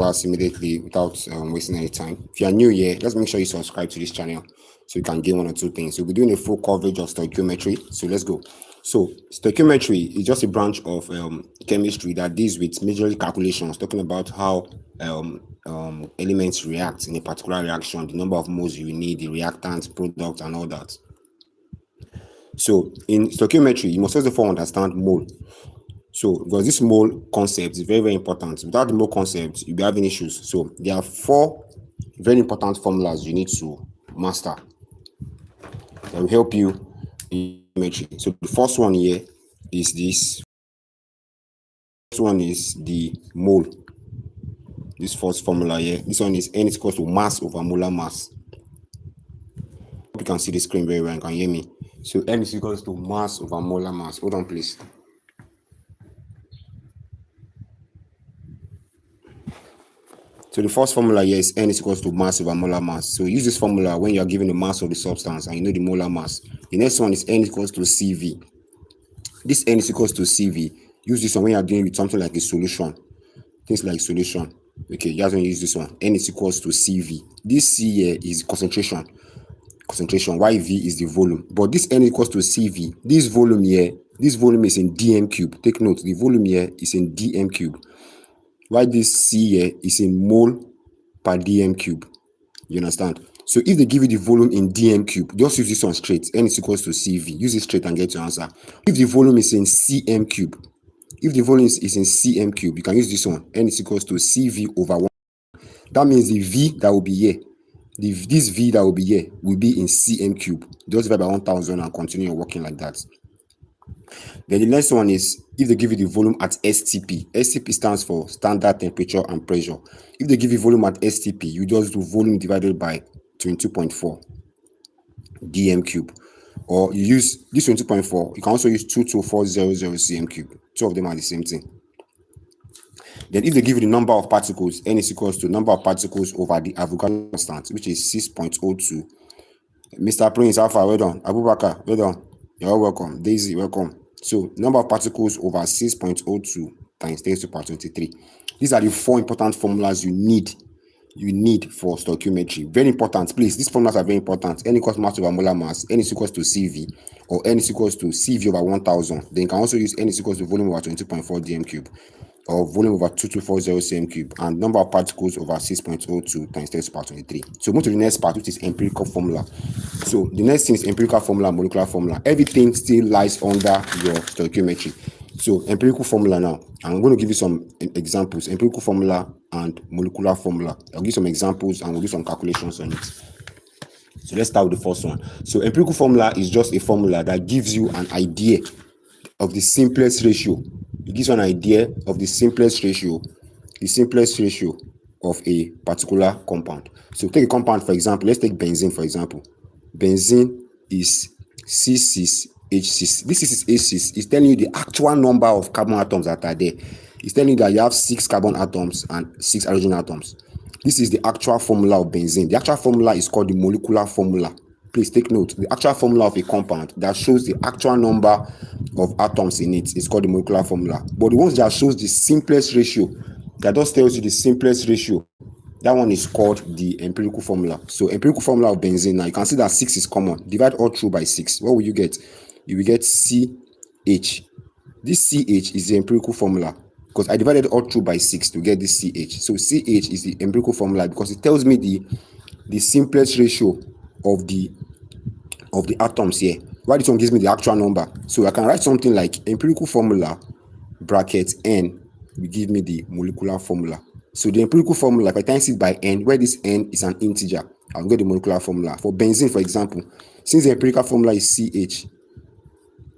class immediately without wasting any time. If you are new here, let's make sure you subscribe to this channel so you can gain one or two things. We'll be doing a full coverage of stoichiometry. So let's go. So stoichiometry is just a branch of chemistry that deals with majorly calculations, talking about how elements react in a particular reaction, the number of moles you need, the reactants, product, and all that. So in stoichiometry, you must first of all understand mole. So because this mole concept is very, very important. Without the mole concept, you'll be having issues. So there are 4 very important formulas you need to master that will help you in stoichiometry. So the first one here is this. This one is the mole. This first formula here. This one is N is equal to mass over molar mass. You can see the screen very well and can hear me. So N is equal to mass over molar mass. Hold on, please. So the first formula here is N is equal to mass over molar mass. So use this formula when you are given the mass of the substance and you know the molar mass. The next one is N is equal to CV. This N is equal to CV. Use this one when you are dealing with something like a solution. Things like solution. Okay, you have to use this one. N is equal to CV. This C here is concentration. While V is the volume. But this N equals to CV. This volume here, this volume is in dm cube. Take note, the volume here is in dm cube. While this C here is in mole per dm cube. You understand? So if they give you the volume in dm cube, just use this one straight. N is equals to CV. Use it straight and get your answer. If the volume is in cm cube, if the volume is in cm cube, you can use this one. N is equals to CV over 1. That means the V that will be here, this V that will be here will be in cm cube. Just divide by 1000 and continue working like that. Then the next one is if they give you the volume at STP. STP stands for standard temperature and pressure. If they give you volume at STP, you just do volume divided by 22.4 dm cube. Or you use this 22.4, you can also use 22400 cm cube. Two of them are the same thing. Then if they give you the number of particles, N is equals to number of particles over the Avogadro constant, which is 6.02. Mr. Prince, Alpha, well done. Abubakar, well done. You're all welcome. Daisy, welcome. So number of particles over 6.02 times 10 to the power 23. These are the 4 important formulas you need for stoichiometry. Very important, please. These formulas are very important. N equals mass over molar mass, N is equals to CV, or N is equals to CV over 1000. Then you can also use N is equals to volume over 22.4 dm cube, or volume over 2240 cm cube, and number of particles over 6.02 times 10 to the power 23. So move to the next part, which is empirical formula. So the next thing is empirical formula, molecular formula. Everything still lies under your stoichiometry. So empirical formula now. I'm going to give you some examples. Empirical formula and molecular formula. I'll give you some examples and we'll do some calculations on it. So let's start with the first one. So empirical formula is just a formula that gives you an idea of the simplest ratio. It gives you an idea of the simplest ratio of a particular compound. So take a compound, for example. Let's take benzene, for example. Benzene is C6H6. This C6H6 is telling you the actual number of carbon atoms that are there. It's telling you that you have 6 carbon atoms and 6 hydrogen atoms. This is the actual formula of benzene. The actual formula is called the molecular formula. Please take note. The actual formula of a compound that shows the actual number of atoms in it is called the molecular formula. But the ones that shows the simplest ratio, that just tells you the simplest ratio, that one is called the empirical formula. So empirical formula of benzene, now you can see that 6 is common. Divide all through by 6. What will you get? You will get CH. This CH is the empirical formula because I divided all through by 6 to get this CH. So CH is the empirical formula because it tells me the simplest ratio of the atoms here. Why this one gives me the actual number? So I can write something like empirical formula bracket N will give me the molecular formula. So the empirical formula, if I times it by N, where this N is an integer, I'll get the molecular formula. For benzene, for example, since the empirical formula is CH,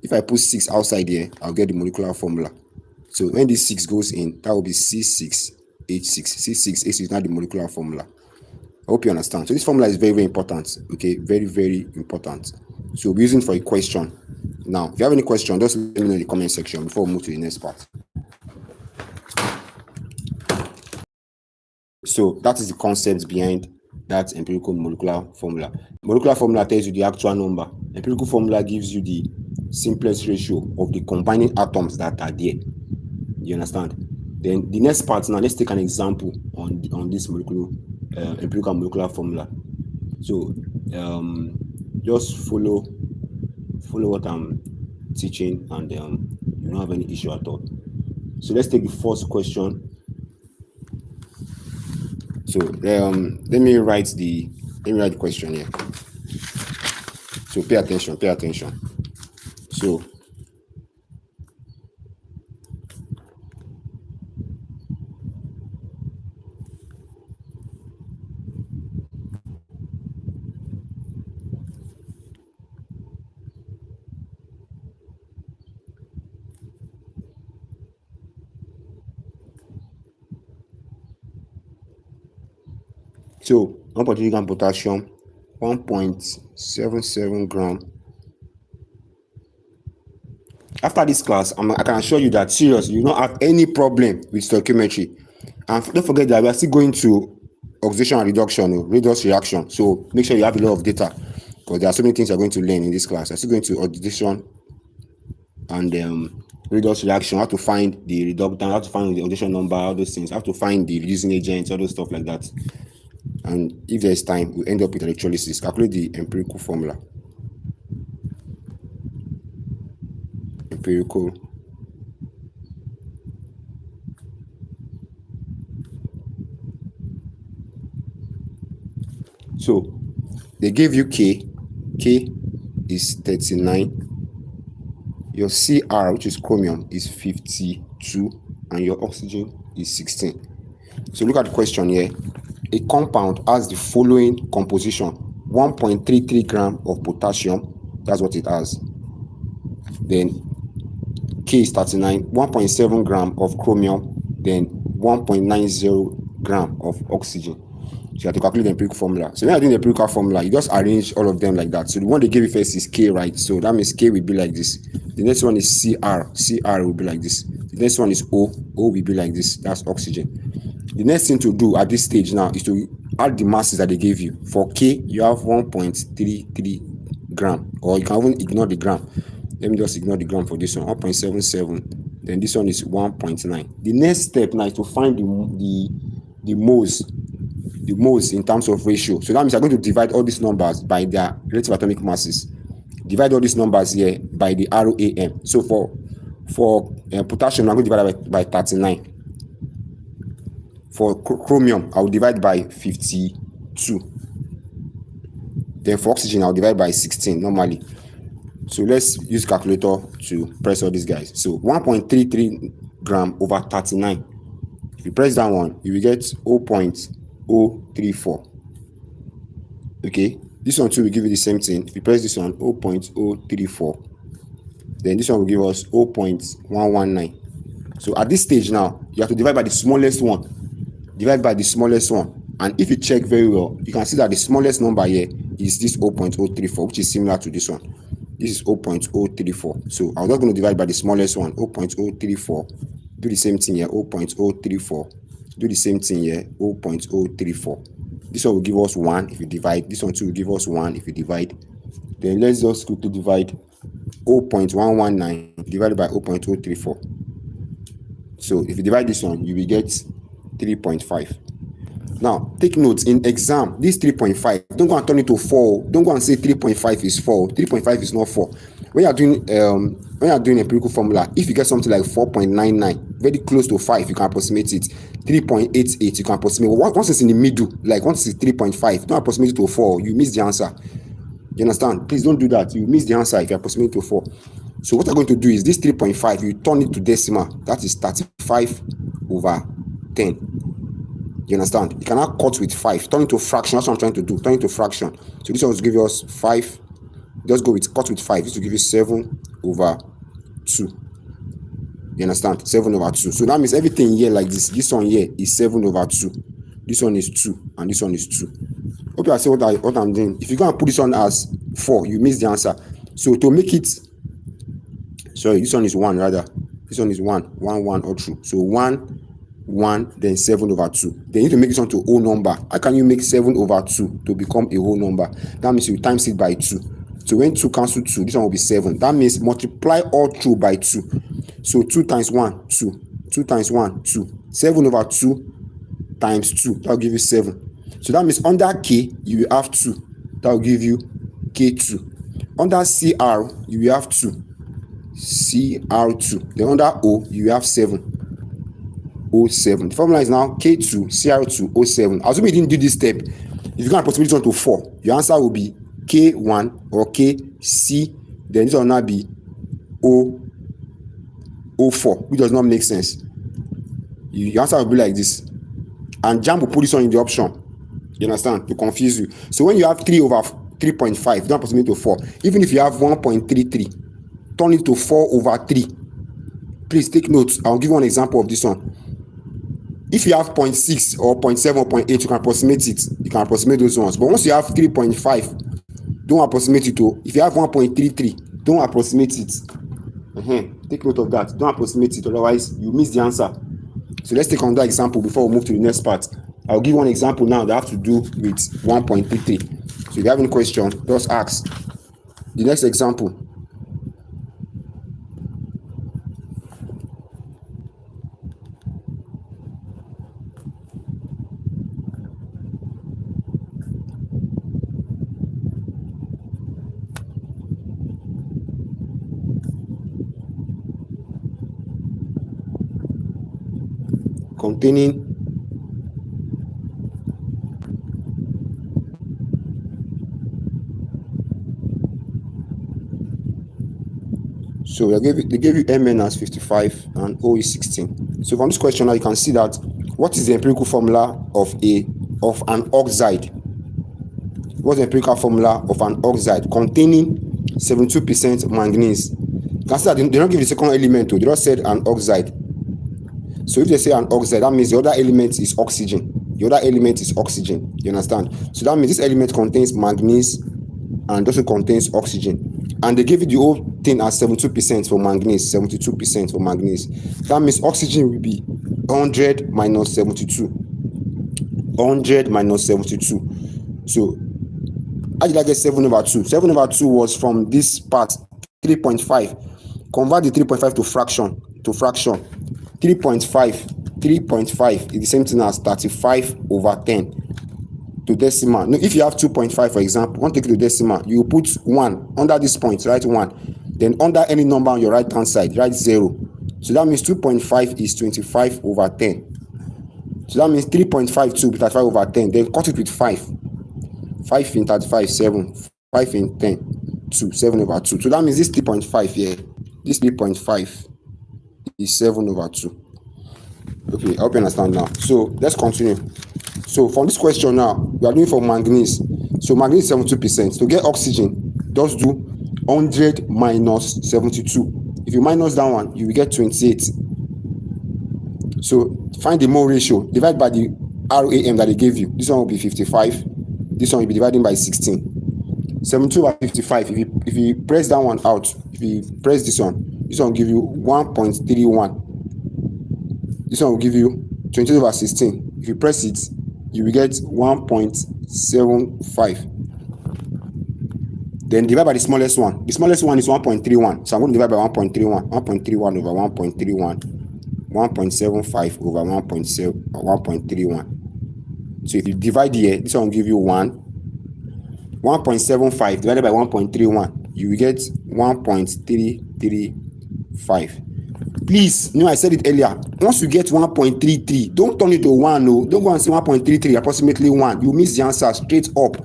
if I put 6 outside here, I'll get the molecular formula. So when this 6 goes in, that will be C6H6. C6H6 is now the molecular formula. I hope you understand. So this formula is very, very important. Okay, very, very important. So we'll be using for a question. Now, if you have any question, just let me know in the comment section before we move to the next part. So that is the concept behind that empirical molecular formula. Molecular formula tells you the actual number. Empirical formula gives you the simplest ratio of the combining atoms that are there. You understand? Then the next part now, let's take an example on this empirical molecular formula. So just follow what I'm teaching, and you don't have any issue at all. So let's take the first question. So let me write the question here. So pay attention. So So 1.3 gram potassium, 1.77 gram. After this class, I can assure you that seriously, you don't have any problem with stoichiometry. And don't forget that we are still going to oxidation and reduction, redox reaction. So make sure you have a lot of data, because there are so many things you're going to learn in this class. I'm still going to oxidation and redox reaction, how to find the reductant, how to find the oxidation number, all those things, how to find the reducing agents, all those stuff like that. And if there's time, we end up with electrolysis. Calculate the empirical formula. Empirical. So they gave you K. K is 39. Your Cr, which is chromium, is 52, and your oxygen is 16. So look at the question here. A compound has the following composition: 1.33 gram of potassium, that's what it has. Then K is 39, 1.7 gram of chromium, then 1.90 gram of oxygen. So you have to calculate the empirical formula. So when you're doing the empirical formula, you just arrange all of them like that. So the one they gave you first is K, right? So that means K will be like this. The next one is Cr. Cr will be like this. The next one is O. O will be like this. That's oxygen. The next thing to do at this stage now is to add the masses that they gave you. For K, you have 1.33 gram, or you can even ignore the gram. Let me just ignore the gram for this one. 1.77. Then this one is 1.9. The next step now is to find the moles. The moles in terms of ratio. So that means I'm going to divide all these numbers by their relative atomic masses. Divide all these numbers here by the ROAM. So for potassium, I'm going to divide it by 39. For chromium, I'll divide by 52. Then for oxygen, I'll divide by 16 normally. So let's use calculator to press all these guys. So 1.33 gram over 39. If you press that one, you will get 0.034. Okay, this one too will give you the same thing. If you press this one, 0.034, then this one will give us 0.119. So at this stage now, you have to divide by the smallest one. Divide by the smallest one. And if you check very well, you can see that the smallest number here is this 0.034, which is similar to this one. This is 0.034. So I'm just going to divide by the smallest one, 0.034. Do the same thing here, 0.034. Do the same thing here, 0.034. This one will give us 1 if you divide. This one too will give us 1 if you divide. Then let's just quickly divide 0.119 divided by 0.034. So if you divide this one, you will get 3.5. Now, take note, in exam, this 3.5, don't go and turn it to 4. Don't go and say 3.5 is 4. 3.5 is not 4. When you are doing empirical formula, if you get something like 4.99, very close to 5, you can approximate it. 3.88, you can approximate. Once it's in the middle, like once it's 3.5, don't approximate it to 4. You miss the answer. You understand? Please don't do that. You miss the answer if you approximate it to 4. So what I'm going to do is this 3.5, you turn it to decimal. That is 35/10. You understand? You cannot cut with 5. Turn it to fraction. That's what I'm trying to do. Turn it to fraction. So this one will give us 5. Just go with cut with 5. This will give you 7/2. You understand? 7/2. So that means everything here like this. This one here is 7/2. This one is 2. And this one is 2. Hope you are seeing what I'm doing. If you go and put this one as 4, you miss the answer. So to make it, sorry, this one is 1 rather. This one is 1. 1, 1 or 2. So 1, 1, then 7/2. Then you need to make this one to whole number. How can you make 7/2 to become a whole number? That means you times it by 2. So when 2 cancel 2, this one will be 7. That means multiply all 2 by 2. So 2 times 1, 2. 2 times 1, 2. 7 over 2 times 2, that will give you 7. So that means under K, you will have 2. That will give you K2. Under CR, you will have 2. CR2. Then under O, you will have 7. O7. The formula is now K2, CR2, O7. Assuming you didn't do this step, if you can approximate this one to 4, your answer will be K1 or KC. Then this will now be O4, which does not make sense. Your answer will be like this. And Jamb will put this one in the option. You understand? To confuse you. So when you have 3 over 3.5, don't approximate to 4. Even if you have 1.33, turn it to 4 over 3. Please take notes. I'll give you one example of this one. If you have 0.6 or 0.7 or 0.8, you can approximate it. You can approximate those ones. But once you have 3.5, don't approximate it to. If you have 1.33, don't approximate it. Take note of that. Don't approximate it, otherwise you miss the answer. So let's take another example before we move to the next part. I'll give one example now that have to do with 1.33. So if you have any question, just ask. The next example. Containing so they gave you Mn as 55 and O is 16. So from this question now you can see that what is the empirical formula of an oxide? What's the empirical formula of an oxide containing 72% manganese? You can see that they don't give the second element, they just said an oxide. So if they say an oxide, that means the other element is oxygen. The other element is oxygen. You understand? So that means this element contains manganese and also contains oxygen. And they give you the whole thing as 72% for manganese, 72% for manganese. That means oxygen will be 100 minus 72. 100 minus 72. So how did I get 7 over 2? 7 over 2 was from this part, 3.5. Convert the 3.5 to fraction. 3.5 is the same thing as 35 over 10 to decimal. Now, if you have 2.5, for example, want to take it to decimal, you put 1 under this point, write 1. Then under any number on your right hand side, write 0. So that means 2.5 is 25 over 10. So that means 3.5 to 35 over 10. Then cut it with 5. 5 in 35, 7. 5 in 10, 2. 7 over 2. So that means this 3.5 here, this 3.5 is 7 over 2. Okay, I hope you understand now. So let's continue. So from this question now, we are doing for manganese. So manganese is 72%. To get oxygen, just do 100 minus 72. If you minus that one, you will get 28. So find the mole ratio. Divide by the RAM that they gave you. This one will be 55. This one will be divided by 16. 72 by 55. If you press that one out, if you press this one will give you 1.31. This one will give you 20 over 16. If you press it, you will get 1.75. Then divide by the smallest one. The smallest one is 1.31. So I'm going to divide by 1.31. 1.31 over 1.31. 1.75 over 1.31. So if you divide here, this one will give you 1.75 divided by 1.31. You will get 1.335. Please, I said it earlier. Once you get 1.33, don't turn it to 1. No, don't go and say 1.33, approximately 1. You miss the answer straight up.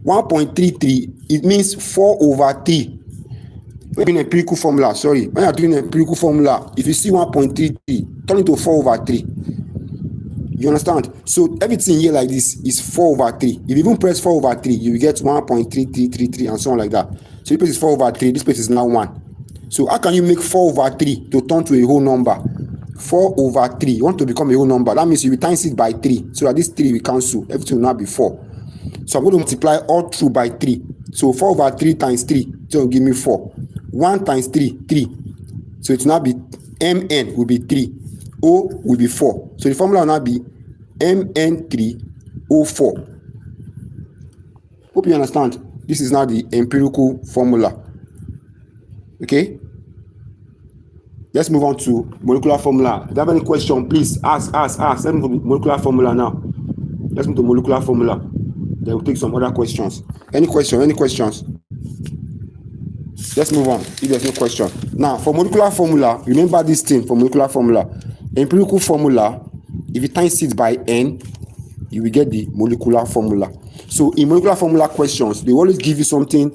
1.33, it means 4 over 3. When you're doing empirical formula, when you're doing empirical formula, if you see 1.33, turn it to 4 over 3. You understand? So everything here like this is 4 over 3. If you even press 4 over 3, you will get 1.3333 and so on like that. So this place is 4 over 3, this place is now 1. So how can you make 4 over 3 to turn to a whole number? 4 over 3, you want to become a whole number. That means you will times it by 3. So that this 3 will cancel. Everything will now be 4. So I'm going to multiply all through by 3. So 4 over 3 times 3, so it will give me 4. 1 times 3, 3. So it will now be Mn will be 3. O will be 4. So the formula will now be Mn3O4. Hope you understand. This is now the empirical formula. Okay? Let's move on to molecular formula. If you have any question, please ask. Let's move to molecular formula now. Let's move to molecular formula. Then we'll take some other questions. Any questions? Let's move on if there's no question. Now, for molecular formula, remember this thing for molecular formula. Empirical formula, if you times it by n, you will get the molecular formula. So in molecular formula questions, they always give you something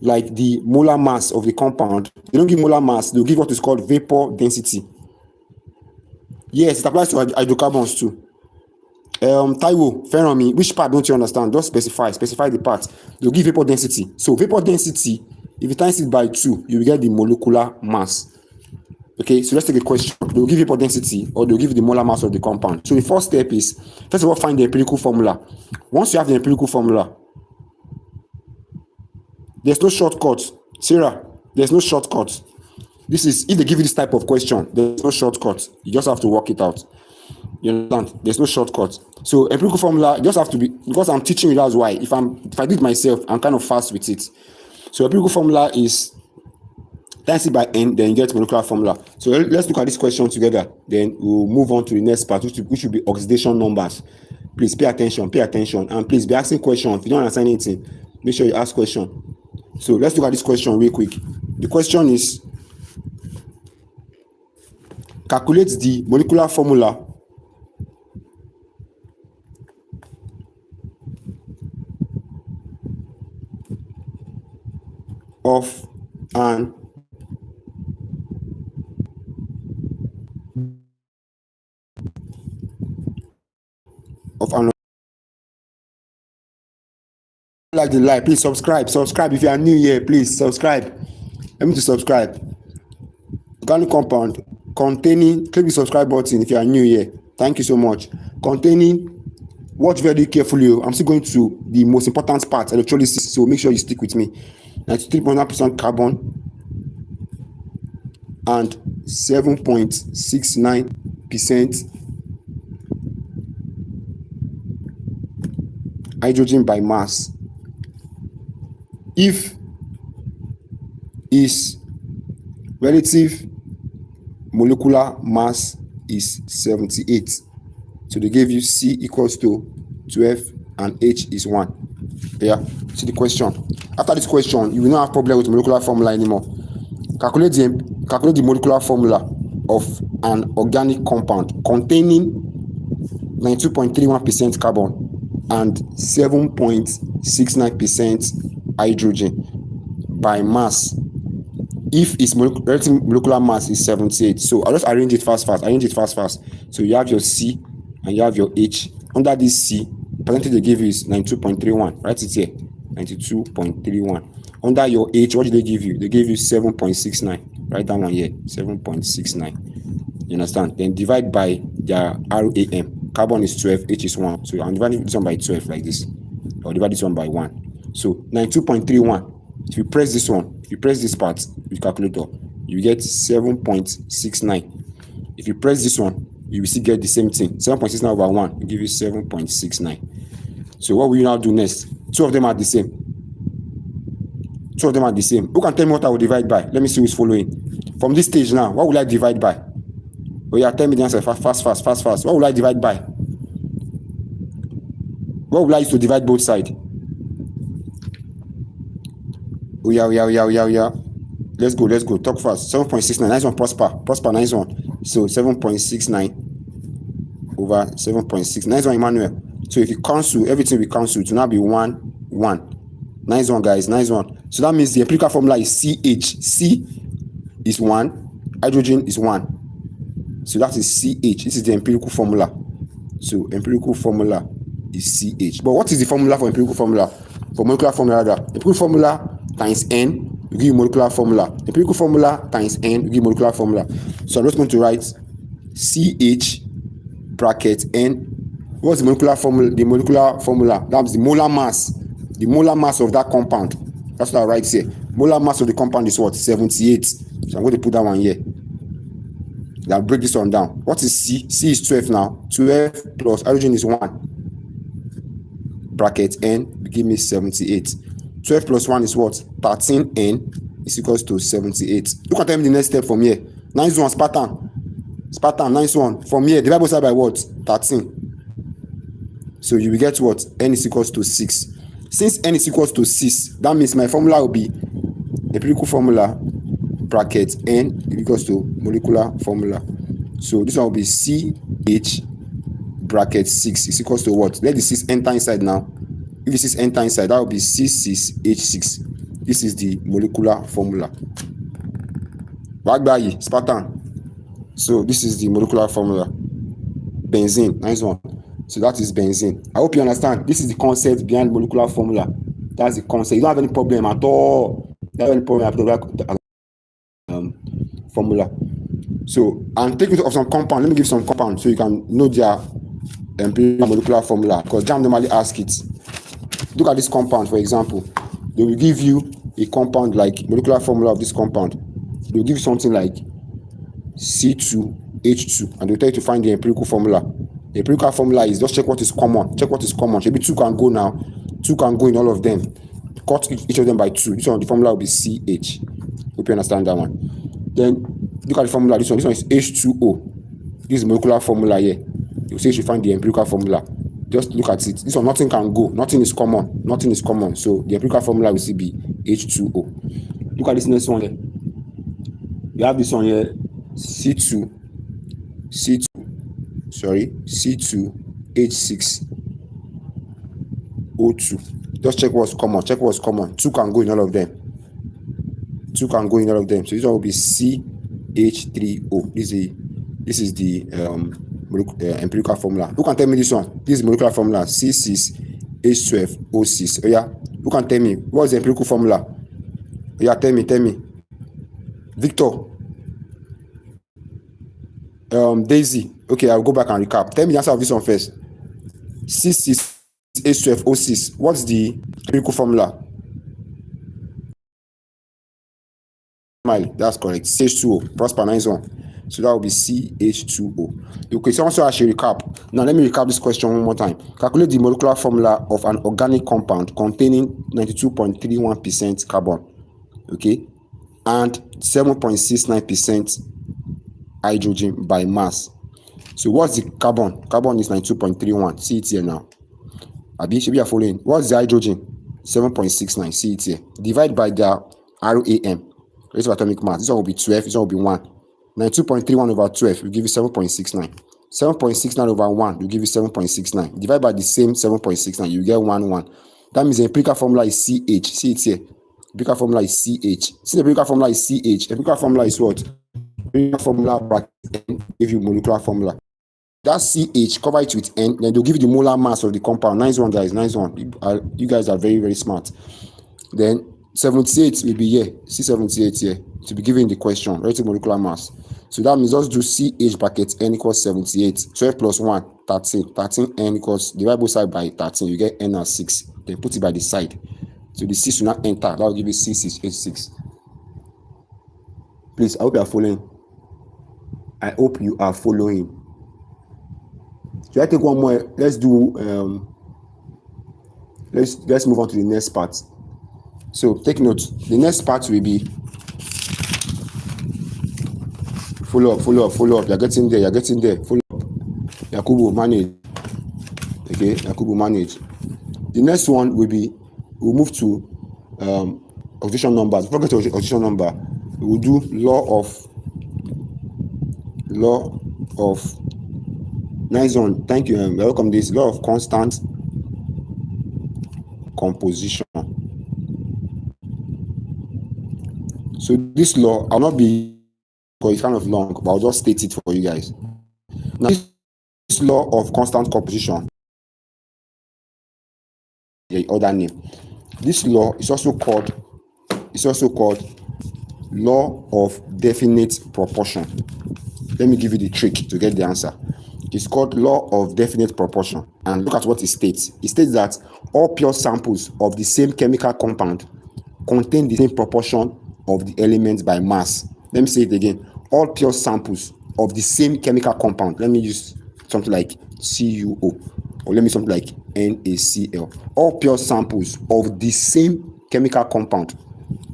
like the molar mass of the compound. They don't give molar mass, they'll give what is called vapor density. Yes, it applies to hydrocarbons too. Taiwo, Ferromi, which part don't you understand? Just specify the part. They'll give vapor density. So vapor density, if you times it by 2, you will get the molecular mass. Okay, so let's take a question. They'll give vapor density or they'll give you the molar mass of the compound. So the first step is, first of all, find the empirical formula. Once you have the empirical formula, there's no shortcut. Sarah, there's no shortcut. This is, if they give you this type of question, there's no shortcut. You just have to work it out. You understand? There's no shortcut. So empirical formula just have to be, because I'm teaching you, that's why. If I do it myself, I'm kind of fast with it. So empirical formula is times it by n, then you get molecular formula. So let's look at this question together. Then we'll move on to the next part, which will be oxidation numbers. Please pay attention, and please be asking questions. If you don't understand anything, make sure you ask question. So let's look at this question real quick. The question is, calculate the molecular formula of an like the like, please subscribe if you are new here, please subscribe. Let me to subscribe. Organic compound containing, click the subscribe button if you are new here. Thank you so much. Containing, watch very carefully. I'm still going to the most important part, electrolysis, so make sure you stick with me. 93.9% carbon and 7.69% hydrogen by mass. If is relative molecular mass is 78, so they gave you C equals to 12 and H is 1. Yeah, see the question. After this question, you will not have problem with molecular formula anymore. Calculate the molecular formula of an organic compound containing 92.31% carbon and 7.69% hydrogen by mass if its relative molecular mass is 78. So I'll just arrange it fast. So you have your C and you have your H. Under this C, percentage they give you is 92.31. Write it here, 92.31. Under your H, what did they give you? They gave you 7.69. Write that one here, 7.69. You understand? Then divide by their RAM. Carbon is 12, H is 1. So I'm dividing this one by 12 like this. Or divide this one by 1. So 92.31. If you press this one, if you press this part with calculator, you get 7.69. If you press this one, you will still get the same thing. 7.69 over 1 will give you 7.69. So what will you now do next? Two of them are the same. Who can tell me what I will divide by? Let me see who's following. From this stage now, what will I divide by? Oh yeah, tell me the answer fast. What will I divide by? What will I use to divide both sides? Oh yeah. Let's go. Talk fast. 7.69. Nice one, Prosper. Nice one. So 7.69 over 7.6. Nice one, Emmanuel. So if you cancel, everything will cancel. It will now be 1, 1. Nice one, guys. Nice one. So that means the empirical formula is CH. C is 1. Hydrogen is 1. So that is CH. This is the empirical formula. So empirical formula is CH. But what is the formula for empirical formula? For molecular formula, empirical formula times N will give you molecular formula. Empirical formula times N will give molecular formula. So I'm just going to write CH bracket N. What's the molecular formula? The molecular formula, that's the molar mass. The molar mass of that compound. That's what I write here. Molar mass of the compound is what? 78. So I'm going to put that one here. I'll break this one down. What is C? C is 12 now. 12 plus hydrogen is 1. Bracket N will give me 78. 12 plus 1 is what? 13N is equals to 78. You can tell me the next step from here. Nice one, Spartan. Spartan, nice one. From here, divide both sides by what? 13. So you will get what? N is equals to 6. Since n is equals to 6, that means my formula will be empirical formula bracket n equals to molecular formula. So this one will be CH bracket 6 is equals to what? Let the 6 enter inside now. If the 6 enter inside, that will be C6H6. This is the molecular formula. Bagbayi, Spartan. So this is the molecular formula. Benzene, nice one. So that is benzene. I hope you understand. This is the concept behind molecular formula. That's the concept. You don't have any problem at all. You don't have any problem with the formula. So, and take note of some compound. Let me give some compound so you can know their empirical molecular formula. Because Jamb normally ask it. Look at this compound, for example. They will give you a compound like molecular formula of this compound. They will give you something like C2H2, and they'll tell you to find the empirical formula. The empirical formula is just check what is common. Check what is common. Maybe 2 can go now. 2 can go in all of them. Cut each of them by 2. This one, the formula will be CH. Hope you understand that one. Then look at the formula. This one is H2O. This is molecular formula here. You say you should find the empirical formula. Just look at it. This one, nothing can go. Nothing is common. Nothing is common. So the empirical formula will still be H2O. Look at this next one here. You have this one here. C2H6O2. Just check what's common. Check what's common. 2 can go in all of them. 2 can go in all of them. So this one will be CH3O. This is the empirical formula. Who can tell me this one? This is molecular formula. C6H12O6. Oh yeah. Who can tell me what is the empirical formula? Oh yeah, tell me. Victor. Daisy. Okay, I'll go back and recap. Tell me the answer of this one first. C6H12O6. What's the empirical formula? Smile. That's correct. CH2O. Prosper, nice one. So that will be CH2O. Okay, so also I should recap. Now let me recap this question one more time. Calculate the molecular formula of an organic compound containing 92.31% carbon. Okay, and 7.69% hydrogen by mass. So what's the carbon? Carbon is 92.31. See it here now. Abi, should be a following. What's the hydrogen? 7.69. See it here. Divide by the RAM, rate of atomic mass. This one will be 12. This one will be 1. 92.31 over 12 will give you 7.69. 7.69 over 1 will give you 7.69. Divide by the same 7.69, you get 1, 1. That means the empirical formula is CH. See it here. Empirical formula is CH. Since the empirical formula is CH, empirical formula is what? Empirical formula bracket N give you molecular formula. That CH, cover it with N, then they'll give you the molar mass of the compound. Nice one, guys. Nice one. You guys are very, very smart. Then 78 will be here. C78 here. To be given the question, relative molecular mass. So that means just do CH bracket N equals 78. 12 plus 1, 13. 13 N equals, divide both sides by 13. You get N as 6. Then put it by the side. So the 6 will not enter. That will give you C6H6. Please, I hope you are following. I hope you are following. Should I take one more? Let's do, let's move on to the next part. So take note. The next part will be follow up. You're getting there. Follow up. Yakubu, manage. Okay, Yakubu, manage. The next one will be, we'll move to oxidation numbers. Before we get to oxidation number, we will do law of nice one. Thank you. Welcome. This law of constant composition. So this law, I'll not be, because it's kind of long, but I'll just state it for you guys. Now, this law of constant composition, the other name. This law is also called law of definite proportion. Let me give you the trick to get the answer. It's called law of definite proportion. And look at what it states. It states that all pure samples of the same chemical compound contain the same proportion of the elements by mass. Let me say it again. All pure samples of the same chemical compound. Let me use something like CuO, or let me something like NaCl. All pure samples of the same chemical compound.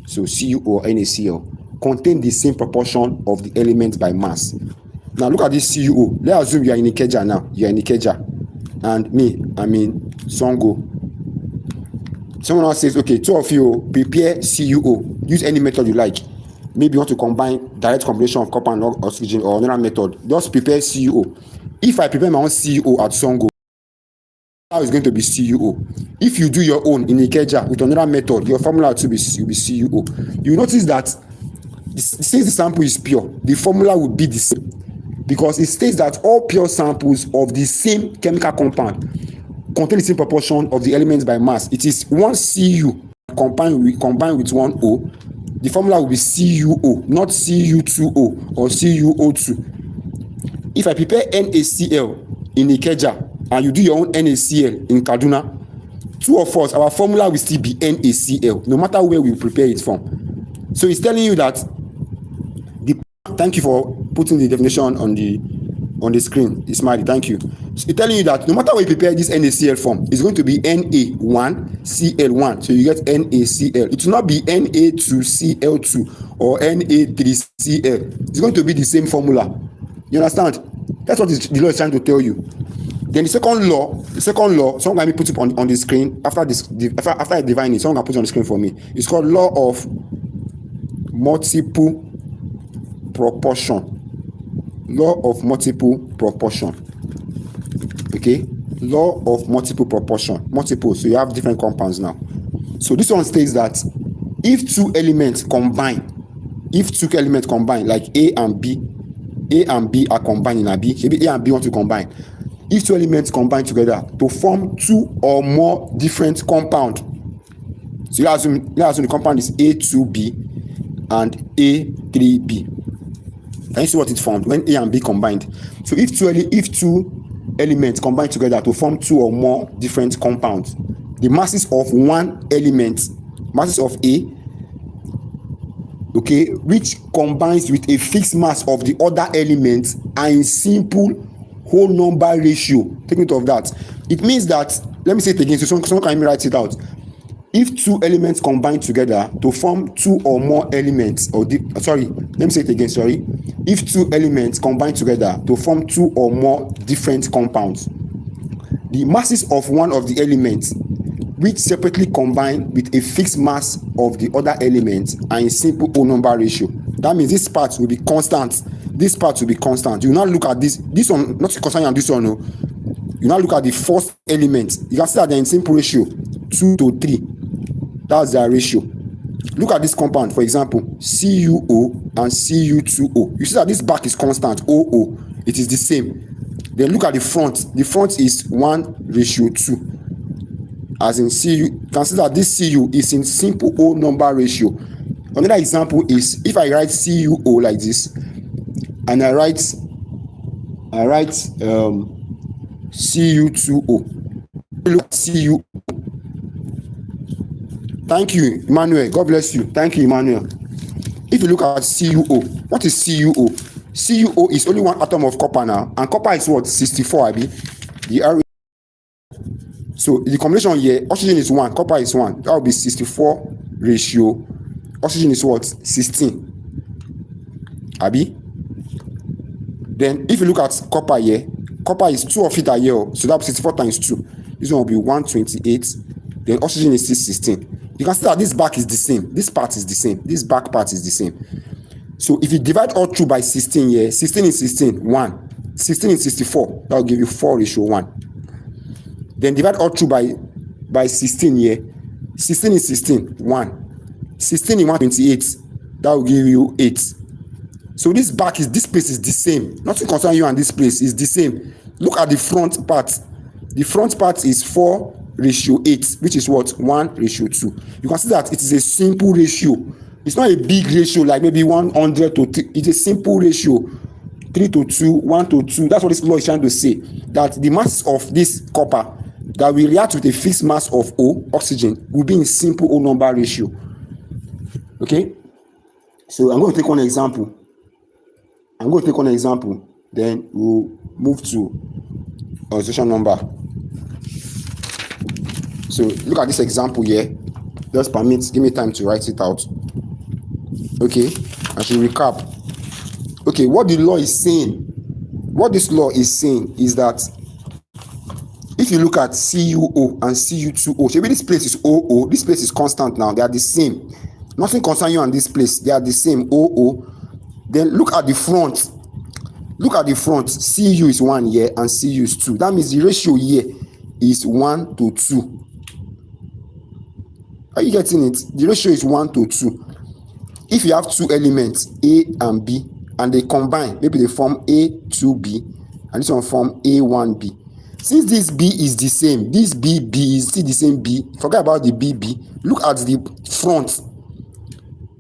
So CuO or NaCl contain the same proportion of the elements by mass. Now look at this CuO. Let's assume you are in Ikeja now. You are in Ikeja. And me, I'm in Songo. Someone else says, okay, two of you prepare CuO. Use any method you like. Maybe you want to combine direct combination of copper and oxygen or another method. Just prepare CuO. If I prepare my own CuO at Songo, now it's going to be CuO. If you do your own in Ikeja with another method, your formula will be CuO. You notice that since the sample is pure, the formula will be the same, because it states that all pure samples of the same chemical compound contain the same proportion of the elements by mass. It is one Cu combined with one O. The formula will be CuO, not Cu2O or CuO2. If I prepare NaCl in Ikeja and you do your own NaCl in Kaduna, two of us, our formula will still be NaCl, no matter where we prepare it from. So it's telling you that thank you for putting the definition on the screen, Ismail, thank you. So it's telling you that no matter where you prepare this NaCl from, it's going to be Na1Cl1. So you get NaCl. It will not be Na2Cl2 or Na3Cl. It's going to be the same formula. You understand? That's what the law is trying to tell you. Then the second law, someone can put it on the screen after I define it. Someone can put it on the screen for me. It's called law of multiple proportion. Law of multiple proportion. Okay, law of multiple proportion. Multiple, so you have different compounds now. So this one states that if two elements combine, like A and B are combined in a B, maybe A and B want to combine. If two elements combine together to form two or more different compounds, so let's assume the compound is A2B and A3B. Can you see what it formed when A and B combined? So if two elements combine together to form two or more different compounds, the masses of one element, masses of A, okay, which combines with a fixed mass of the other elements, are in simple whole number ratio. Take note of that. It means that, let me say it again so someone can write it out. If two elements combine together to form two or more elements, if two elements combine together to form two or more different compounds, the masses of one of the elements, which separately combine with a fixed mass of the other elements, are in simple whole number ratio. That means this part will be constant. This part will be constant. You now look at this one, not concerning on this one, no. You now look at the first element. You can see that they're in simple ratio, 2 to 3. That's their ratio. Look at this compound, for example, CuO and Cu2O. You see that this back is constant, OO. It is the same. Then look at the front. The front is 1:2. As in Cu, you can see that this Cu is in simple whole number ratio. Another example is if I write CuO like this, and I write Cu2O. Look at Cu. Thank you, Emmanuel. God bless you. Thank you, Emmanuel. If you look at CuO, what is CuO? CuO is only one atom of copper now, and copper is what? 64, Abi. So the combination here, oxygen is 1, copper is 1. That will be 64 ratio. Oxygen is what? 16. Abi. Then if you look at copper here, copper is 2 of it are here. So that will be 64 times 2. This one will be 128. Then oxygen is still 16. You can see that this back is the same. This part is the same. This back part is the same. So if you divide all through by 16 here, 16 is 16, 1. 16 is 64. That will give you 4:1. Then divide all through by 16 here. 16 is 16, 1. 16 is 128. That will give you 8. So this place is the same. Nothing concerning you and this place is the same. Look at the front part. The front part is 4:8, which is what? 1:2. You can see that it is a simple ratio. It's not a big ratio like maybe 100 to 3. It's a simple ratio. 3:2, 1:2. That's what this law is trying to say. That the mass of this copper that will react with a fixed mass of O, oxygen, will be in simple whole number ratio. Okay? So I'm going to take one example. Then we'll move to oxidation number. So look at this example here. Just give me time to write it out. Okay, I should recap. Okay, what the law is saying, what this law is saying is that if you look at CuO and Cu2O, maybe this place is OO, this place is constant now, they are the same. Nothing concerns you on this place, they are the same, OO. Then look at the front. Look at the front. Cu is 1 here and Cu is 2. That means the ratio here is 1 to 2. Are you getting it? The ratio is 1 to 2. If you have two elements, A and B, and they combine, maybe they form A2B, and this one form A1B. Since this B is the same, this BB is still the same B, forget about the BB. Look at the front.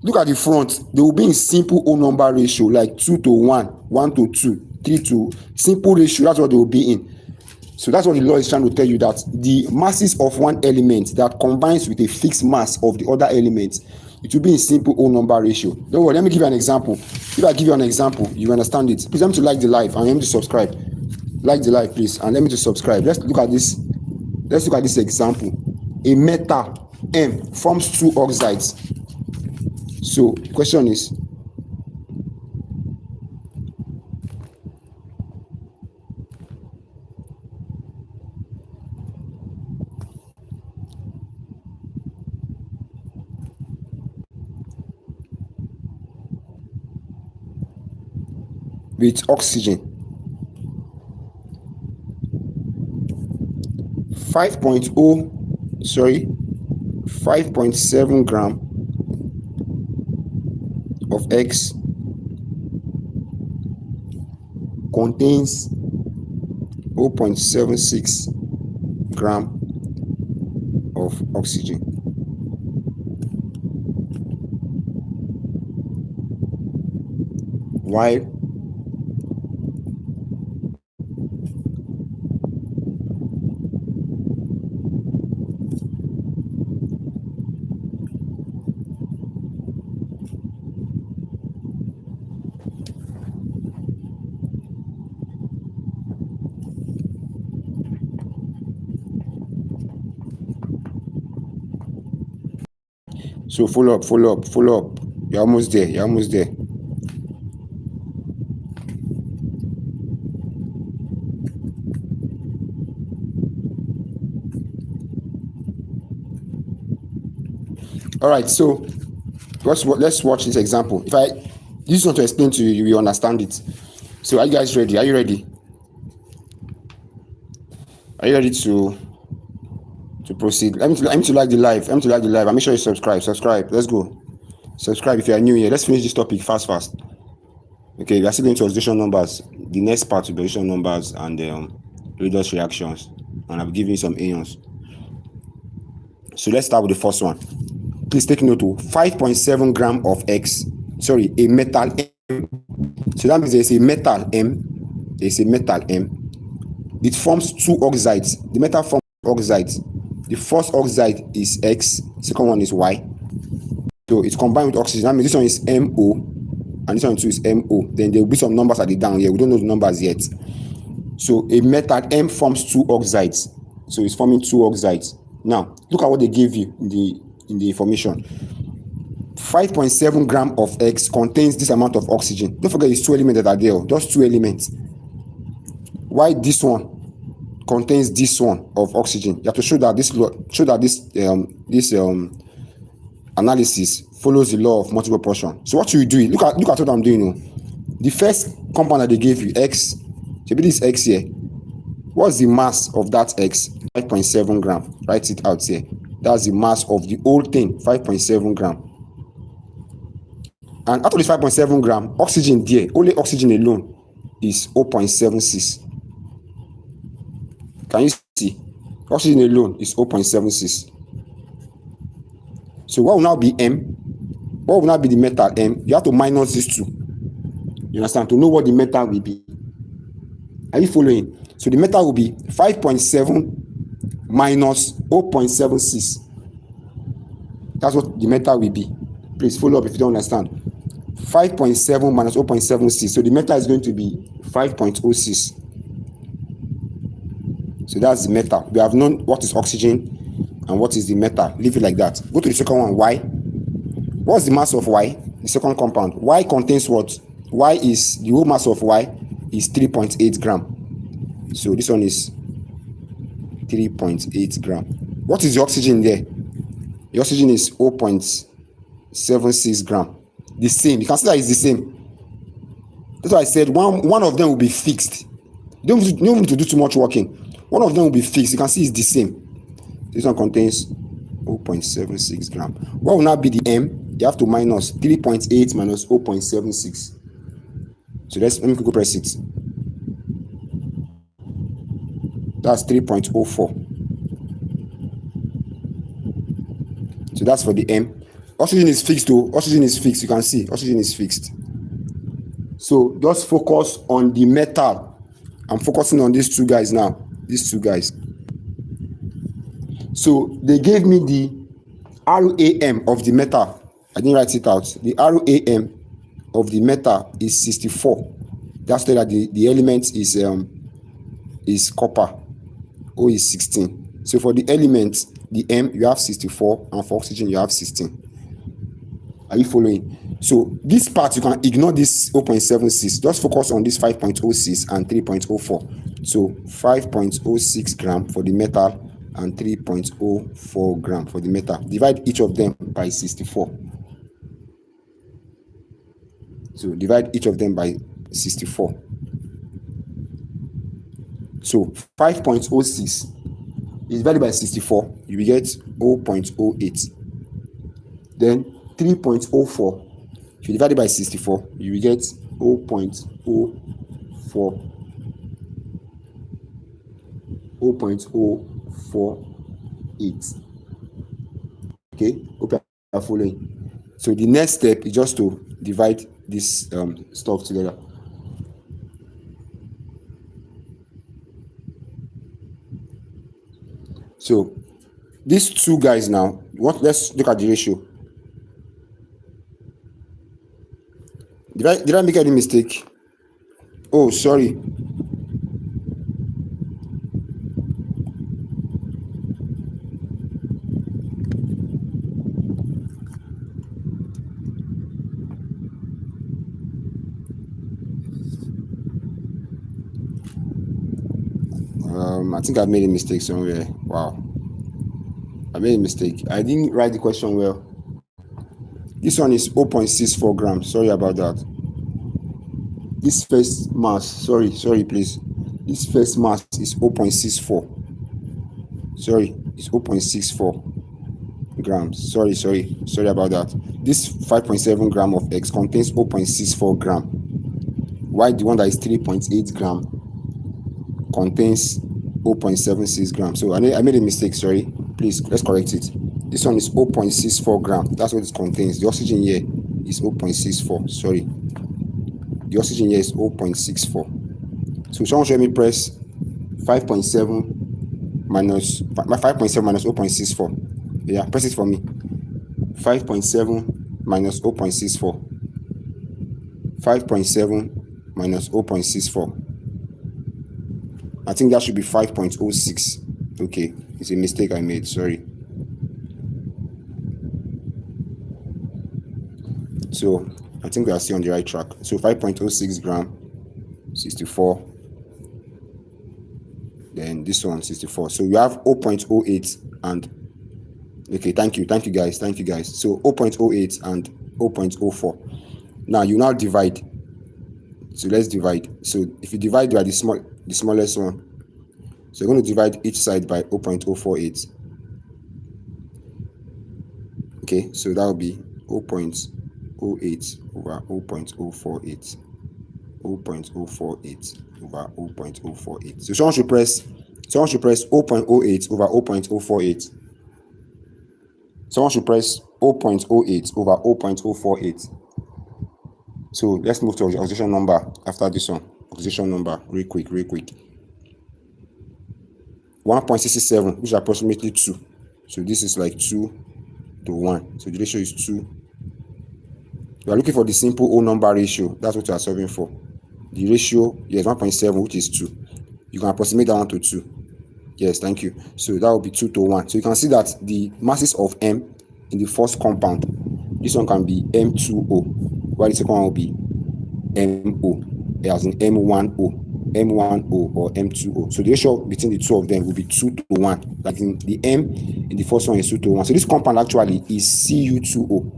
Look at the front. They will be in simple whole number ratio, like 2 to 1, 1 to 2, 3 to simple ratio. That's what they will be in. So that's what the law is trying to tell you, that the masses of one element that combines with a fixed mass of the other element, it will be in simple whole number ratio. Don't worry, let me give you an example. If I give you an example, you understand it. Please let me to like the live and let me to subscribe. Like the live, please, and let me to subscribe. Let's look at this. Let's look at this example. A metal M forms two oxides. So the question is, with oxygen, 5.7 gram of X contains 0.76 gram of oxygen. While so follow up. You're almost there. All right, so let's watch this example. If I just want to explain to you, you understand it. So are you guys ready? Are you ready to proceed? Let me to like the live. I'm make sure you subscribe. Let's go. Subscribe if you are new here. Let's finish this topic fast. Okay, we are still going to oxidation numbers. The next part will be oxidation numbers and redox reactions, and I'll give you some ions. So let's start with the first one. Please take note of 5.7 gram of X. Sorry, a metal M. So that means there's a metal M. It forms two oxides. The metal forms oxides. The first oxide is X, second one is Y. So it's combined with oxygen. That means this one is MO, and this one too is MO. Then there will be some numbers at the down here. We don't know the numbers yet. So a metal M forms two oxides. So it's forming two oxides. Now look at what they gave you in the information. 5.7 gram of X contains this amount of oxygen. Don't forget it's two elements that are there. Just two elements. Why this one contains this one of oxygen? You have to show that this analysis follows the law of multiple proportion. So what you do? Look at what I'm doing now. The first compound that they gave you, X. Maybe this X here. What's the mass of that X? 5.7 gram. Write it out here. That's the mass of the whole thing, 5.7 gram. And out of this 5.7 gram, oxygen there, only oxygen alone is 0.76. Can you see? Oxygen alone is 0.76. So what will now be M? What will now be the metal M? You have to minus these two. You understand? To know what the metal will be. Are you following? So the metal will be 5.7 minus 0.76. That's what the metal will be. Please follow up if you don't understand. 5.7 minus 0.76. So the metal is going to be 5.06. So that's the metal. We have known what is oxygen and what is the metal. Leave it like that. Go to the second one, Y. What's the mass of Y? the second compound. Y contains what? Y is, the whole mass of Y is 3.8 gram. So this one is 3.8 gram. What is the oxygen there? The oxygen is 0.76 gram. The same. You can see that it's the same. That's why I said one of them will be fixed. You don't need to do too much working. One of them will be fixed. You can see it's the same. This one contains 0.76 gram. What will now be the M? You have to minus 3.8 minus 0.76. So let me quickly press it. That's 3.04. So that's for the M. Oxygen is fixed though. Oxygen is fixed. You can see oxygen is fixed. So just focus on the metal. I'm focusing on these two guys now. These two guys. So they gave me the RAM of the metal. I didn't write it out. The RAM of the metal is 64. That's that the element is copper. O is 16. So for the element, the M, you have 64, and for oxygen, you have 16. Are you following? So this part, you can ignore this 0.76. Just focus on this 5.06 and 3.04. So 5.06 gram for the metal and 3.04 gram for the metal. Divide each of them by 64. So divide each of them by 64. So 5.06 is divided by 64. You will get 0.08. Then 3.04. If you divide it by 64, you will get 0.04. 0.048. Okay, hope you are following. So the next step is just to divide this stuff together. So these two guys now, let's look at the ratio. Did I make any mistake? Oh, sorry. I think I made a mistake somewhere. Wow. I made a mistake. I didn't write the question well. This one is 0.64 grams. Sorry about that. This first mass, sorry, please. This first mass is 0.64. Sorry, it's 0.64 grams. Sorry about that. This 5.7 gram of X contains 0.64 gram. While the one that is 3.8 gram contains 0.76 grams. So I made a mistake, sorry. Please, let's correct it. This one is 0.64 gram. That's what it contains. The oxygen here is 0.64. Sorry. The oxygen here is 0.64. So someone show me press 5.7 minus 0.64. Yeah, press it for me. 5.7 minus 0.64. 5.7 minus 0.64. I think that should be 5.06. Okay, it's a mistake I made. Sorry. So I think we are still on the right track. So 5.06 gram, 64. Then this one, 64. So we have 0.08 and okay, thank you guys. So 0.08 and 0.04. Now you now divide. So let's divide. So if you divide by the smallest one, so you're going to divide each side by 0.048. Okay, so that will be 0.08 over 0.048. 0.048 over 0.048. So someone should press 0.08 over 0.048. Someone should press 0.08 over 0.048. So let's move to oxidation number after this one. Oxidation number, real quick. 1.67, which is approximately 2. So this is like 2 to 1. So the ratio is 2. We are looking for the simple O number ratio. That's what we are solving for. The ratio, yes, 1.7, which is 2. You can approximate that one to 2. Yes, thank you. So that will be 2 to 1. So you can see that the masses of M in the first compound This one can be M2O, while the second one will be MO, as in M1O, M1O or M2O. So the ratio between the two of them will be 2 to 1. Like in the M in the first one is 2 to 1. So this compound actually is Cu2O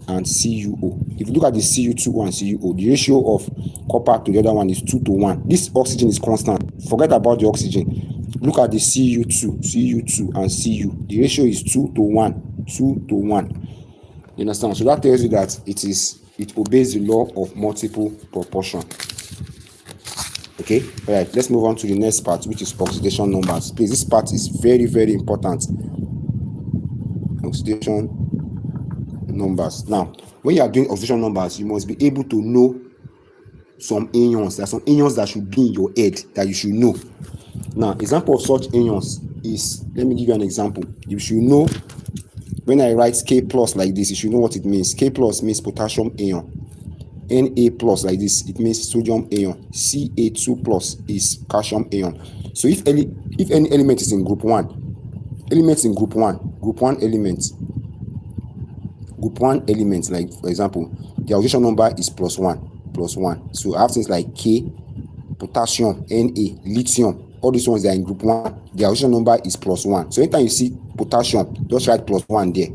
and CuO. If you look at the Cu2O and CuO, the ratio of copper to the other one is 2 to 1. This oxygen is constant. Forget about the oxygen. Look at the Cu2 and Cu. The ratio is 2 to 1. 2 to 1. You understand? So that tells you that it obeys the law of multiple proportion. Okay, all right, let's move on to the next part, which is oxidation numbers. Please, this part is very, very important. Oxidation numbers. Now, when you are doing oxidation numbers, you must be able to know some ions. There are some ions that should be in your head that you should know. Now, example of such ions is, let me give you an example. You should know, when I write K plus like this, you should know what it means. K plus means potassium ion. Na plus like this, it means sodium ion. Ca2 plus is calcium ion. So if any element is in group 1, elements in group 1 elements, like for example, the oxidation number is plus 1. So I have things like K, potassium, Na, lithium, all these ones that are in group 1, the oxidation number is plus 1. So anytime you see potassium, just write plus 1 there.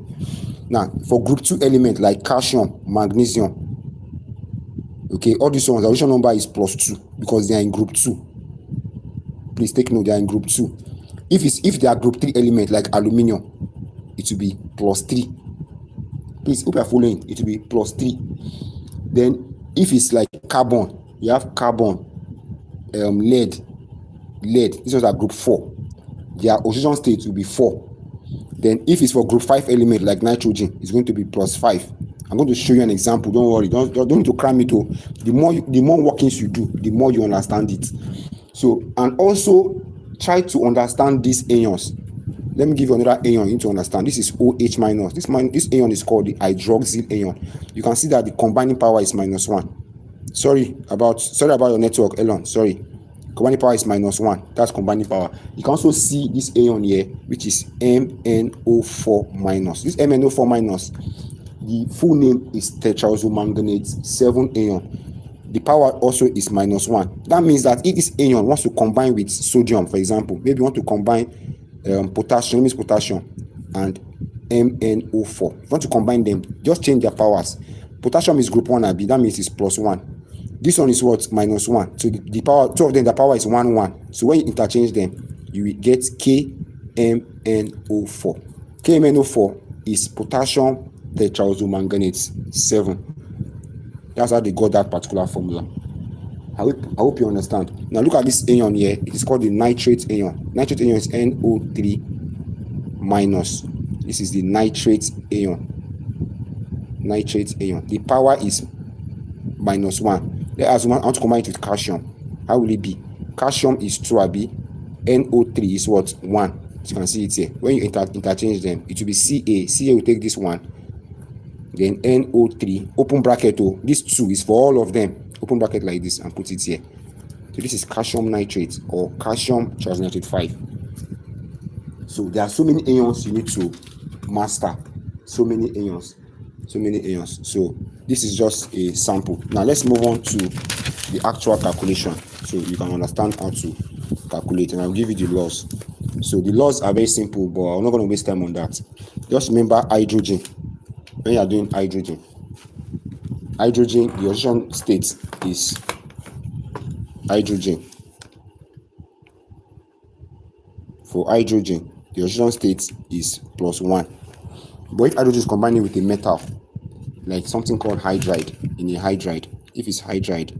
Now for group 2 element like calcium, magnesium, okay, all these ones, the oxidation number is plus 2 because they are in group 2. Please take note, they are in group 2. If they are group 3 element like aluminium, it will be plus 3. Please, hope you are following. It will be plus 3. Then if it's like carbon, you have carbon, lead. These ones are group 4. Their oxidation state will be 4. Then if it's for group 5 element like nitrogen, it's going to be plus 5. I'm going to show you an example. Don't worry. Don't need to cram it. The more workings you do, the more you understand it. So, and also try to understand these ions. Let me give you another ion you need to understand. This is OH minus. This ion is called the hydroxyl ion. You can see that the combining power is -1. Sorry about your network, Elon. Sorry. Combining power is -1. That's combining power. You can also see this ion here, which is MnO4 minus. This MnO4 minus, the full name is tetraoxomanganate 7 ion. The power also is -1. That means that if this ion wants to combine with sodium, for example, maybe you want to combine potassium and MnO4. If you want to combine them, just change their powers. Potassium is group 1 AB, that means it's +1. This one is what? -1. So the power, two of them, the power is 1. So when you interchange them, you will get KMnO4. KMnO4 is potassium tetraoxomanganate 7. That's how they got that particular formula. I hope you understand. Now look at this ion here. It is called the nitrate ion. Nitrate ion is NO3 minus. This is the nitrate ion. The power is -1. As I want to combine it with calcium. How will it be? Calcium is 2 AB. NO3 is what? 1. As you can see it here. When you interchange them, it will be Ca. Ca will take this 1. Then NO3, open bracket. This 2 is for all of them. Open bracket like this and put it here. So this is calcium nitrate or calcium trinitrate 5. So there are so many ions you need to master. So many ions. So this is just a sample. Now let's move on to the actual calculation so you can understand how to calculate, and I'll give you the laws. So the laws are very simple, but I'm not going to waste time on that. Just remember hydrogen. When you are doing hydrogen, the oxidation state is hydrogen. For hydrogen, the oxidation state is +1. But if hydrogen is combining with a metal, like something called hydride, in a hydride, if it's hydride,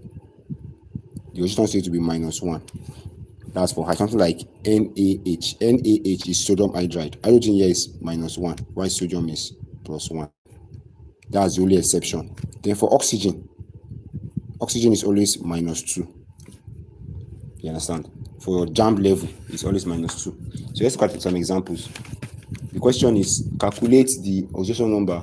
the oxidation state will be -1. That's for something like NaH. NaH is sodium hydride. Hydrogen here is -1, while sodium is +1. That's the only exception. Then for oxygen is always -2. You understand? For Jamb level, it's always -2. So let's look at some examples. The question is, calculate the oxidation number.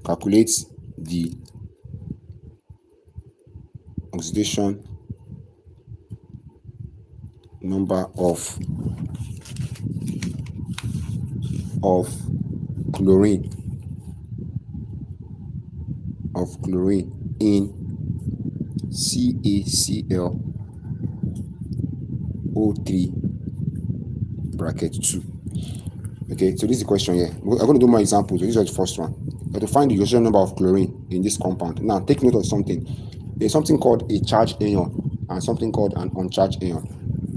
Calculate the oxidation number of of chlorine in CaClO3 bracket 2. Okay, so this is the question here. I'm going to do more examples. So this is the first one. You have to find the Gaussian number of chlorine in this compound. Now, take note of something. There's something called a charged ion and something called an uncharged ion.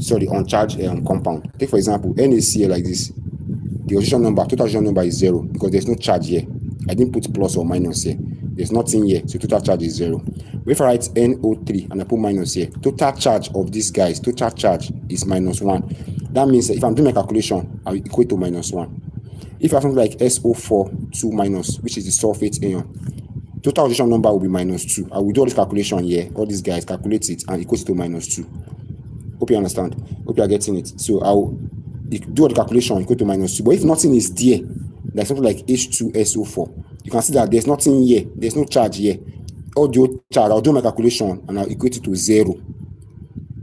Sorry, uncharged compound. Take for example, NaCl like this. The Gaussian number, total Gaussian number is 0 because there's no charge here. I didn't put plus or minus here. There's nothing here, so total charge is 0. But if I write NO3 and I put minus here, total charge of these guys, total charge is minus 1. That means that if I'm doing my calculation, I will equate to minus 1. If I have something like SO4 2 minus, which is the sulfate ion, total Gaussian number will be minus 2. I will do all this calculation here, all these guys, calculate it and equate it to minus 2. Hope you understand. Hope you are getting it. So I'll do all the calculation, equate to minus 2. But if nothing is there, like something like H2SO4, you can see that there's nothing here, there's no charge here. All the charge, I'll do my calculation and I'll equate it to 0.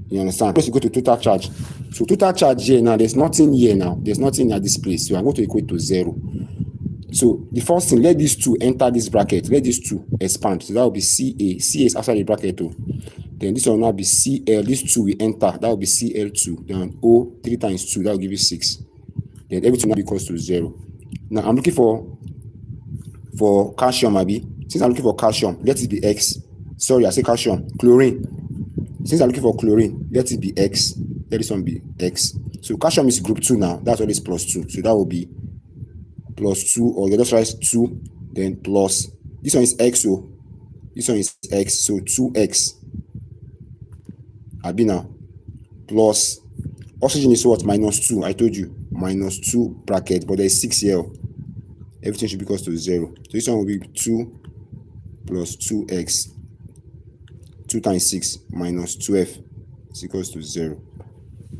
You understand? Plus you go to total charge. So total charge here now, there's nothing here now. There's nothing at this place. So I'm going to equate to 0. So the first thing, let these two enter this bracket. Let these two expand. So that will be CA. CA is outside the bracket too. Then this will now be CL. These two will enter. That will be CL2. Then O 3 times 2. That will give you 6. Then everything will be equals to 0. Now I'm looking for calcium, maybe. Since I'm looking for calcium, let it be X. Sorry, I say calcium. Chlorine. Since I'm looking for chlorine, let it be X. Let this one be X. So calcium is group 2 now. That's always plus 2. So that will be plus 2, or you just write 2, then plus. This one is X, so this one is X. So 2X. Abi now. Plus. Oxygen is what? Minus 2. I told you. Minus 2 bracket, but there is 6 here. Everything should be equal to 0. So this one will be 2 plus 2x. 2 times 6 minus 12 is equals to 0.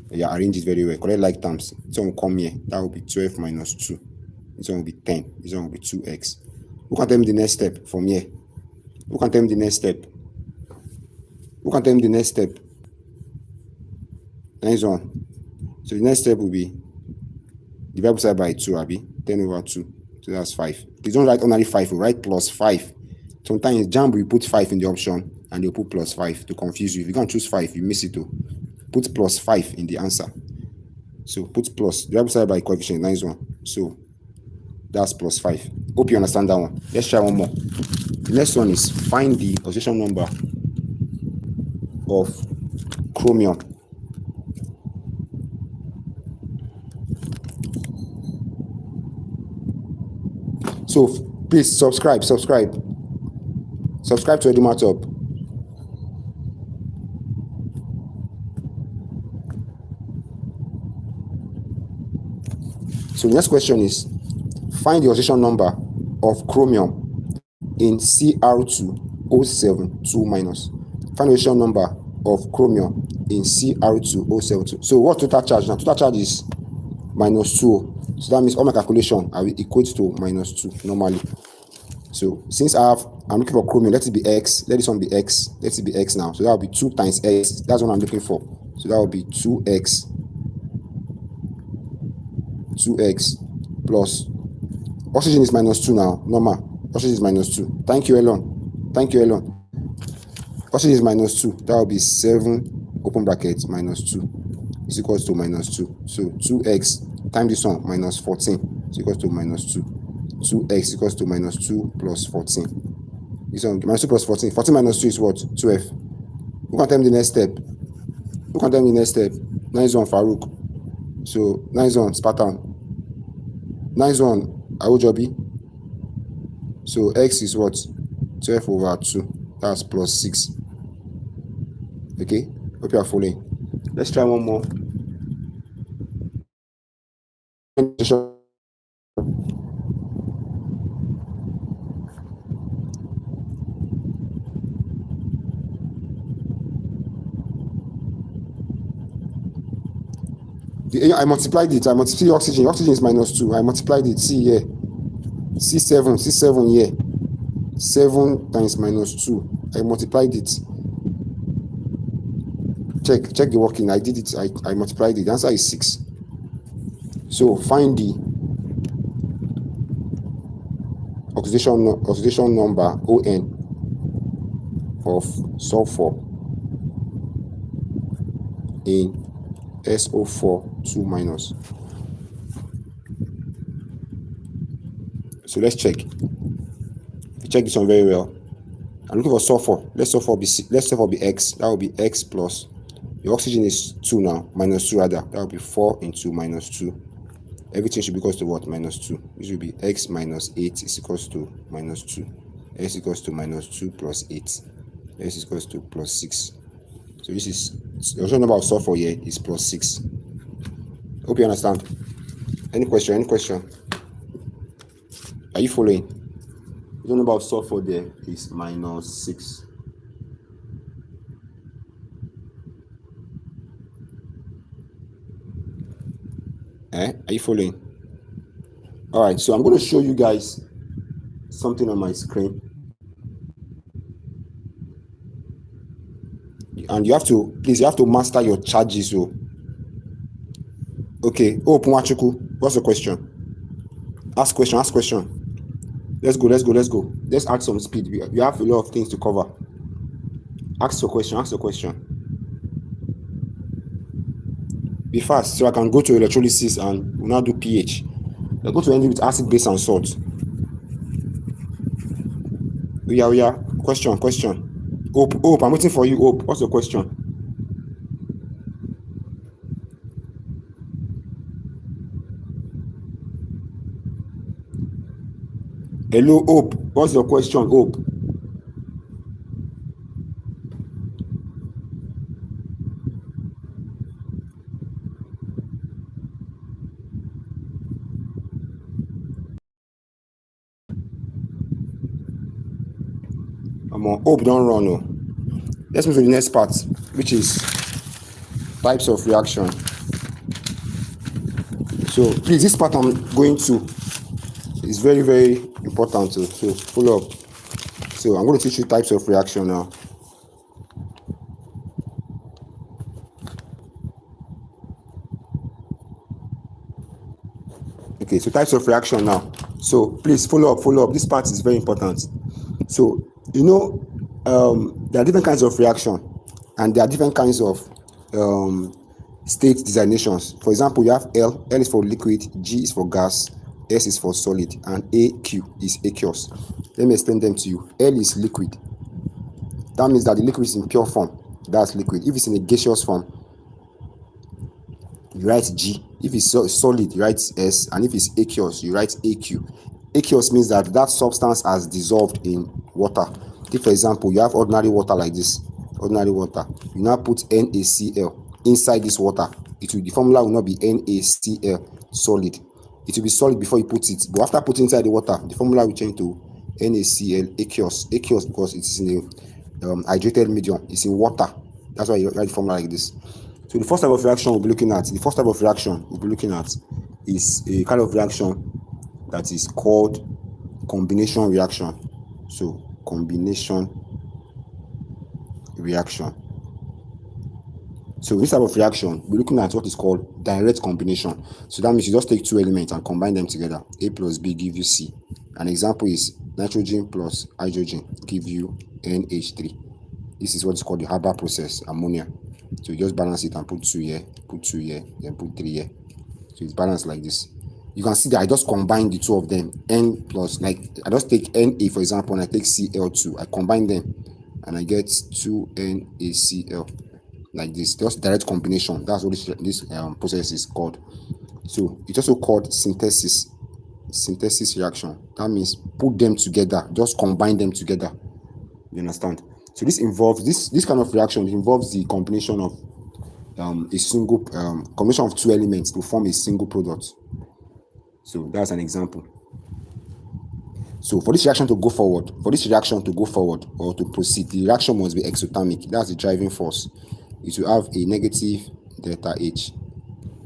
Yeah, arrange it very well. Correct like terms. This one will come here. That will be 12 minus 2. This one will be 10. This one will be 2x. Who can tell me the next step from here? Who can tell me the next step? Who can tell me the next step? Nice one. So the next step will be divide both sides by 2, Abi. 10 over 2. So that's 5. Please don't write ordinary 5. We write plus 5. Sometimes Jamb will put 5 in the option and they'll put plus 5 to confuse you. If you can't choose 5, you miss it too. Put plus 5 in the answer. So put plus. Divide both sides by coefficient. Nice one. So that's plus 5. Hope you understand that one. Let's try one more. The next one is find the oxidation number of chromium. So please subscribe to EduMathUp. So the next question is find the oxidation number of chromium in Cr2O7 2 minus. Find the oxidation number of chromium in Cr2O7 2. So what total charge now? Total charge is minus 2. So that means all my calculation I will equate to minus 2 normally. So since I'm looking for chromium, let it be X. Let this one be X. Let it be X now. So that will be 2 times X. That's what I'm looking for. So that will be 2X. 2X plus oxygen is minus 2 now. Normal. Oxygen is minus 2. Thank you, Elon. Thank you, Elon. Oxygen is minus 2. That will be 7 open brackets minus 2 is equals to minus 2. So 2X times this one minus 14 is equals to minus 2. 2x equals to minus 2 plus 14. This one minus 2 plus 14. 14 minus 2 is what? 12. Who can tell me the next step? Who can tell me the next step? Nice one, Farouk. So nice one, Spartan. Nice one, Aojobi. So x is what? 12 over 2. That's plus 6. Okay? Hope you are following. Let's try one more. I multiplied it. I multiplied oxygen. Oxygen is minus 2. I multiplied it. See here. C7. C7 here. 7 times minus 2. I multiplied it. Check the working. I did it. I multiplied it. The answer is 6. So find the oxidation number ON of sulfur in SO4 2 minus. So let's check. Check this one very well. I'm looking for sulfur. Let sulfur be X. That will be X plus. The oxygen is 2 now, minus 2 rather. That will be 4 into minus 2. Everything should be equal to what? Minus 2. This will be X minus 8 is equals to minus 2. X equals to minus 2 plus 8. X is equals to plus 6. So this is the original number of sulfur here is plus 6. Hope you understand. Any question? Any question? Are you following? The number of sulfur there is minus 6. Are you following? All right, so I'm going to show you guys something on my screen. And you have to, please, you have to master your charges. So, okay. Oh, Pumachuku, what's the question? Ask question. Let's go. Let's add some speed. We have a lot of things to cover. Ask your question. Be fast so I can go to electrolysis and we'll now do pH. We'll go to end with acid, base, and salt. Yeah. Question. Hope, I'm waiting for you. Hope, what's your question? Hello, Hope. What's your question, Hope? Hope, don't run. No. Let's move to the next part, which is types of reaction. So please, this part I'm going to is very, very important. So follow up. So I'm going to teach you types of reaction now. Okay, so types of reaction now. So please follow up. This part is very important. So you know, there are different kinds of reaction, and there are different kinds of state designations. For example, you have L is for liquid, G is for gas, S is for solid, and AQ is aqueous. Let me explain them to you. L is liquid. That means that the liquid is in pure form. That's liquid. If it's in a gaseous form, you write G. If it's solid, you write S. And if it's aqueous, you write AQ. Aqueous means that substance has dissolved in water. If, for example, you have ordinary water like this, ordinary water, you now put NaCl inside this water, the formula will not be NaCl solid. It will be solid before you put it, but after putting inside the water, the formula will change to NaCl aqueous. Aqueous because it is in a hydrated medium. It's in water. That's why you write the formula like this. So the first type of reaction we'll be looking at, is a kind of reaction that is called combination reaction. So combination reaction. So this type of reaction, we're looking at what is called direct combination. So that means you just take two elements and combine them together. A plus B give you C. An example is nitrogen plus hydrogen give you NH3. This is what is called the Haber process, ammonia. So you just balance it and put 2 here, then put 3 here. So it's balanced like this. You can see that I just combine the two of them. N plus, like I just take Na for example, and I take Cl2. I combine them and I get 2NaCl like this. Just direct combination. That's what this process is called. So it's also called synthesis reaction. That means put them together, just combine them together. You understand? So this involves this kind of reaction. It involves the combination of a single combination of two elements to form a single product. So that's an example. So for this reaction to go forward, or to proceed, the reaction must be exothermic. That's the driving force. It will have a negative delta H.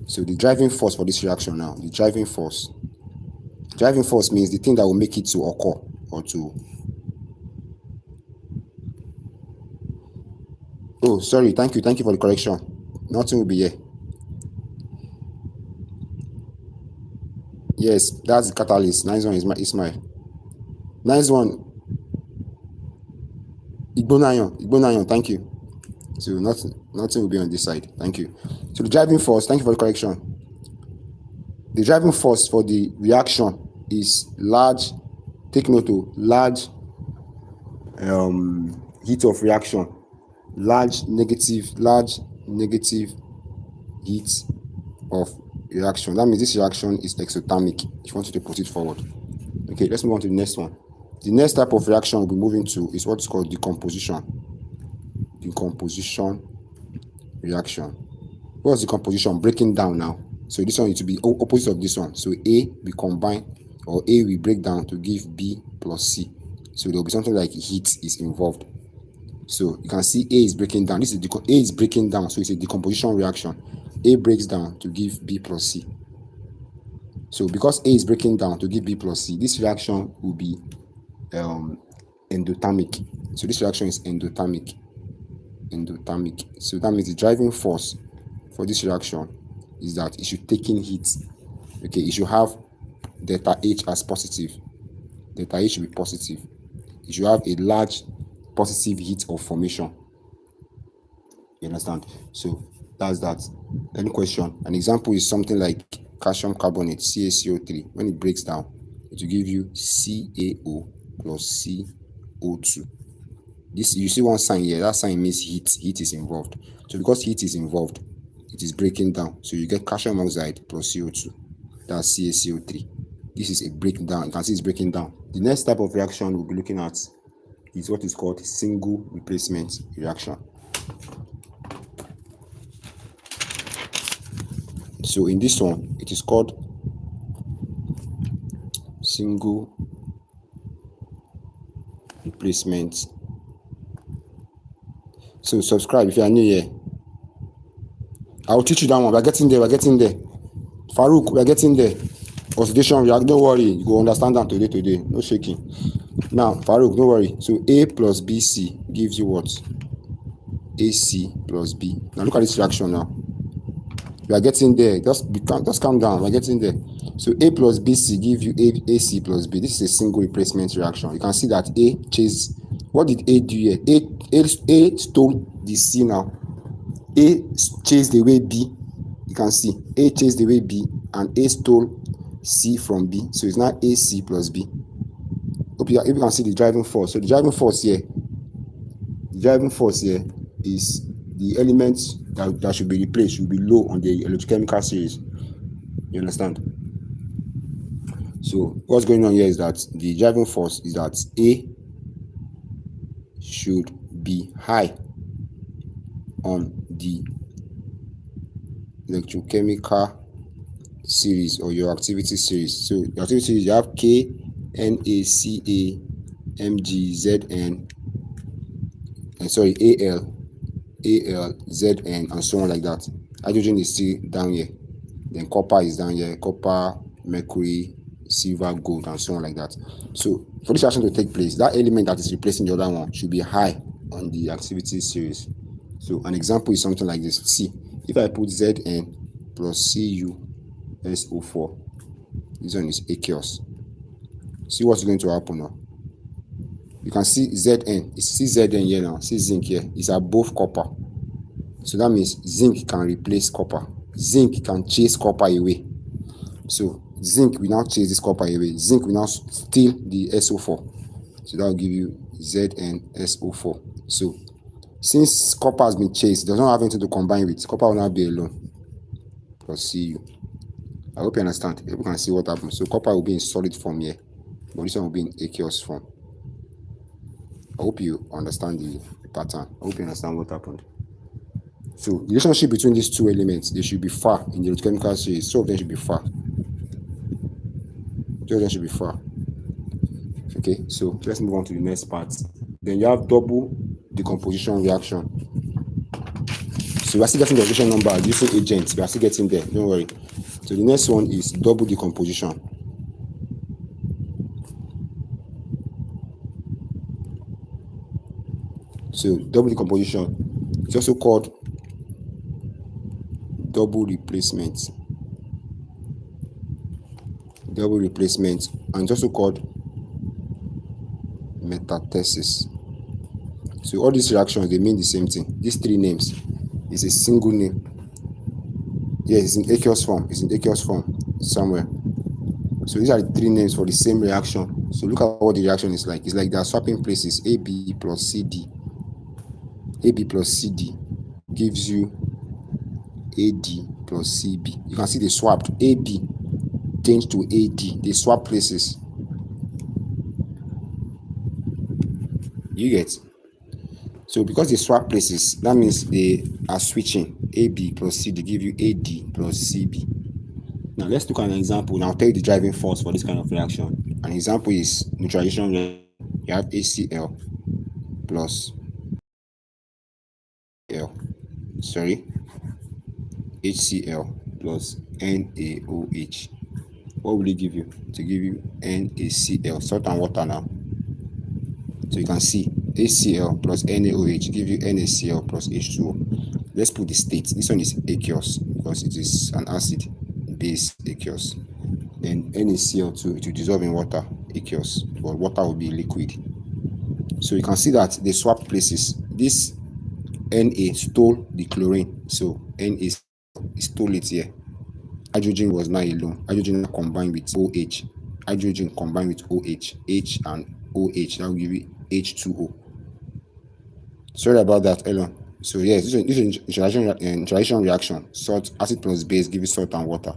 So the driving force for this reaction now, the driving force means the thing that will make it to occur or to. Oh, sorry. Thank you for the correction. Nothing will be here. Yes, that's the catalyst. Nice one, Ismail. Nice one. Igbonayon, thank you. So nothing will be on this side. Thank you. So the driving force, thank you for the correction. The driving force for the reaction is large, take note of large heat of reaction, large negative heat of reaction. That means this reaction is exothermic if you want to put it forward. Okay, let's move on to the next one. The next type of reaction we'll be moving to is what's called decomposition. Decomposition reaction. What's decomposition? Breaking down now. So this one needs to be opposite of this one. So A we combine, or A we break down to give B plus C. So there will be something like heat is involved. So you can see A is breaking down. This is A is breaking down, so it's a decomposition reaction. A breaks down to give B plus C. So because A is breaking down to give B plus C, this reaction will be endothermic. So this reaction is endothermic. So that means the driving force for this reaction is that it should take in heat. Okay, it should have delta H as positive. Delta H should be positive. It should have a large positive heat of formation. You understand? So that's that. Any question? An example is something like calcium carbonate, CaCO3. When it breaks down, it will give you CaO plus CO2. This, you see one sign here, that sign means heat is involved. So because heat is involved, it is breaking down. So you get calcium oxide plus CO2. That's CaCO3. This is a breakdown. You can see it's breaking down. The next type of reaction we'll be looking at is what is called single replacement reaction. So in this one, it is called single replacement. So subscribe if you are new here. I will teach you that one. We're getting there. Farouk, we're getting there. Oxidation reaction. Don't worry, you go understand that today. No shaking. Now, Farouk, don't worry. So A plus BC gives you what? AC plus B. Now look at this reaction now. We are getting there. Just calm down. We're getting there. So A plus BC gives you AC plus B. This is a single replacement reaction. You can see that A chased. What did A do here? A stole the C now. A chased away B. You can see A chased away B and A stole C from B. So it's now AC plus B. Hope you can see the driving force. So the driving force here is the elements that should be replaced should be low on the electrochemical series. You understand? So what's going on here is that the driving force is that A should be high on the electrochemical series or your activity series. So your activity series, you have K, NaCa, Mg, Zn, and sorry, Al, Zn, and so on like that. Hydrogen is still down here. Then copper is down here. Copper, mercury, silver, gold, and so on like that. So for this reaction to take place, that element that is replacing the other one should be high on the activity series. So an example is something like this. See, if I put Zn plus CuSO4, this one is aqueous. See what's going to happen now. You can see Zn. See Zn here now. See zinc here. It's above copper. So that means zinc can replace copper. Zinc can chase copper away. So zinc will now chase this copper away. Zinc will now steal the SO4. So that will give you ZnSO4. So since copper has been chased, does not have anything to combine with. Copper will now be alone. Plus Cu. I hope you understand. You can see what happens. So copper will be in solid form here, but this one will be in aqueous form. I hope you understand the pattern. I hope you understand what happened. So the relationship between these two elements, they should be far in the electrochemical series. Two of them should be far. Okay, so let's move on to the next part. Then you have double decomposition reaction. So we're still getting the reaction number using agents. We are still getting there. Don't worry. So the next one is double decomposition. So double decomposition is also called double replacement. And it's also called metathesis. So all these reactions, they mean the same thing. These three names is a single name. Yes, it's in aqueous form. It's in aqueous form somewhere. So these are the three names for the same reaction. So look at what the reaction is like. It's like they are swapping places. AB plus CD. AB plus CD gives you AD plus CB. You can see they swapped. AB changed to AD. They swap places. You get? So because they swap places, that means they are switching. AB plus CD give you AD plus CB. Now let's look at an example. Now I'll tell you the driving force for this kind of reaction. An example is neutralization reaction. You have HCl plus HCl plus NaOH. What will it give you? To give you NaCl, salt and water now. So you can see HCl plus NaOH give you NaCl plus H2O. Let's put the state. This one is aqueous because it is an acid base aqueous. Then NaCl2, it will dissolve in water, aqueous, but water will be liquid. So you can see that they swap places. This Na stole the chlorine, so Na stole it here. Hydrogen was now alone. Hydrogen combined with OH. Hydrogen combined with OH. H and OH. That will give you H2O. Sorry about that, Elon. So yes, this is neutralization reaction. Salt, acid plus base give you salt and water.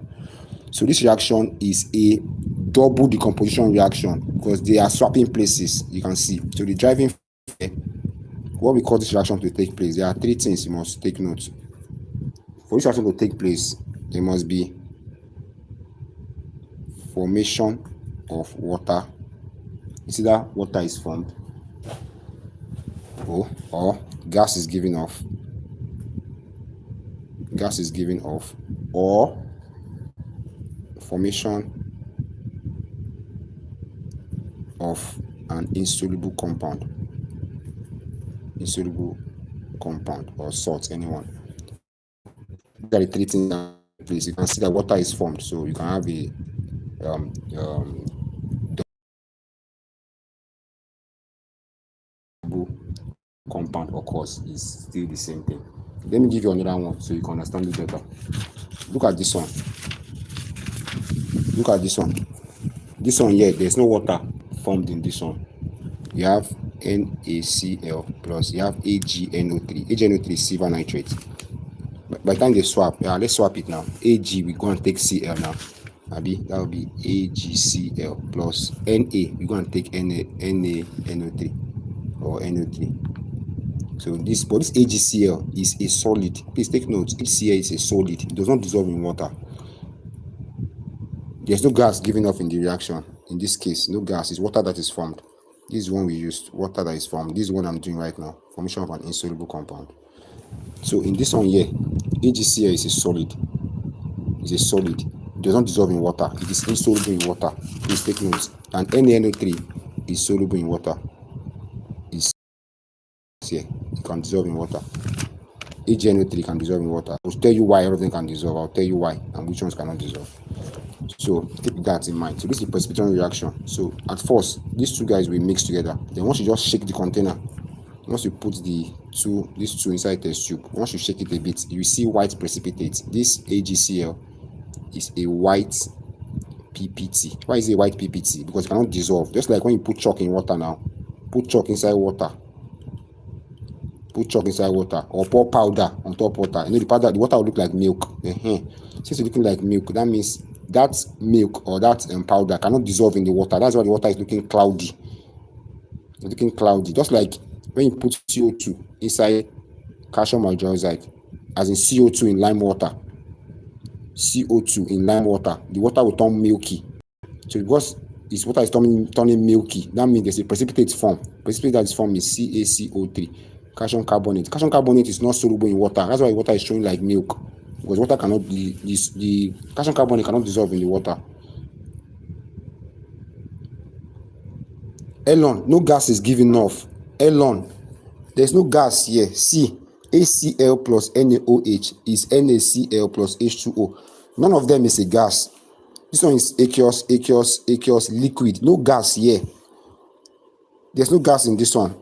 So this reaction is a double decomposition reaction because they are swapping places. You can see. So the driving, what we call this reaction to take place, there are three things you must take note. For this reaction to take place, there must be formation of water. It's either water is formed or gas is given off. Gas is given off, or formation of an insoluble compound. Insoluble compound or salt, anyone. These are the three things that place. You can see that water is formed, so you can have a compound or cause is still the same thing. Let me give you another one so you can understand it better. Look at this one. Look at this one. This one here, there's no water formed in this one. You have NaCl plus you have AgNO3. AgNO3 is silver nitrate. By the time they swap, let's swap it now. Ag, we go and take Cl now. That will be AgCl plus Na, we go and take NaNO3 or NO3. So this AgCl is a solid. Please take note, HCl is a solid. It does not dissolve in water. There's no gas given off in the reaction. In this case, no gas. It's water that is formed. This is one we used, water that is formed. This is what I'm doing right now, formation of an insoluble compound. So in this one here, AgCl is a solid. It's a solid. It does not dissolve in water. It is insoluble in water. Please take note. And NaNO3 is soluble in water. It's here. It can dissolve in water. AgNO3 can dissolve in water. I'll tell you why everything can dissolve. I'll tell you why and which ones cannot dissolve. So keep that in mind. So this is the precipitation reaction. So at first, these two guys will mix together. Then once you just shake the container, once you put these two inside the test tube, once you shake it a bit, you see white precipitate. This AgCl is a white PPT. Why is it a white PPT? Because it cannot dissolve. Just like when you put chalk in water now. Put chalk inside water. Put chalk inside water or pour powder on top water. You know the water will look like milk. Since it's looking like milk, that means that milk or that powder cannot dissolve in the water. That's why the water is looking cloudy. It's looking cloudy. Just like when you put CO2 inside calcium hydroxide, as in CO2 in lime water. CO2 in lime water, the water will turn milky. So because this water is turning milky, that means there's a precipitate form. Precipitate that is formed is CaCO3, calcium carbonate. Calcium carbonate is not soluble in water. That's why water is showing like milk. Because water cannot, the calcium carbonate cannot dissolve in the water. Elon, no gas is given off. Elon, there's no gas here. See, HCl plus NaOH is NaCl plus H2O. None of them is a gas. This one is aqueous, liquid. No gas here. There's no gas in this one.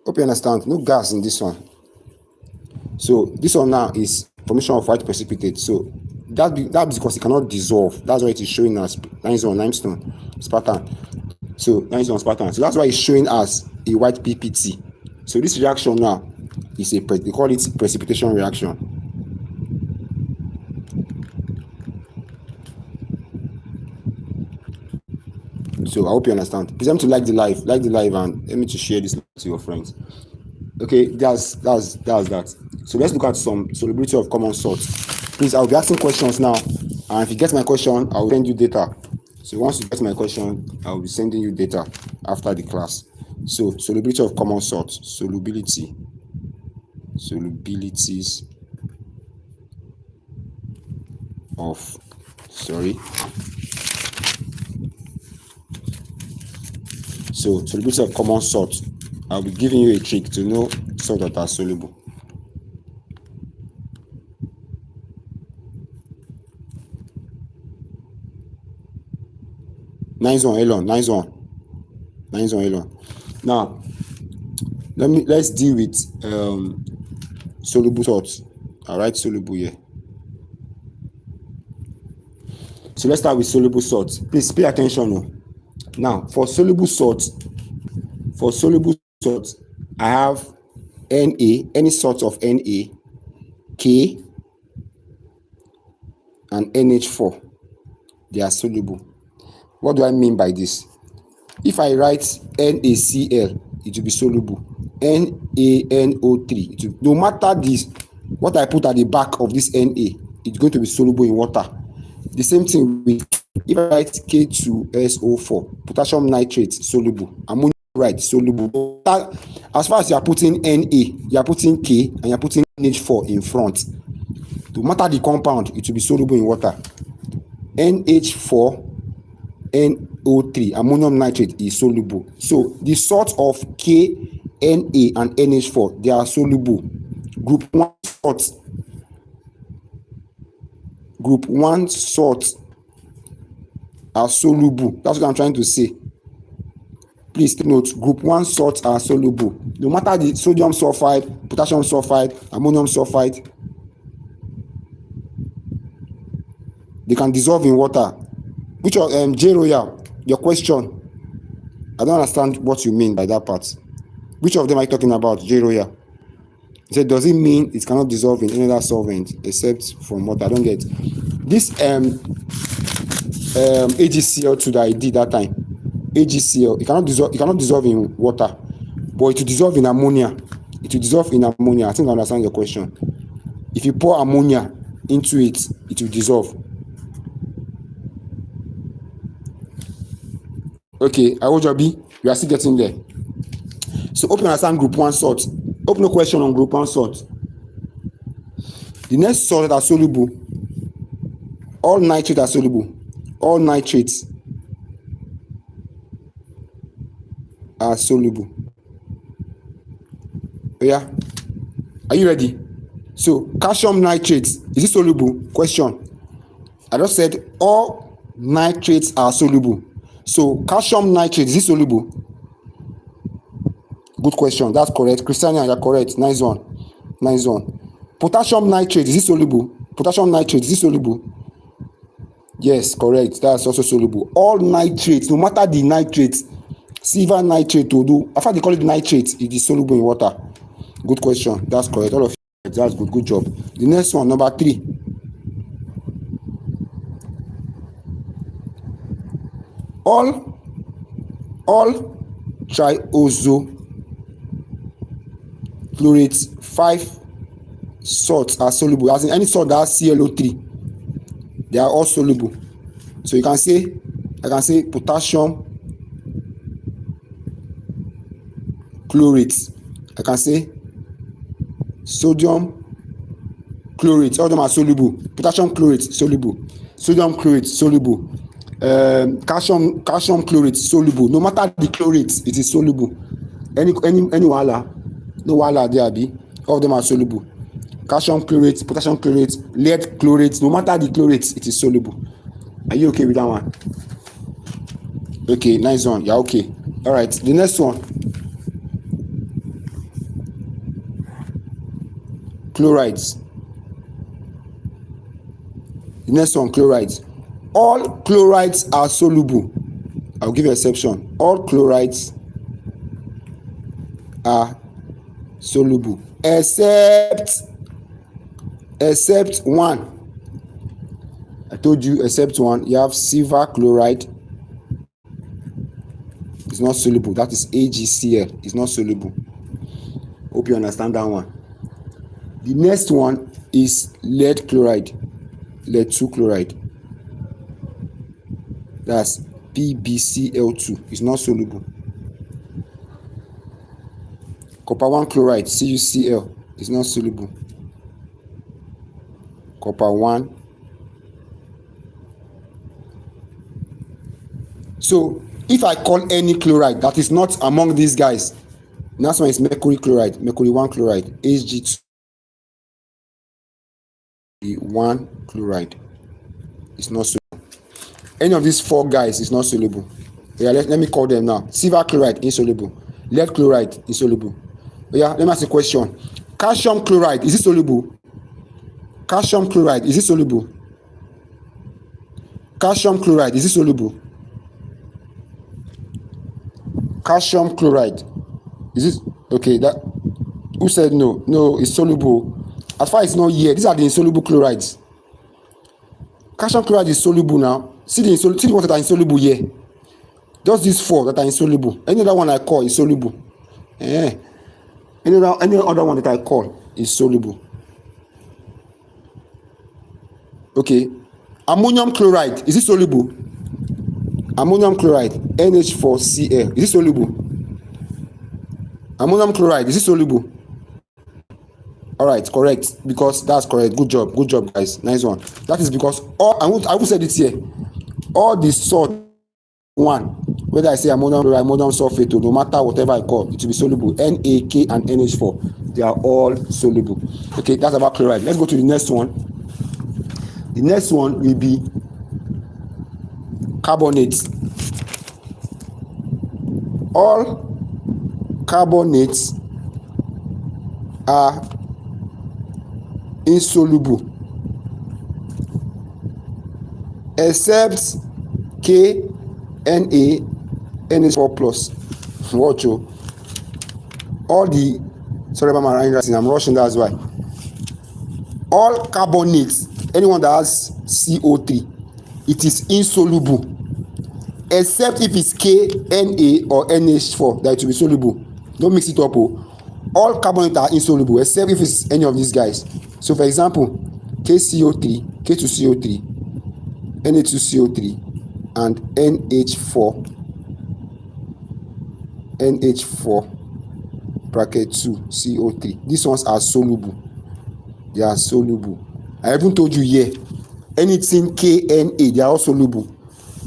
Hope you understand. No gas in this one. So this one now is formation of white precipitate. So that's because it cannot dissolve. That's why it is showing us limestone spartan. So limestone spartan. So that's why it's showing us a white PPT. So this reaction now is they call it precipitation reaction. So I hope you understand. Please let me to like the live, and let me to share this to your friends. Okay, that's that. So let's look at some solubility of common salts. Please, I'll be asking questions now, and if you get my question, I'll send you data. So once you get my question, I'll be sending you data after the class. So solubility of common salts, solubilities of So solubility of common salts. I'll be giving you a trick to know salts that are soluble. Nice one, Elon. Now, let's deal with soluble salts. All right, soluble here. So let's start with soluble salts. Please pay attention. Now, for soluble salts, I have Na, any sort of Na, K, and NH4. They are soluble. What do I mean by this? If I write NaCl, it will be soluble. NaNO3, no matter this, what I put at the back of this Na, it's going to be soluble in water. The same thing with, if I write K2SO4, potassium nitrate, soluble. Ammonia chloride, soluble. As far as you are putting Na, you are putting K, and you are putting NH4 in front. No matter the compound, it will be soluble in water. NH4, NO3, ammonium nitrate, is soluble. So the salt of K, Na, and NH4, they are soluble. Group 1 salts are soluble. That's what I'm trying to say. Please take note, group 1 salts are soluble. No matter the sodium sulfide, potassium sulfide, ammonium sulfide, they can dissolve in water. Which of J Royal, your question, I don't understand what you mean by that part. Which of them are you talking about, J Royal? He said, does it mean it cannot dissolve in any other solvent except from water? I don't get this AgCl2 that I did that time. AgCl, it cannot dissolve in water, but it will dissolve in ammonia. I think I understand your question. If you pour ammonia into it, it will dissolve. Okay, I will be. We are still getting there. So hope you understand group 1 salt. Hope no question on group 1 salt. The next salt that are soluble, all nitrates are soluble. All nitrates are soluble. Yeah, are you ready? So calcium nitrate, is it soluble? Question. I just said all nitrates are soluble. So calcium nitrate, is it soluble? Good question. That's correct. Christiania, you're correct. Nice one. Potassium nitrate, is it soluble? Yes, correct. That's also soluble. All nitrates, no matter the nitrates, silver nitrate to do, after they call it nitrate, it is soluble in water. Good question. That's correct. All of you, that's good job. The next one, number 3. All triazofluorate 5 salts are soluble. As in any salt that has ClO3, they are all soluble. So I can say potassium chlorate. I can say sodium chlorate. All of them are soluble. Potassium chlorate, soluble. Sodium chlorate, soluble. Calcium chlorate, soluble. No matter the chlorate, it is soluble. Any wala, no wala there be. All of them are soluble. Calcium chlorate, potassium chlorate, lead chlorate, no matter the chlorate, it is soluble. Are you okay with that one? Okay, nice one. Yeah, okay. All right, the next one. Chlorides. The next one, chlorides. All chlorides are soluble. I'll give you an exception. All chlorides are soluble except one. I told you except one. You have silver chloride. It's not soluble. That is AgCl. It's not soluble. Hope you understand that one. The next one is lead chloride. Lead 2 chloride. That's PbCl2. It's not soluble. Copper 1 chloride, CuCl, is not soluble. Copper 1. So if I call any chloride that is not among these guys, next one is mercury chloride, mercury 1 chloride, Hg2 1 chloride. It's not soluble. Any of these 4 guys is not soluble. Yeah, let me call them now. Silver chloride, insoluble. Lead chloride, insoluble. Yeah, let me ask a question. Calcium chloride, is it soluble? Calcium chloride, is it soluble? Calcium chloride, is it soluble? Calcium chloride, is it okay? That who said no? No, it's soluble. As far as it's not here, these are the insoluble chlorides. Calcium chloride is soluble now. See the ones that are insoluble here. Just these 4 that are insoluble. Any other one I call is soluble. Any other one that I call is soluble. Okay. Ammonium chloride, is it soluble? Ammonium chloride, NH4Cl, is it soluble? Ammonium chloride, is it soluble? All right, correct, because that's correct. Good job, guys. Nice one. That is because I will say it here. All the salt one, whether I say ammonium chloride, ammonium sulfate, no matter whatever I call, it will be soluble. NaK and NH4, they are all soluble. Okay, that's about chloride. Let's go to the next one. The next one will be carbonates. All carbonates are insoluble except K, Na, NH4 plus. Watch you. All the sorry about my writing, I'm rushing, that's why. All carbonates, anyone that has CO3, it is insoluble except if it's K, Na or NH4 that it will be soluble. Don't mix it up. All carbonates are insoluble except if it's any of these guys. So for example, KCO3, K2CO3, Na2CO3 and NH4 bracket 2 CO3. These ones are soluble. They are soluble. I even told you here, anything KNA, they are all soluble.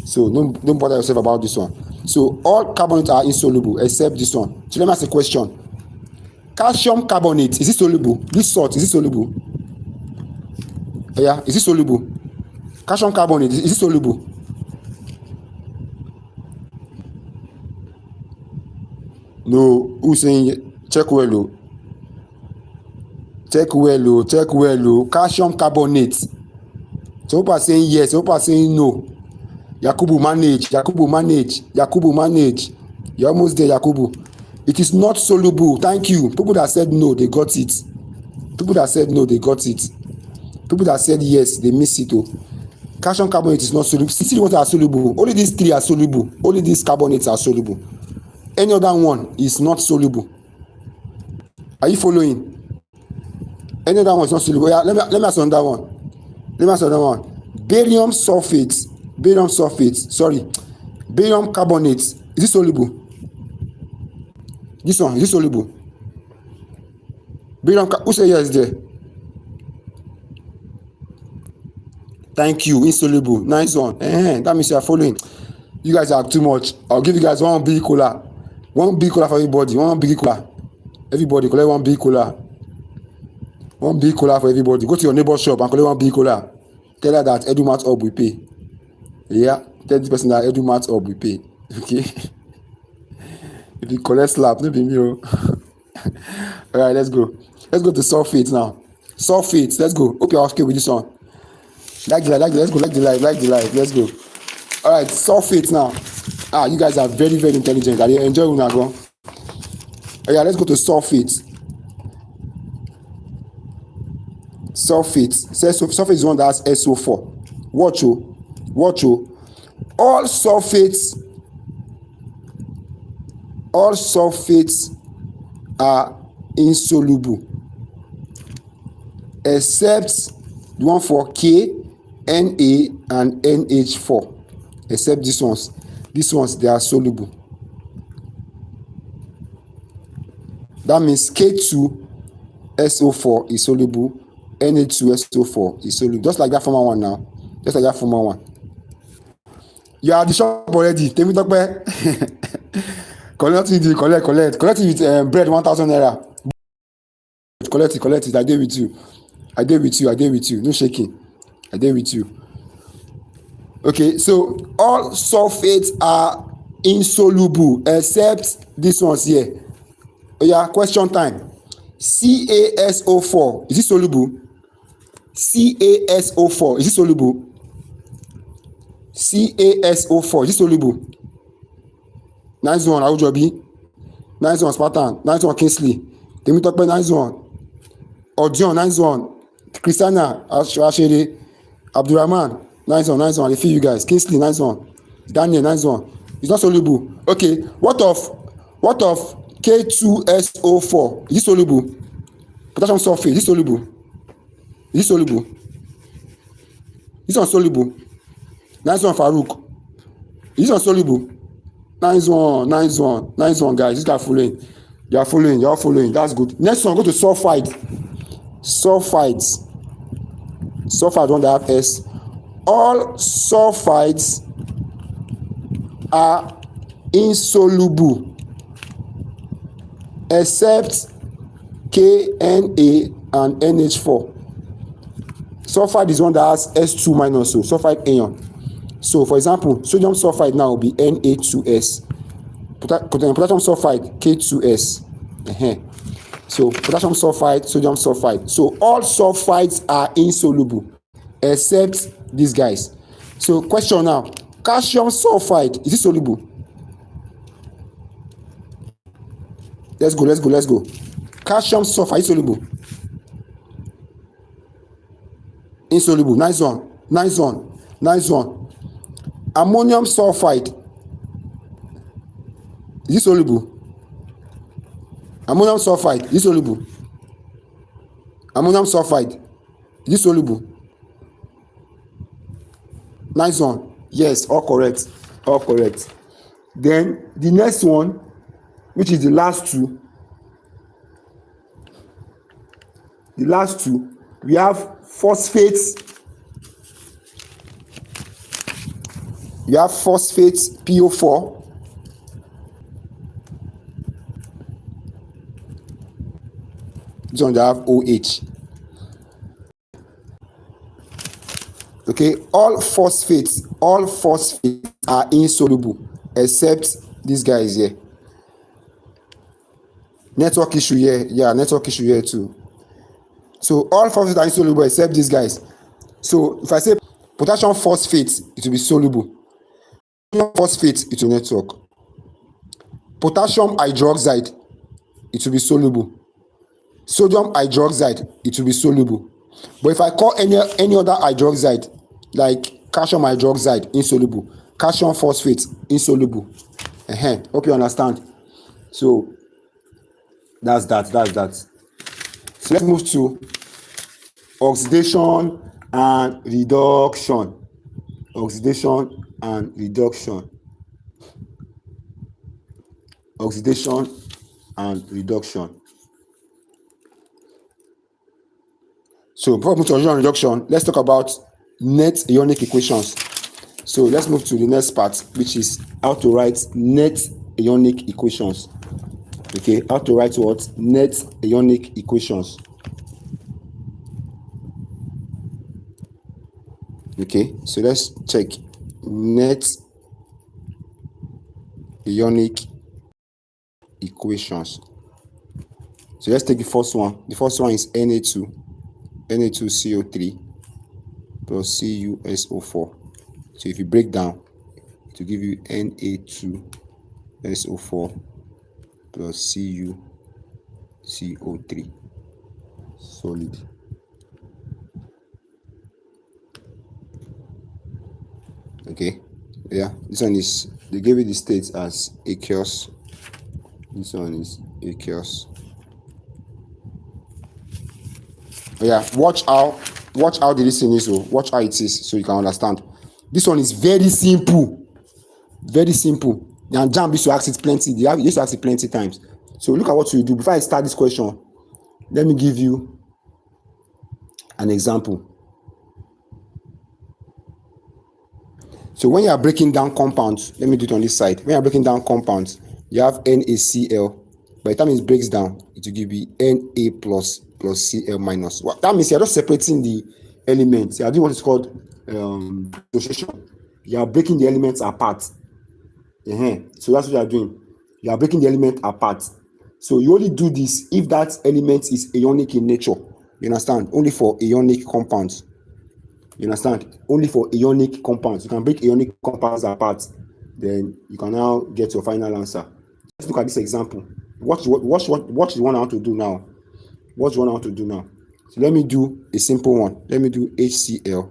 So don't bother yourself about this one. So all carbonates are insoluble except this one. So let me ask a question. Calcium carbonate, is it soluble? This salt, is it soluble? Yeah, is it soluble? Calcium carbonate, is it soluble? No, who's saying check well? Check well. Calcium carbonate. So people are saying yes, some people are saying no. Yakubu manage. You're almost there, Yakubu. It is not soluble. Thank you. People that said no, they got it. People that said no, they got it. People that said yes, they miss it. Calcium carbonate is not soluble. See the ones that are soluble. Only these 3 are soluble. Only these carbonates are soluble. Any other one is not soluble. Are you following? Any other one is not soluble. Yeah, let me ask another one. Barium sulfate. Barium carbonate. Is it soluble? This one, is it soluble? Who say yes there? Thank you. Insoluble. Nice one. That means you are following. You guys are too much. I'll give you guys one big cola. One big cola for everybody. One big cola. Everybody collect one big cola. One big cola for everybody. Go to your neighbor's shop and collect one big cola. Tell her that EduMat Hub will pay. Yeah. Tell this person that EduMat Hub will pay. Okay. If you collect slap, no be me. All right, let's go. Let's go to sulfate now. Sulfate, let's go. Hope you're okay with this one. Like the light, let's go. Like the light, let's go. All right, sulfate now. You guys are very, very intelligent. I enjoy when I go. Oh yeah, let's go to sulfate. Sulfate. Sulfate is one that has SO4. Watch oh. All sulfates are insoluble except the one for K, Na, and NH4. Except these ones they are soluble. That means K2SO4 is soluble, Na2SO4 is soluble. Just like that former one now. Just like that former one. You are at the shop already. Tell me, doctor. Collect it with bread 1,000 naira. Collect it. I dey with you. No shaking. I dey with you. Okay, so all sulfates are insoluble except these ones here. Oh yeah, question time. CaSO4, is it soluble? CaSO4, is it soluble? CaSO4, is it soluble? Nice one, Awujobi. Nice one, Spartan. Nice one, Kingsley. Temitope, nice one. Odion, nice one. Christiana, Ashere. Abdurrahman, nice one. I feel you guys. Kingsley, nice one. Daniel, nice one. It's not soluble. Okay, what of K2SO4? Is it soluble? Potassium sulfate, is it soluble? This one soluble. Nice one, Farouk. Is this one soluble? Nice one, guys. This guy following. You're following. That's good. Next one, go to sulfide. Sulfide one that have S. All sulfides are insoluble except K, Na, and NH4. Sulfide is one that has S2 minus, so sulfide ion. So for example, sodium sulfide now will be Na2S. Potassium sulfide K2S. So potassium sulfide, sodium sulfide. So all sulfides are insoluble except these guys. So question now, calcium sulfide, is it soluble? Let's go. Calcium sulfide is soluble. Insoluble. Nice one. Ammonium sulfide, is it soluble? Ammonium sulfide, is it soluble? Nice one. Yes, all correct. Then the next one, which is the last two, we have phosphates. You have phosphates PO4. This one they have OH. Okay, all phosphates are insoluble except these guys here. Network issue here too. So all phosphates are insoluble except these guys. So if I say potassium phosphate, it will be soluble. Phosphate, it will network. Potassium hydroxide, it will be soluble. Sodium hydroxide, it will be soluble. But if I call any other hydroxide, like calcium hydroxide, insoluble. Calcium phosphate, insoluble. Hope you understand. So that's that. So let's move to oxidation and reduction. Oxidation and reduction. So before we move to oxidation and reduction, let's talk about net ionic equations. So let's move to the next part, which is how to write net ionic equations. Okay, how to write what? Net ionic equations. Okay, so let's check net ionic equations. So let's take the first one. The first one is Na2CO3 plus CuSO4. So if you break down, it will give you Na2SO4 plus CuCO3 solid. Okay, yeah, this one is, they gave it the state as aqueous. This one is aqueous. Yeah, watch how the listening is. So watch how it is, so you can understand. This one is very simple, very simple. And Jamb used to ask it plenty. They used to ask it plenty times. So look at what you do. Before I start this question, let me give you an example. So when you are breaking down compounds, let me do it on this side. When you are breaking down compounds, you have NaCl. By the time it breaks down, it will give you Na plus Cl minus. That means you are just separating the elements. You are doing what is called dissociation. You are breaking the elements apart. So that's what you are doing. You are breaking the element apart. So you only do this if that element is ionic in nature. You understand? Only for ionic compounds. You understand? Only for ionic compounds. You can break ionic compounds apart. Then you can now get your final answer. Let's look at this example. What you want to do now? What you want to do now? So let me do a simple one. Let me do HCl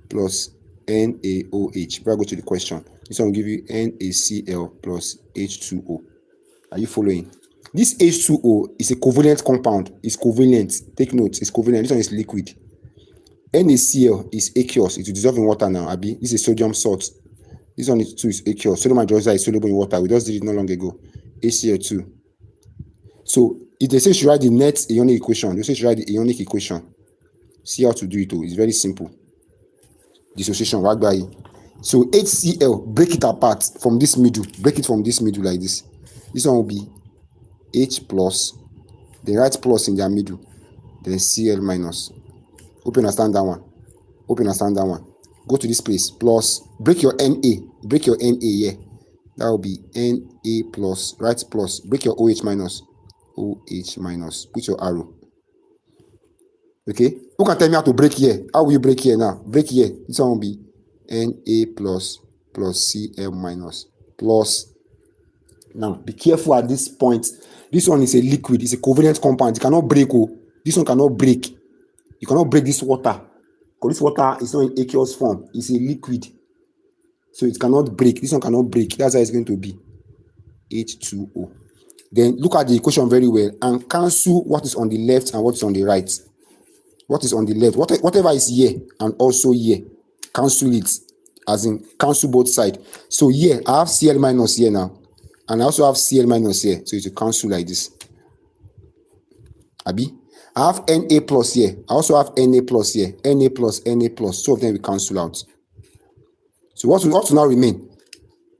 plus NaOH. Before I go to the question, this one will give you NaCl plus H2O. Are you following? This H2O is a covalent compound. It's covalent. Take note, it's covalent. This one is liquid. NaCl is aqueous. It will dissolve in water now. Abi, this is sodium salt. This one is 2 is aqueous. Sodium hydroxide is soluble in water. We just did it not long ago. HCl2. So if they say you should write the net ionic equation, they say you should write the ionic equation. See how to do it. It's very simple. Dissociation, right by. So HCl, break it apart from this middle. Break it from this middle like this. This one will be H plus. Then write plus in their middle. Then Cl minus. Hope you understand that one. Hope you understand that one. Go to this place. Plus. Break your Na. Break your Na here. That will be Na plus. Write plus. Break your OH minus. OH minus. Put your arrow. Okay? Who can tell me how to break here? How will you break here now? Break here. This one will be Na plus Cl minus. Plus. Now, be careful at this point. This one is a liquid. It's a covalent compound. It cannot break. Oh. This one cannot break. You cannot break this water. Because this water is not in aqueous form. It's a liquid. So it cannot break. This one cannot break. That's how it's going to be. H2O. Then look at the equation very well and cancel what is on the left and what is on the right. What is on the left? Whatever is here and also here. Cancel it. As in, cancel both sides. So here, I have Cl minus here now. And I also have Cl minus here. So it will cancel like this. Abi? I have Na plus here. I also have Na plus here. Na plus. Two of them will cancel out. So what will now remain?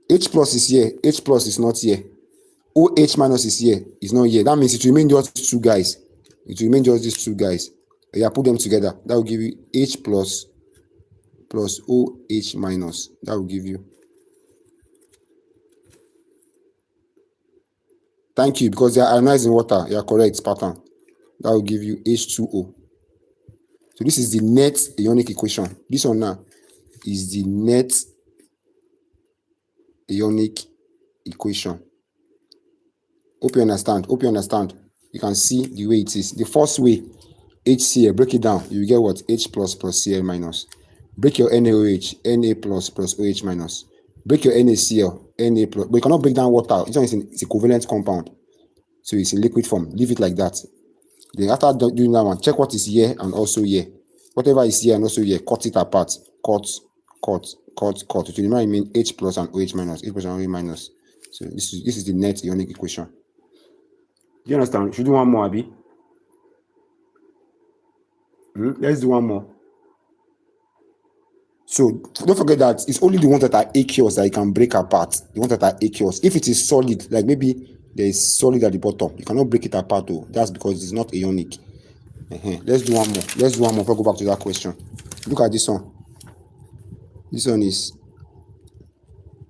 H plus is here. H plus is not here. OH minus is here. It's not here. That means it will remain just these two guys. It will remain just these two guys. Yeah, put them together. That will give you H plus OH minus. That will give you. Thank you, because they are ionized in water. You are correct, pattern. That will give you H2O. So this is the net ionic equation. This one now is the net ionic equation. Hope you understand. Hope you understand. You can see the way it is. The first way, HCl, break it down. You get what? H plus Cl minus. Break your NaOH, Na plus OH minus. Break your NaCl, Na plus. But you cannot break down water. It's a covalent compound. So it's in liquid form. Leave it like that. Then after doing that one, check what is here and also here. Whatever is here and also here, cut it apart. Cut. It will remain H plus and OH minus. H plus and OH minus. So this is the net ionic equation. Do you understand? Should we do one more, Abi? Let's do one more. So don't forget that it's only the ones that are aqueous that you can break apart. The ones that are aqueous. If it is solid, like maybe there is solid at the bottom, you cannot break it apart though. That's because it's not ionic. Let's do one more. Before I go back to that question. Look at this one. This one is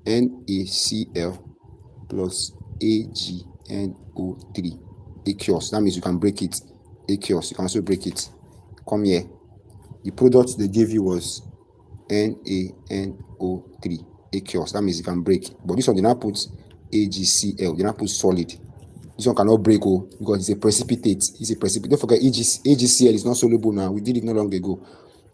NaCl plus AgNO. NO3 aqueous. That means you can break it. Aqueous, you can also break it. Come here. The product they gave you was NaNO3 aqueous. That means you can break. But this one did not put AgCl. Did not put solid. This one cannot break because it's a precipitate. It's a precipitate. Don't forget AgCl is not soluble now. We did it not long ago.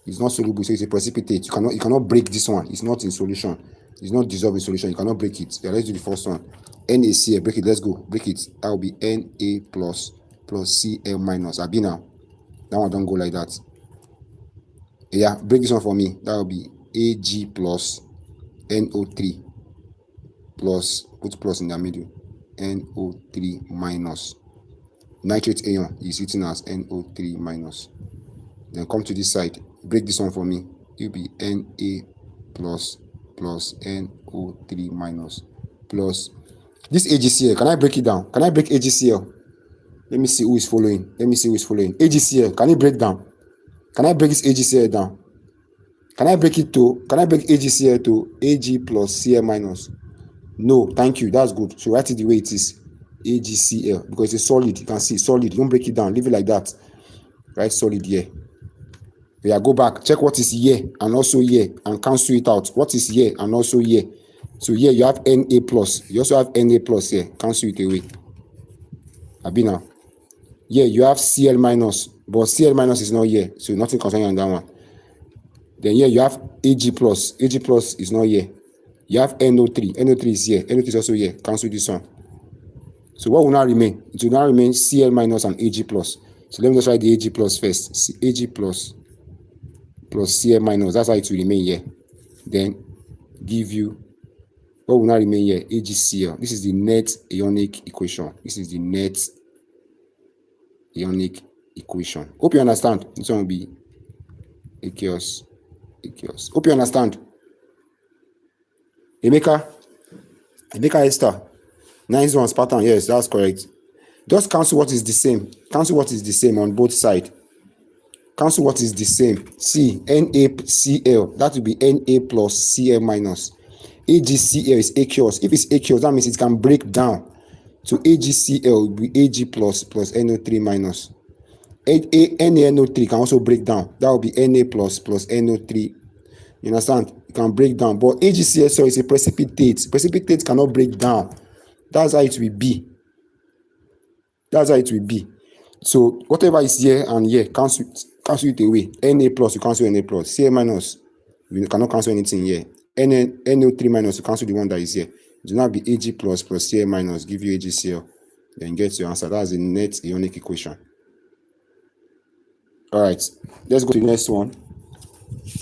It's not soluble, so it's a precipitate. You cannot break this one. It's not in solution. It's not dissolved in solution. You cannot break it. Yeah, let's do the first one. NaCl, break it. Let's go. Break it. That will be Na plus Cl minus. Abi now. That one don't go like that. Yeah, break this one for me. That will be Ag plus NO3 plus, put plus in the middle, NO3 minus. Nitrate ion is written as NO3 minus. Then come to this side. Break this one for me. It will be Na plus NO3 minus plus this AgCl. Can I break it down? Can I break AgCl? Let me see who is following. AgCl, can you break down? Can I break this AgCl down? Can I break AgCl to Ag plus Cl minus? No, thank you. That's good. So write it the way it is. AgCl, because it's a solid. You can see solid. Don't break it down. Leave it like that. Write solid here. Yeah, go back. Check what is here and also here and cancel it out. What is here and also here? So here you have Na plus. You also have Na plus here. Cancel it away. Abi now. Here you have Cl minus, but Cl minus is not here, so nothing concerning on that one. Then here you have Ag plus. Ag plus is not here. You have NO3. NO3 is here. NO3 is also here. Cancel this one. So what will now remain? It will now remain Cl minus and Ag plus. So let me just write the Ag plus first. Ag plus Cl minus. That's how it will remain here. Then give you what will now remain here? AgCl. This is the net ionic equation. This is the net ionic equation. Hope you understand. This one will be aqueous. Hope you understand. Emeka Esther. Nice one, Spartan. Yes, that's correct. Just cancel what is the same. Cancel what is the same on both sides. Cancel what is the same. See, NaCl. That will be Na plus Cl minus. AgCl is aqueous. If it's aqueous, that means it can break down. So AgCl will be Ag plus NO3 minus. NaNO3 can also break down. That will be Na plus NO3. You understand? It can break down. But AgCl is a precipitate. Precipitate cannot break down. That's how it will be. So whatever is here and here, cancel it away. Na plus, you cancel Na plus. Cl minus, you cannot cancel anything here. NO3 minus, you cancel the one that is here. It will now be Ag plus Cl minus, give you AgCl. Then get your answer. That's the net ionic equation. All right, let's go to the next one.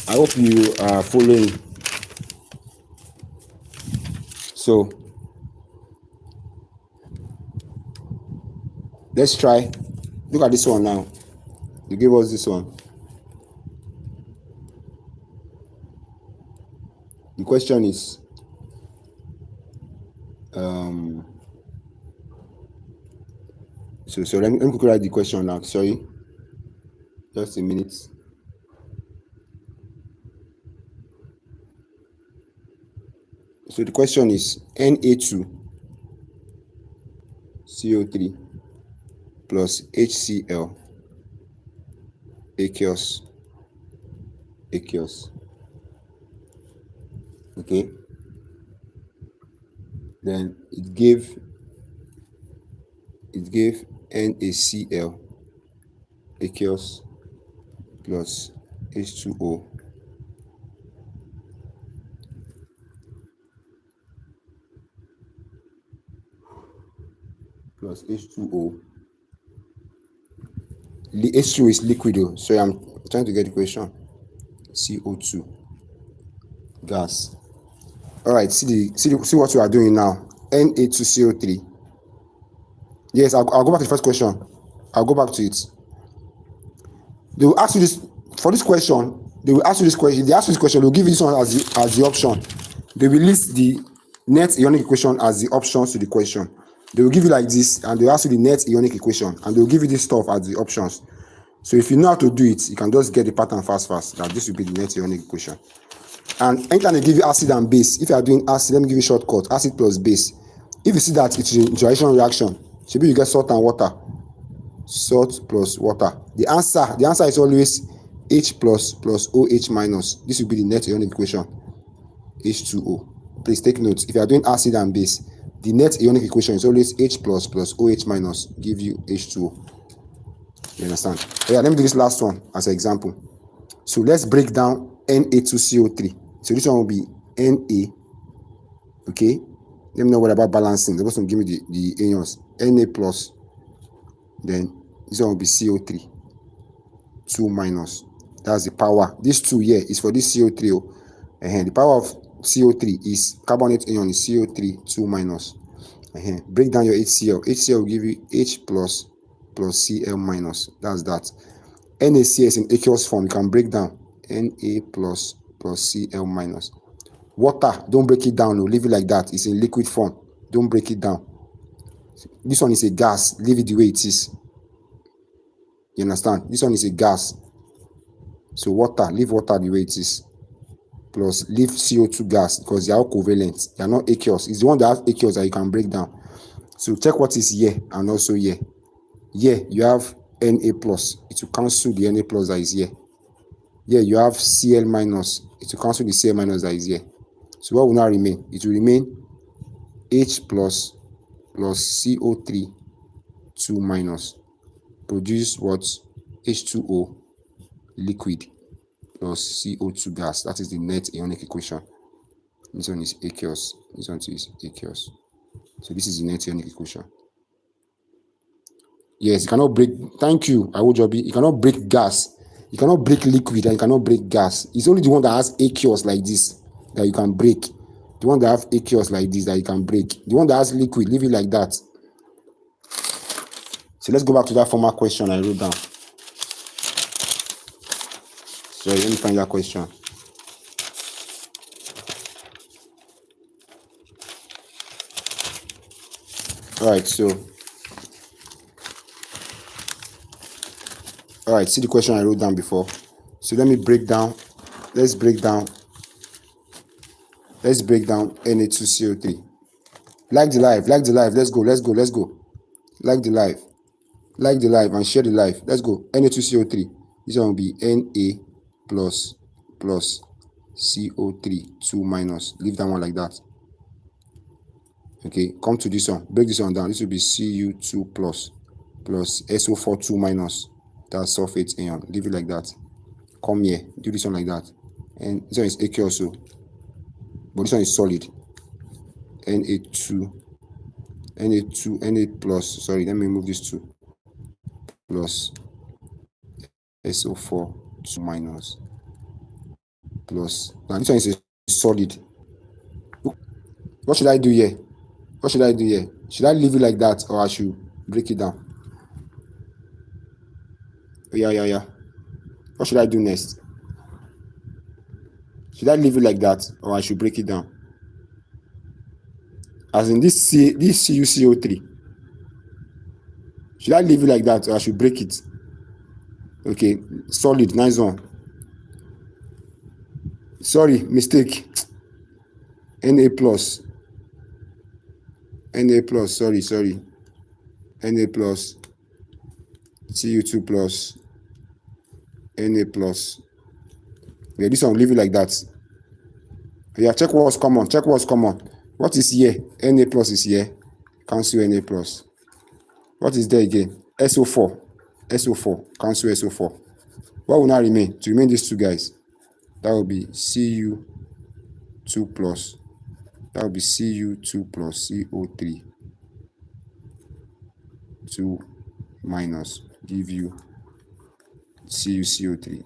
I hope you are following. So let's try. Look at this one now. You give us this one. The question is so let me quickly write the question now. Sorry, just a minute. So the question is Na2CO3 plus HCl aqueous. Okay. Then it gave NaCl aqueous plus H2O plus H2O. The H2O is liquid, so I'm trying to get the question. CO2 gas. All right, see what you are doing now. Na2CO3. Yes, I'll go back to the first question. I'll go back to it. They will ask you this for this question. They will ask you this question. If they ask you this question, they'll give you this one as the option. They will list the net ionic equation as the options to the question. They will give you like this, and they'll ask you the net ionic equation, and they'll give you this stuff as the options. So if you know how to do it, you can just get the pattern fast. That this will be the net ionic equation. And anytime they give you acid and base, if you are doing acid, let me give you a shortcut. Acid plus base. If you see that it's a neutralization reaction, maybe you get salt and water. Salt plus water. The answer is always H plus OH minus. This will be the net ionic equation. H2O. Please take note. If you are doing acid and base, the net ionic equation is always H plus OH minus, give you H2O. You understand? Yeah, let me do this last one as an example. So let's break down Na2CO3. So this one will be Na. Okay. Let me know what about balancing. The person give me the ions. Na plus. Then this one will be CO3. 2 minus. That's the power. This 2 here is for this CO3. The power of CO3 is carbonate ion is CO3 2 minus. Break down your HCl. HCl will give you H plus Cl minus. That's that. NaCl in aqueous form. You can break down Na plus Cl minus. Water, don't break it down. No, leave it like that. It's in liquid form. Don't break it down. This one is a gas. Leave it the way it is. You understand? This one is a gas. So water, leave water the way it is. Plus leave CO2 gas because they are all covalent. They are not aqueous. It's the one that has aqueous that you can break down. So check what is here and also here. Here you have Na plus. It will cancel the Na plus that is here. Here you have Cl minus. It will cancel the Cl minus that is here. So what will now remain? It will remain H plus CO3 2 minus. Produce what? H2O liquid plus CO2 gas. That is the net ionic equation. This one is aqueous. This one is aqueous. So this is the net ionic equation. Yes, you cannot break. Thank you, Awojobi. You cannot break gas. You cannot break liquid and you cannot break gas. It's only the one that has aqueous like this that you can break. The one that has aqueous like this that you can break. The one that has liquid, leave it like that. So let's go back to that former question I wrote down. Sorry, let me find that question. Alright, see the question I wrote down before. So let me break down. Let's break down Na2CO3. Like the live. Let's go. Like the live and share the live. Let's go. Na2CO3. This one will be Na plus CO3 2 minus. Leave that one like that. Okay, come to this one. Break this one down. This will be Cu2 plus SO4 2 minus. That's sulfate ion. Leave it like that. Come here. Do this one like that. And this one is aqueous also. But this one is solid. Na plus. Sorry, let me move this 2. Plus SO4 2 minus. Plus. Now this one is a solid. What should I do here? Should I leave it like that or I should break it down? Yeah. What should I do next? Should I leave it like that or I should break it down? As in this CuCO3. Should I leave it like that or I should break it? Okay, solid, nice one. Sorry, mistake. Na plus, sorry. Na plus, Cu2 plus, Na plus. Yeah, this one, leave it like that. Yeah, check what's common. What is here? Na plus is here. Cancel Na plus. What is there again? SO4. Cancel SO4. What will now remain? To remain these two guys. That will be Cu2 plus. That will be Cu2 plus CO3 2 minus. Give you CuCO3.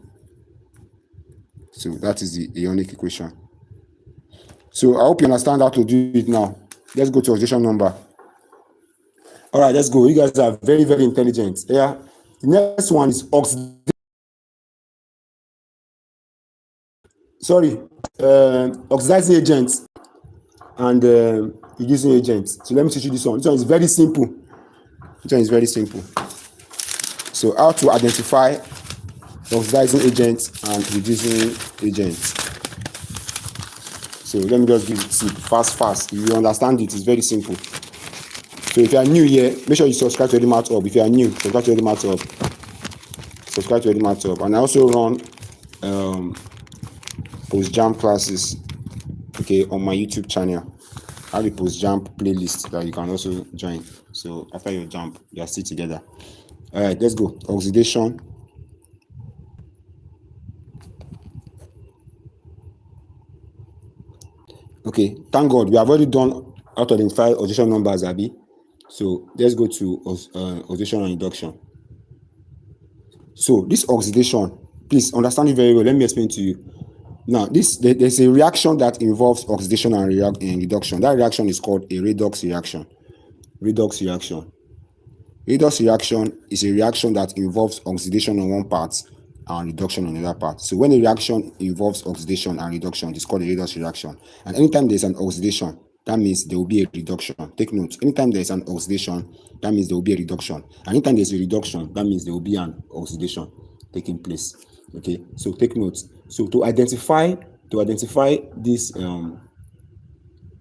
So that is the ionic equation. So I hope you understand how to do it now. Let's go to oxidation number. All right, let's go. You guys are very, very intelligent. Yeah. The next one is oxidation. Oxidizing agents and reducing agents. So let me teach you this one. This one is very simple. So how to identify oxidizing agents and reducing agents. So let me just give it to you fast. If you understand it, it's very simple. So if you are new here, make sure you subscribe to Math Hub. If you are new, subscribe to Math Hub. Subscribe to Math Hub. And I also run post Jamb classes, okay, on my YouTube channel. I have a post Jamb playlist that you can also join. So after your Jamb, you are still together. All right, let's go. Oxidation. Okay, thank God we have already done how to identify oxidation numbers, Abi. So let's go to oxidation and reduction. So this oxidation, please understand it very well. Let me explain to you. Now, there's a reaction that involves oxidation and reduction. That reaction is called a redox reaction. Redox reaction. Redox reaction is a reaction that involves oxidation on one part and reduction on another part. So when a reaction involves oxidation and reduction, it's called a redox reaction. And anytime there's an oxidation, that means there will be a reduction. Take note, anytime there's an oxidation, that means there will be a reduction. And anytime there's a reduction, that means there will be an oxidation taking place. Okay, so take note. So to identify this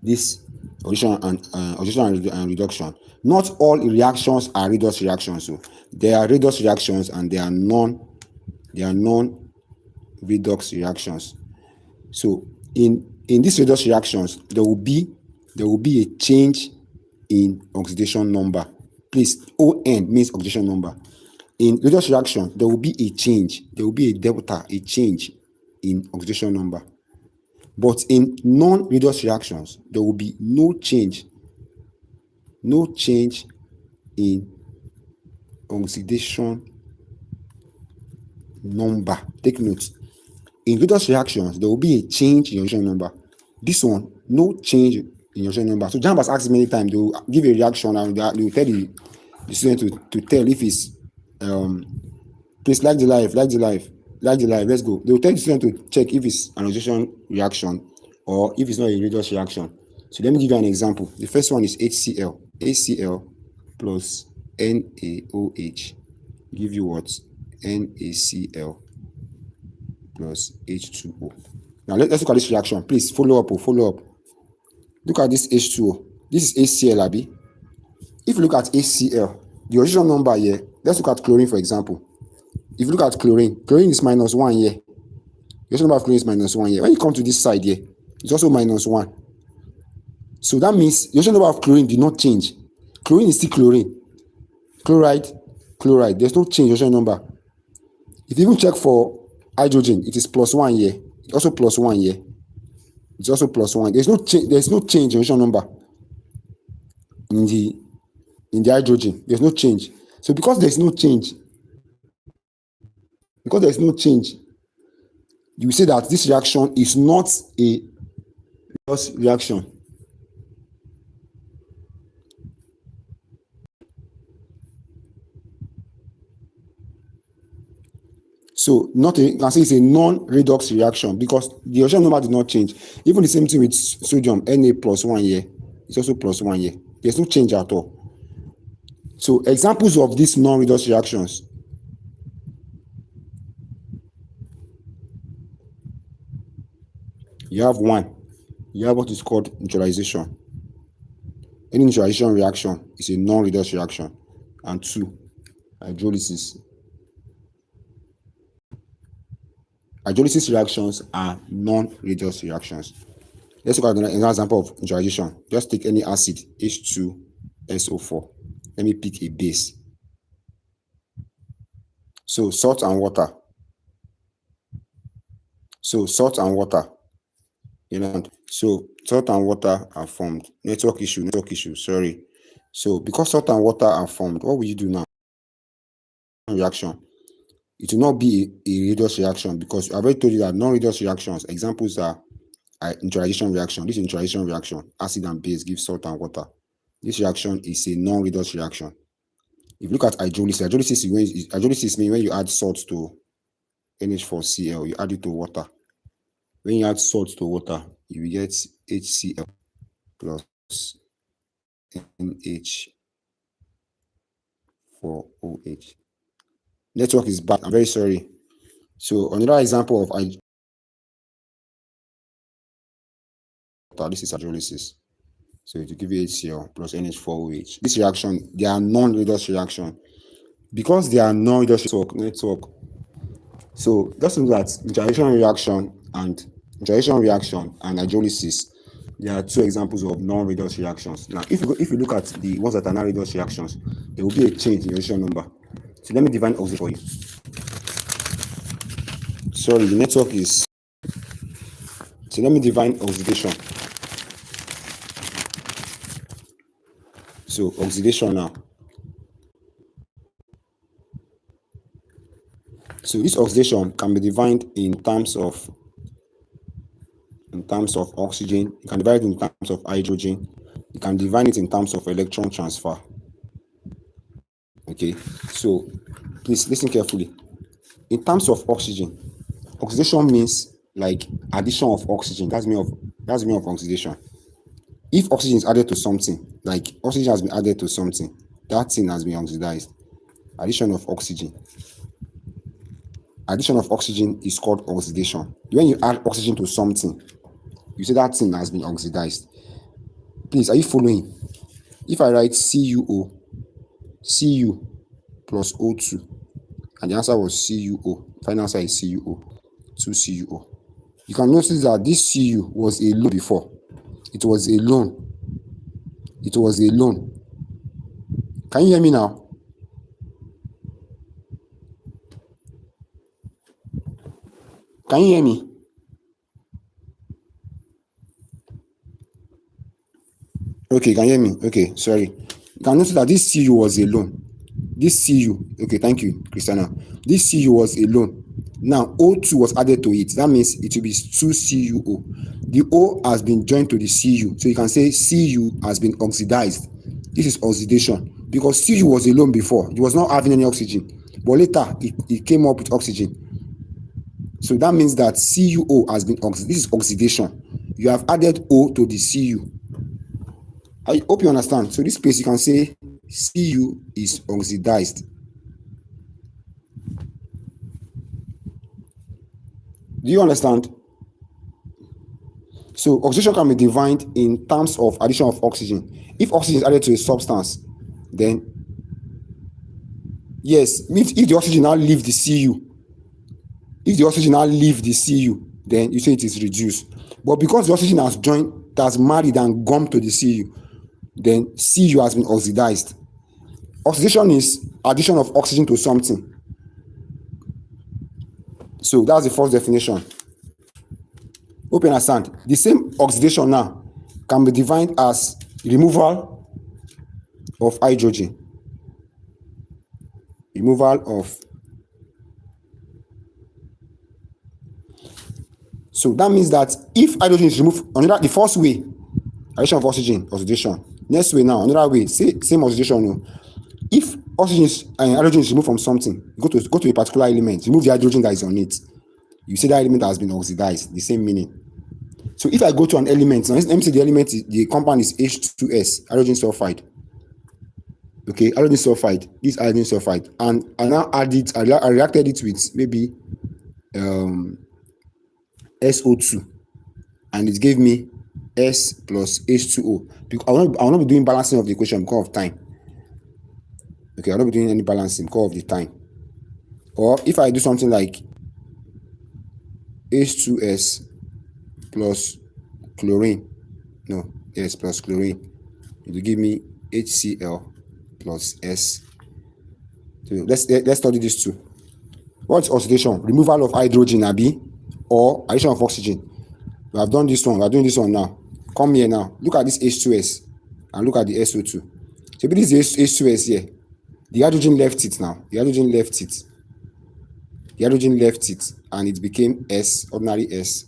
this oxidation and reduction, not all reactions are redox reactions. So there are redox reactions and there are non-redox reactions. So in these redox reactions, there will be a change in oxidation number. Please, ON means oxidation number. In redox reaction, there will be a change. There will be a delta, a change in oxidation number. But in non-redox reactions, there will be no change in oxidation number. Take note. In redox reactions, there will be a change in oxidation number. This one, no change in oxidation number. So Jamb has asked many times, they will give a reaction and they will tell the student to tell if it's please like the live. Let's go. They will tell the student to check if it's an oxidation reaction or if it's not a redox reaction. So let me give you an example. The first one is HCl. HCl plus NaOH give you what? NaCl plus H2O. Now let's look at this reaction. Please follow up. Look at this H2O. This is HCl, Abi. If you look at HCl, the oxidation number here, let's look at chlorine, for example. If you look at chlorine is -1 here. The oxidation number of chlorine is -1 here. When you come to this side here, it's also -1. So that means the oxidation number of chlorine did not change. Chlorine is still chlorine. Chloride. There's no change in oxidation number. If you even check for hydrogen, it is +1 here. It's also +1 here. It's also +1. There's no change in oxidation number in the hydrogen. There's no change. So because there's no change, you say that this reaction is not a redox reaction. So you can say it's a non-redox reaction because the oxidation number did not change. Even the same thing with sodium, Na +1 here. It's also +1 here. There's no change at all. So examples of these non-redox reactions. You have one. You have what is called neutralization. Any neutralization reaction is a non-redox reaction. And 2, hydrolysis. Hydrolysis reactions are non-redox reactions. Let's look at another example of neutralization. Just take any acid, H2SO4. Let me pick a base. So salt and water. So salt and water are formed. Network issue, sorry. So because salt and water are formed, what will you do now? Reaction. It will not be a redox reaction because I've already told you that non-redox reactions, examples are neutralization reaction. This is neutralization reaction. Acid and base give salt and water. This reaction is a non-redox reaction. If you look at hydrolysis means when you add salt to NH4Cl, you add it to water. When you add salt to water, you will get HCl plus NH4OH. Network is bad. I'm very sorry. So another example of this is hydrolysis. So it will give you HCl plus NH4OH. This reaction, they are non-redox reaction. Because they are non-redox network. So just look at interaction reaction and hydrolysis. There are two examples of non-redox reactions. Now, if you look at the ones that are non-redox reactions, there will be a change in reaction number. So let me define oxidation for you. Sorry, the network is. So let me define oxidation. So oxidation now. So this oxidation can be defined in terms of oxygen. You can divide it in terms of hydrogen. You can divide it in terms of electron transfer. Okay, so please listen carefully. In terms of oxygen, oxidation means like addition of oxygen. That's meaning of oxidation. If oxygen is added to something, like oxygen has been added to something, that thing has been oxidized. Addition of oxygen is called oxidation. When you add oxygen to something, you say that thing has been oxidized. Please, are you following? If I write Cu plus O2, and the answer was CuO, final answer is CuO, 2CuO. You can notice that this Cu was alone before. It was alone. Can you hear me now? Can you hear me? Okay, can you hear me? Okay, sorry. You can notice that this Cu was alone. Okay, thank you, Christiana. This Cu was alone. Now, O2 was added to it. That means it will be 2CuO. The O has been joined to the Cu. So you can say Cu has been oxidized. This is oxidation. Because Cu was alone before. It was not having any oxygen. But later, it came up with oxygen. So that means that CuO has been oxidized. This is oxidation. You have added O to the Cu. I hope you understand. So this place you can say Cu is oxidized. Do you understand? So oxidation can be defined in terms of addition of oxygen. If oxygen is added to a substance, then yes, if the oxygen now leave the Cu, then you say it is reduced. But because the oxygen has joined, it has married and gone to the Cu, then Cu has been oxidized. Oxidation is addition of oxygen to something. So that's the first definition. Hope you understand. The same oxidation now can be defined as removal of hydrogen. So that means that if hydrogen is removed, the first way, addition of oxygen, oxidation. Next way now, another way, same oxidation. No. If hydrogen is removed from something, go to a particular element, remove the hydrogen that is on it. You say that element has been oxidized, the same meaning. So if I go to an element, now let me say the compound is H2S, hydrogen sulfide. Okay, hydrogen sulfide, this hydrogen sulfide, and I now I reacted it with maybe SO2, and it gave me S plus H2O. I will not be doing balancing of the equation because of time. Okay, I will not be doing any balancing because of the time. Or if I do something like H2S plus chlorine, plus chlorine, it will give me HCl plus S. So let's study these two. What's oxidation? Removal of hydrogen, or addition of oxygen. We have done this one. We are doing this one now. Come here now. Look at this H2S and look at the SO2. So this is H2S here. The hydrogen left it now. The hydrogen left it, and it became S, ordinary S.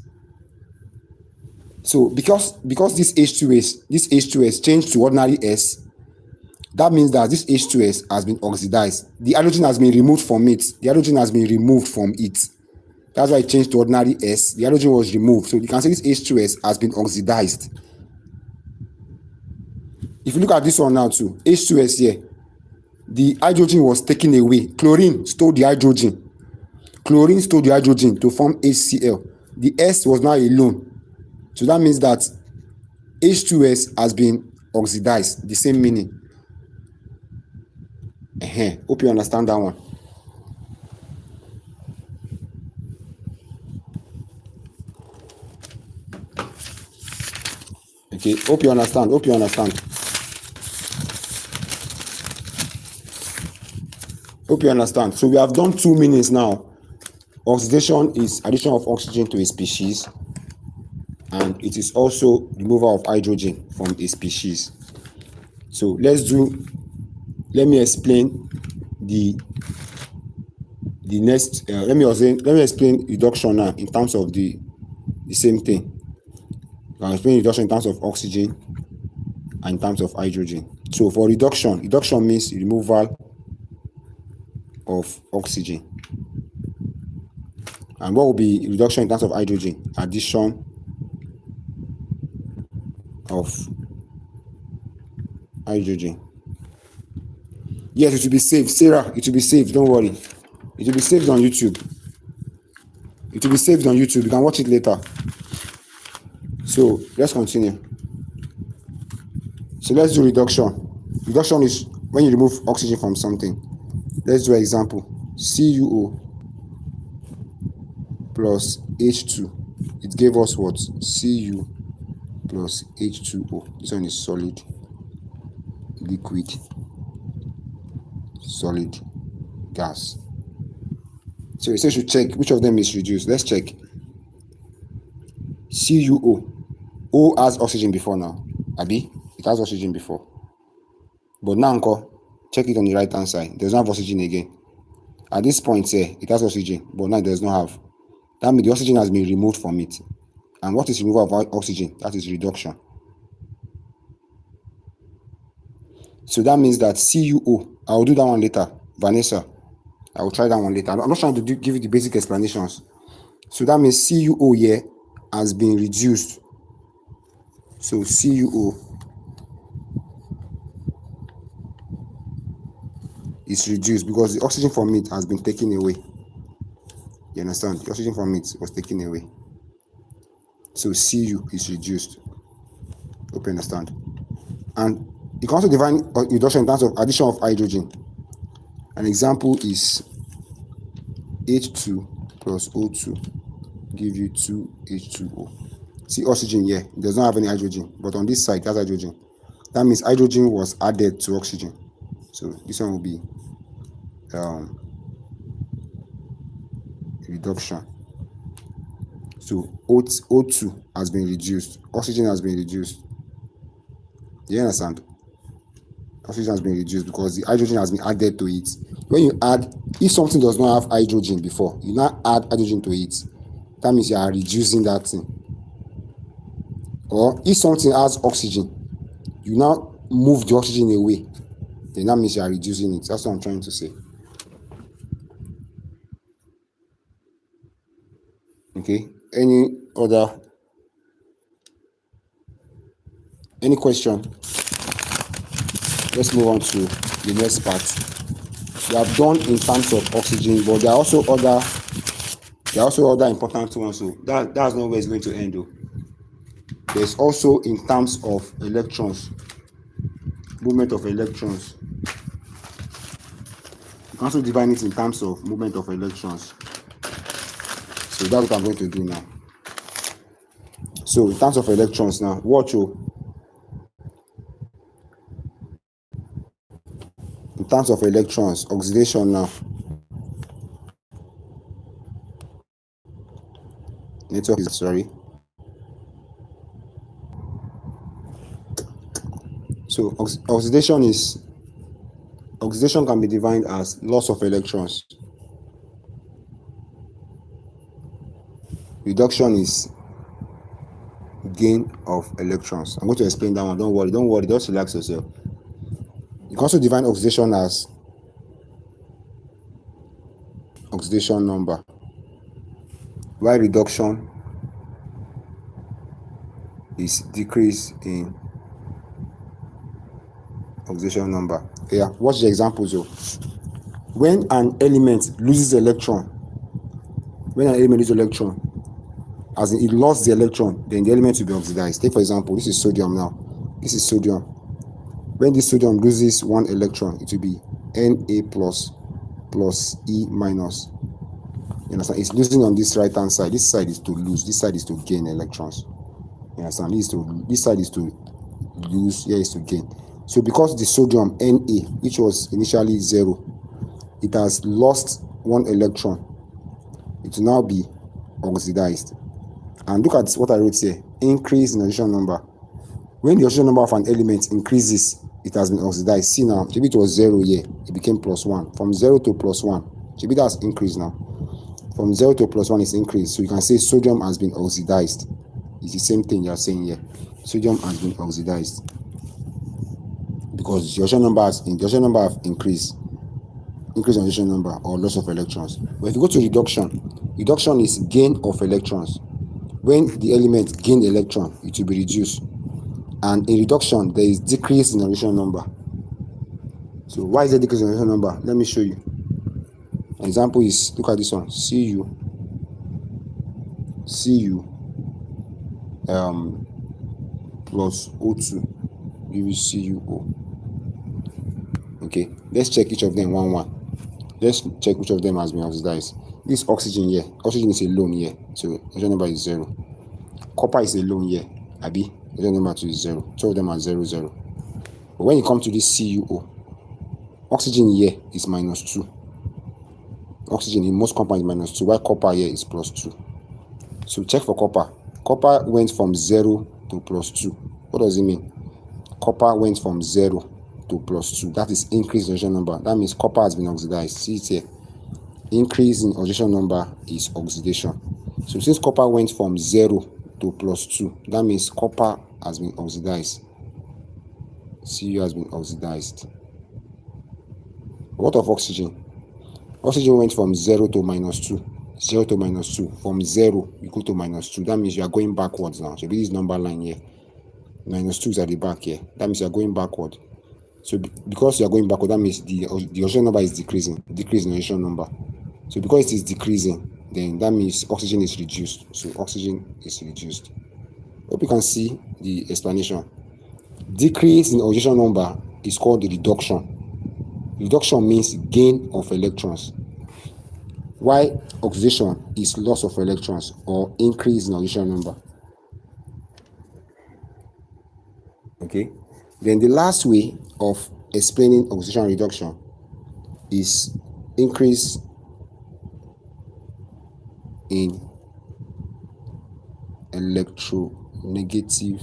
So because this H2S changed to ordinary S, that means that this H2S has been oxidized. The hydrogen has been removed from it. That's why it changed to ordinary S. The hydrogen was removed. So you can say this H2S has been oxidized. If you look at this one now too, H2S here, the hydrogen was taken away. Chlorine stole the hydrogen to form HCl. The S was now alone. So that means that H2S has been oxidize, the same meaning. Hope you understand that one. Okay, hope you understand. So we have done two meanings now. Oxidation is addition of oxygen to a species, and it is also removal of hydrogen from a species. So let me explain the next. Let me explain reduction now in terms of the same thing. I'll explain reduction in terms of oxygen and in terms of hydrogen. So for reduction means removal of oxygen. And what will be reduction in terms of hydrogen? Addition of hydrogen. Yes, it will be saved. Sarah, it will be saved. Don't worry. It will be saved on YouTube. You can watch it later. So let's continue. So let's do reduction. Reduction is when you remove oxygen from something. Let's do an example. CuO plus H2. It gave us what? Cu plus H2O. This one is solid, liquid, solid, gas. So it says you check which of them is reduced. Let's check. CuO. O has oxygen before now. Abi? It has oxygen before. But now, check it on the right hand side. It does not have oxygen again. At this point here, it has oxygen, but now it does not have. That means the oxygen has been removed from it. And what is removal of oxygen? That is reduction. So that means that CuO, I will do that one later. Vanessa, I will try that one later. I'm not trying to give you the basic explanations. So that means CuO here has been reduced. So CuO is reduced because the oxygen from it has been taken away. You understand? The oxygen from it was taken away. So Cu is reduced. Hope you understand. And you can also define reduction in terms of addition of hydrogen. An example is H2 plus O2 give you 2H2O. See oxygen here, it does not have any hydrogen, but on this side it has hydrogen. That means hydrogen was added to oxygen. So this one will be reduction. So O2 has been reduced, oxygen has been reduced. You understand? Oxygen has been reduced because the hydrogen has been added to it. When you add, if something does not have hydrogen before, you now add hydrogen to it, that means you are reducing that thing. Or if something has oxygen, you now move the oxygen away, then that means you are reducing it. That's what I'm trying to say. Okay, any question? Let's move on to the next part. We have done in terms of oxygen, but there are also other important ones. So that's not where it's going to end though. There's also in terms of electrons, movement of electrons. You can also define it in terms of movement of electrons. So that's what I'm going to do now. So in terms of electrons now, watch you. In terms of electrons, oxidation now. Network is sorry. So oxidation can be defined as loss of electrons. Reduction is gain of electrons. I'm going to explain that one. Don't worry, just relax yourself. You can also define oxidation as oxidation number, while reduction is decrease in oxidation number. Yeah, watch the examples though. When an element loses electron, as in it lost the electron, then the element will be oxidized. Take for example, this is sodium now. This is sodium. When this sodium loses 1 electron, it will be Na plus E minus. You understand? It's losing on this right hand side. This side is to lose, this side is to gain electrons. You understand? This side is to lose, here is to gain. So because the sodium Na, which was initially 0, it has lost 1 electron, it will now be oxidized. And look at what I wrote here: increase in oxidation number. When the oxidation number of an element increases, it has been oxidized. See now, maybe it was 0 here, it became +1. From 0 to +1, maybe that's increase now. From 0 to +1 is increase. So you can say sodium has been oxidized. It's the same thing you are saying here. Sodium has been oxidized because the oxidation number have increased. Increase in oxidation number or loss of electrons. But if you go to reduction is gain of electrons. When the element gain electron, it will be reduced. And in reduction, there is decrease in oxidation number. So why is there decrease in oxidation number? Let me show you. An example is, look at this one: Cu plus O2 give you CuO. Okay, let's check each of them one. Let's check which of them has been oxidized. This oxygen here, oxygen is alone here, so oxidation number is 0. Copper is alone here, abi, oxidation number 2 is 0. Two of them are 0, 0. But when you come to this CuO, oxygen here is -2. Oxygen in most compounds is -2, while copper here is +2. So check for copper. Copper went from 0 to +2. What does it mean? Copper went from 0 to +2. That is increase in oxidation number. That means copper has been oxidized. See it here. Increase in oxidation number is oxidation. So since copper went from 0 to +2, that means copper has been oxidized. Cu has been oxidized. What of oxygen? Oxygen went from 0 to -2. 0 to -2. From 0 you go to -2. That means you are going backwards now. So this number line here, -2 is at the back here. That means you are going backward. So because you are going backward, that means the oxidation number is decreasing. Decrease in oxidation number. So because it is decreasing, then that means oxygen is reduced. So oxygen is reduced. Hope you can see the explanation. Decrease in oxidation number is called the reduction. Reduction means gain of electrons, while oxidation is loss of electrons or increase in oxidation number. Okay, then the last way of explaining oxidation and reduction is increase in electronegative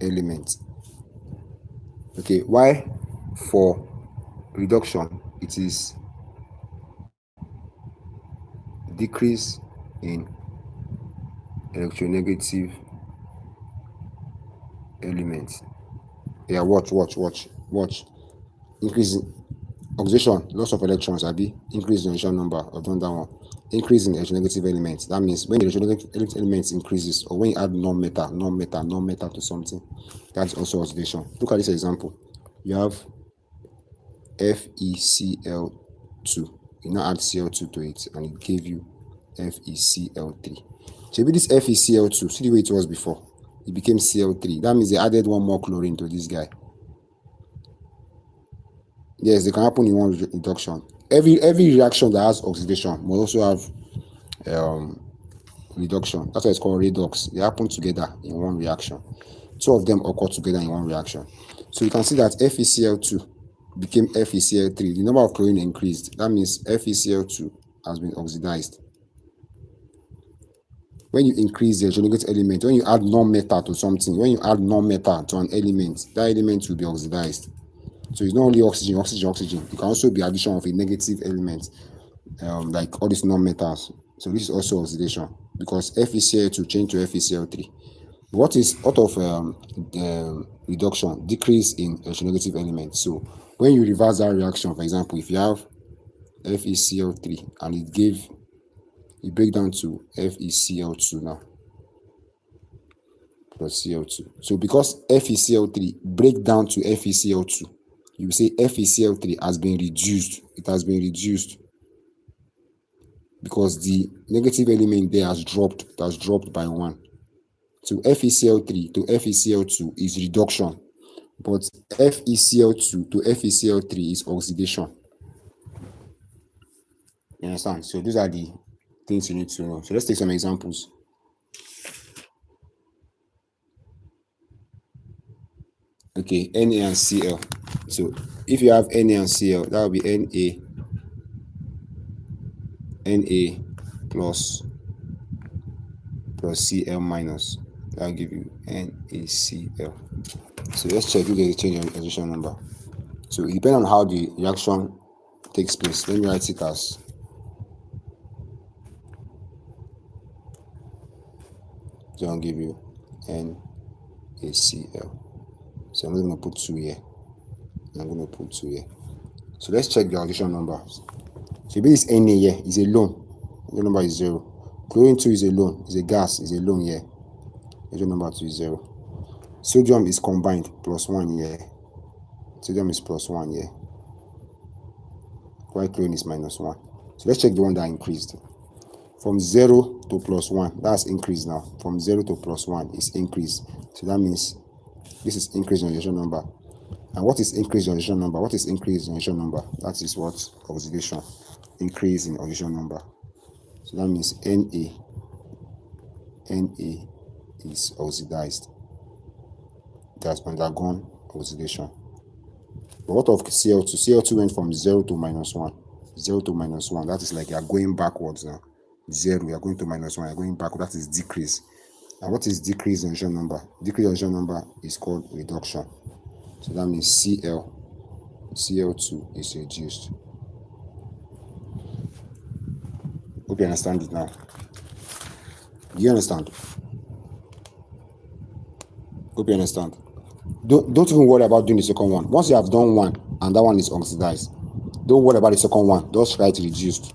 elements. Okay, why for reduction it is decrease in electronegative elements. Yeah, watch. Increase in oxidation, loss of electrons, abi, increase in oxidation number. I've done that one. Increase in electronegative elements. That means when the electronegative elements increases, or when you add non-metal to something, that's also oxidation. Look at this example. You have FeCl2. You now add Cl2 to it, and it gave you FeCl3. So this FeCl2, see the way it was before, it became Cl3. That means they added one more chlorine to this guy. Yes, they can happen in one reduction. Every reaction that has oxidation must also have reduction. That's why it's called redox. They happen together in one reaction. Two of them occur together in one reaction. So you can see that FeCl2 became FeCl3. The number of chlorine increased. That means FeCl2 has been oxidized. When you increase the electronegative element, when you add non-metal to something, when you add non-metal to an element, that element will be oxidized. So it's not only oxygen. It can also be addition of a negative element, like all these non-metals. So this is also oxidation because FeCl2 changed to FeCl3. What of reduction? Decrease in electronegative elements. So when you reverse that reaction, for example, if you have FeCl3 and it break down to FeCl2 now plus Cl2. So because FeCl3 break down to FeCl2, you will say FeCl3 has been reduced. It has been reduced because the negative element there has dropped. It has dropped by 1. So FeCl3 to FeCl2 is reduction, but FeCl2 to FeCl3 is oxidation. You understand? So those are the things you need to know. So let's take some examples. Okay, Na and Cl. So if you have Na and Cl, that will be Na plus Cl minus. That will give you NaCl. So let's check if there is a change in oxidation number. So it depends on how the reaction takes place. Let me write it as so I'll give you NaCl. So I'm going to put 2 here. I'm going to put 2 here. So let's check the oxidation numbers. So this Na here is alone. The number is 0. Chlorine 2 is alone. It's a gas. Is alone here. The number 2 is 0. Sodium is combined plus 1 here. Sodium is plus 1 here. While chlorine is minus 1. So let's check the one that increased. From 0 to plus 1, that's increased now. From 0 to plus 1 is increased. So that means this is increased in oxidation number. And what is increased in oxidation number? What is increased in oxidation number? That is what? Oxidation. Increase in oxidation number. So that means Na is oxidized. It has undergone oxidation. But what of Cl2? Cl2 went from 0 to minus 1. 0 to minus 1. That is like you are going backwards now. 0, you are going to minus 1. You are going backwards. That is decrease. And what is decrease in oxidation number? Decrease in oxidation number is called reduction. So that means Cl2 is reduced. Hope you understand it now. Do you understand? Hope you understand. Don't even worry about doing the second one. Once you have done one and that one is oxidized, don't worry about the second one. Just write reduced.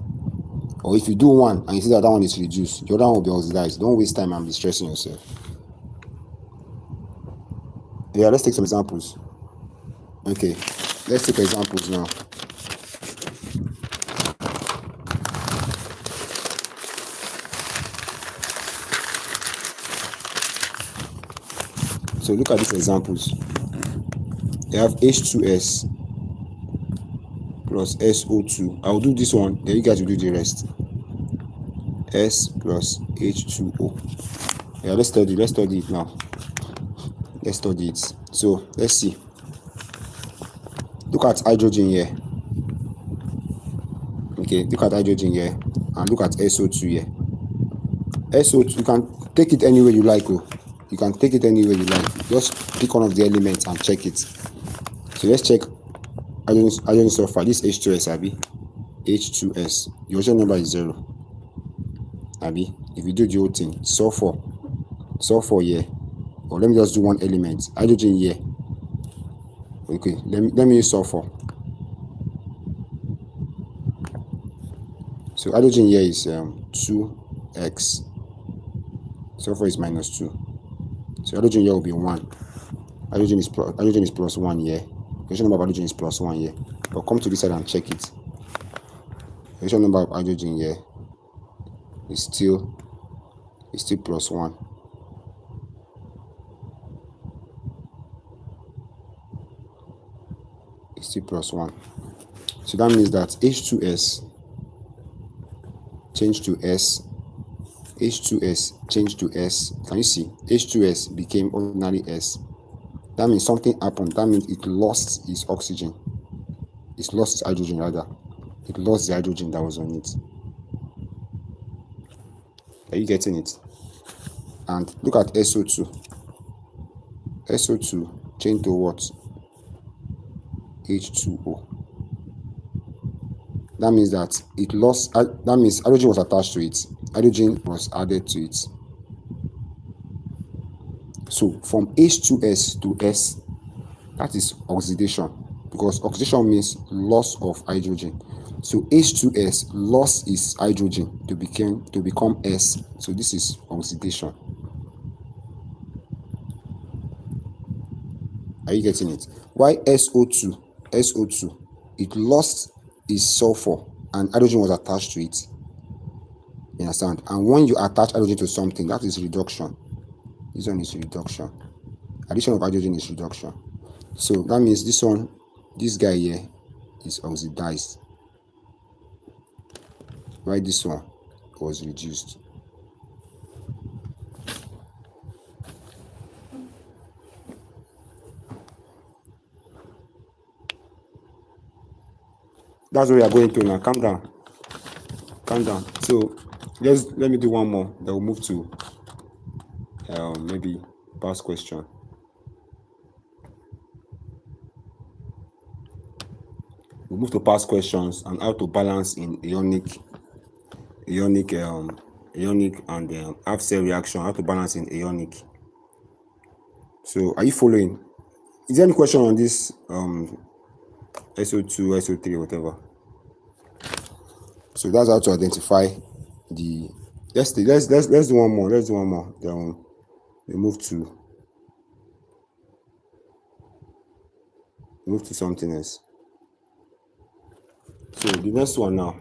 Or if you do one and you see that one is reduced, the other one will be oxidized. Don't waste time and be stressing yourself. Yeah, let's take some examples. Okay, let's take examples now. So look at these examples. You have H2S plus SO2. I'll do this one, then you guys will do the rest. S plus H2O. Yeah, let's study it now. Let's study it. So let's see. Look at hydrogen here. Okay, look at hydrogen here and look at SO2 here. SO2, you can take it any way you like. You can take it any way you like. Just pick one of the elements and check it. So let's check hydrogen sulfide. This H2S, Abi. H2S. The oxidation number is 0. Abi. If you do the whole thing, sulfur here. Or let me just do one element. Hydrogen here. Okay, let me use sulfur. So hydrogen here is 2x. Sulfur is minus 2. So hydrogen here will be 1. Hydrogen is plus 1 here. The oxidation number of hydrogen is plus 1 here. But come to this side and check it. The oxidation number of hydrogen here is still plus 1. It's still plus 1. So that means that H2S changed to S. H2S changed to S. Can you see? H2S became ordinary S. That means something happened. That means it lost its oxygen. It lost its hydrogen rather. It lost the hydrogen that was on it. Are you getting it? And look at SO2. SO2 changed to what? H2O. That means that it lost. That means hydrogen was attached to it. Hydrogen was added to it. So from H2S to S, that is oxidation, because oxidation means loss of hydrogen. So H2S lost its hydrogen to become S. So this is oxidation. Are you getting it? Why SO2? SO2, it lost its sulfur and hydrogen was attached to it. You understand? And when you attach hydrogen to something, that is reduction. This one is reduction. Addition of hydrogen is reduction. So that means this one, this guy here is oxidized, while this one was reduced. That's what we are going to now. Calm down. Calm down. So let me do one more. Then we'll move to maybe past question. We'll move to past questions and how to balance in ionic and half cell reaction. How to balance in ionic. So are you following? Is there any question on this SO2, SO3, whatever? So that's how to identify the. Let's do one more. Let's do one more. Then we move to something else. So the next one now.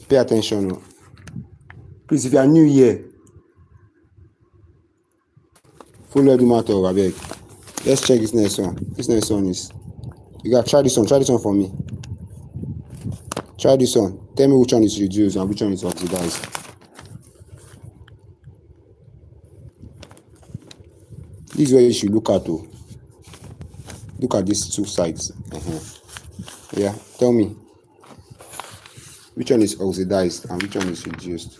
Pay attention. Please, if you are new here, follow the matter of abeg. Let's check this next one. This next one is, you gotta try this one. Try this one for me. Try this one. Tell me which one is reduced and which one is oxidized. This is where you should look at. Look at these two sides. Yeah, tell me which one is oxidized and which one is reduced.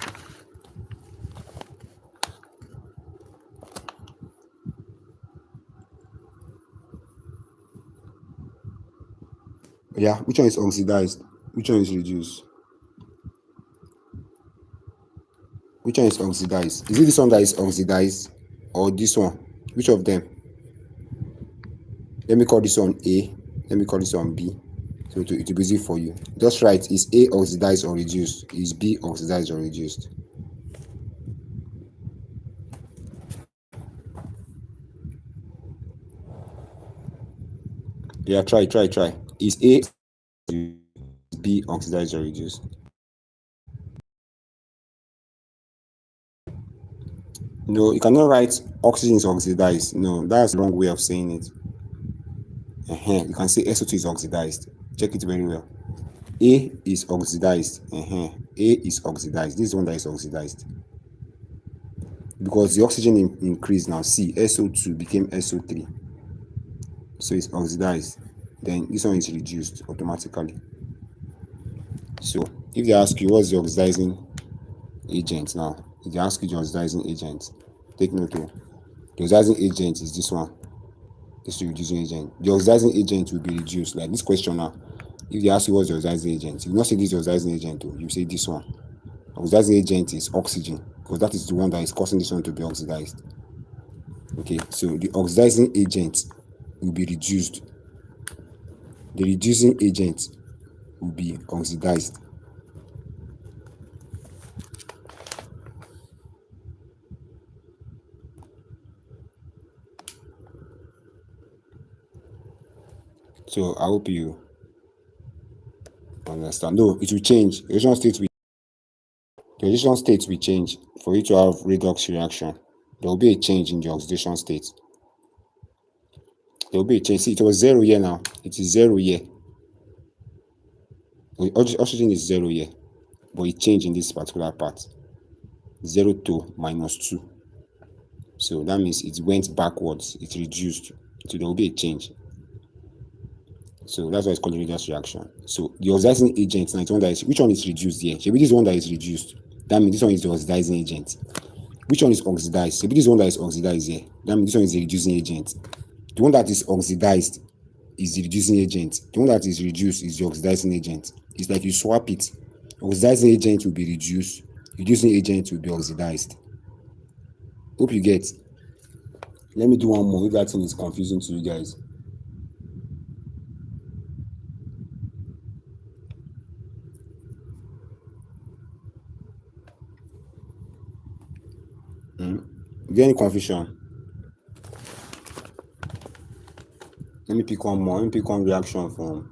Yeah, which one is oxidized? Which one is reduced? Which one is oxidized? Is it this one that is oxidized or this one? Which of them? Let me call this one A. Let me call this one B. So it will be easy for you. Just write, is A oxidized or reduced? Is B oxidized or reduced? Yeah, try. Is A B oxidized or reduced? No, you cannot write oxygen is oxidized. No, that's the wrong way of saying it. You can say SO2 is oxidized. Check it very well. A is oxidized. A is oxidized. This is one that is oxidized. Because the oxygen increased now. See, SO2 became SO3. So it's oxidized. Then this one is reduced automatically. So if they ask you what's the oxidizing agent now, if they ask you the oxidizing agent, take note. The oxidizing agent is this one. This reducing agent. The oxidizing agent will be reduced. Like this question now. If they ask you what's the oxidizing agent, you will not say this oxidizing agent, you say this one. Oxidizing agent is oxygen, because that is the one that is causing this one to be oxidized. Okay, so the oxidizing agent will be reduced. The reducing agent will be oxidized. So I hope you understand. No, it will change. The oxidation state will change. For you to have redox reaction, there will be a change in the oxidation state. There will be a change. See, it was 0 here now. It is 0 here. Oxygen is 0 here, but it changed in this particular part. 0 to -2. So that means it went backwards. It reduced. So there will be a change. So that's why it's called redox reaction. So the oxidizing agent now, which one is reduced here? Maybe this one that is reduced. That means this one is the oxidizing agent. Which one is oxidized? Maybe this one that is oxidized here. That means this one is the reducing agent. The one that is oxidized is the reducing agent. The one that is reduced is the oxidizing agent. It's like you swap it. Oxidizing agent will be reduced. Reducing agent will be oxidized. Hope you get. Let me do one more if that thing is confusing to you guys. Is there any confusion? Let me pick one more. Let me pick one reaction from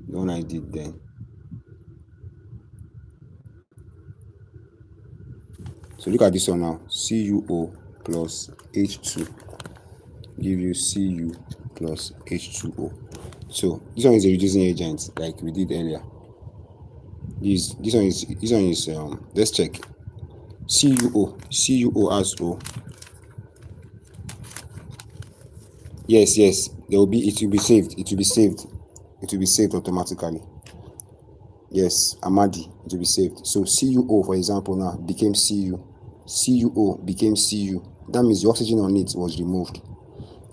the one I did then. So look at this one now. CuO plus H2 give you Cu plus H2O. So this one is a reducing agent like we did earlier. This one is let's check. CuO has O. Yes, there will be, it will be saved automatically. Yes, Amadi, it will be saved. So CuO, for example, now became CuO became Cu. That means the oxygen on it was removed.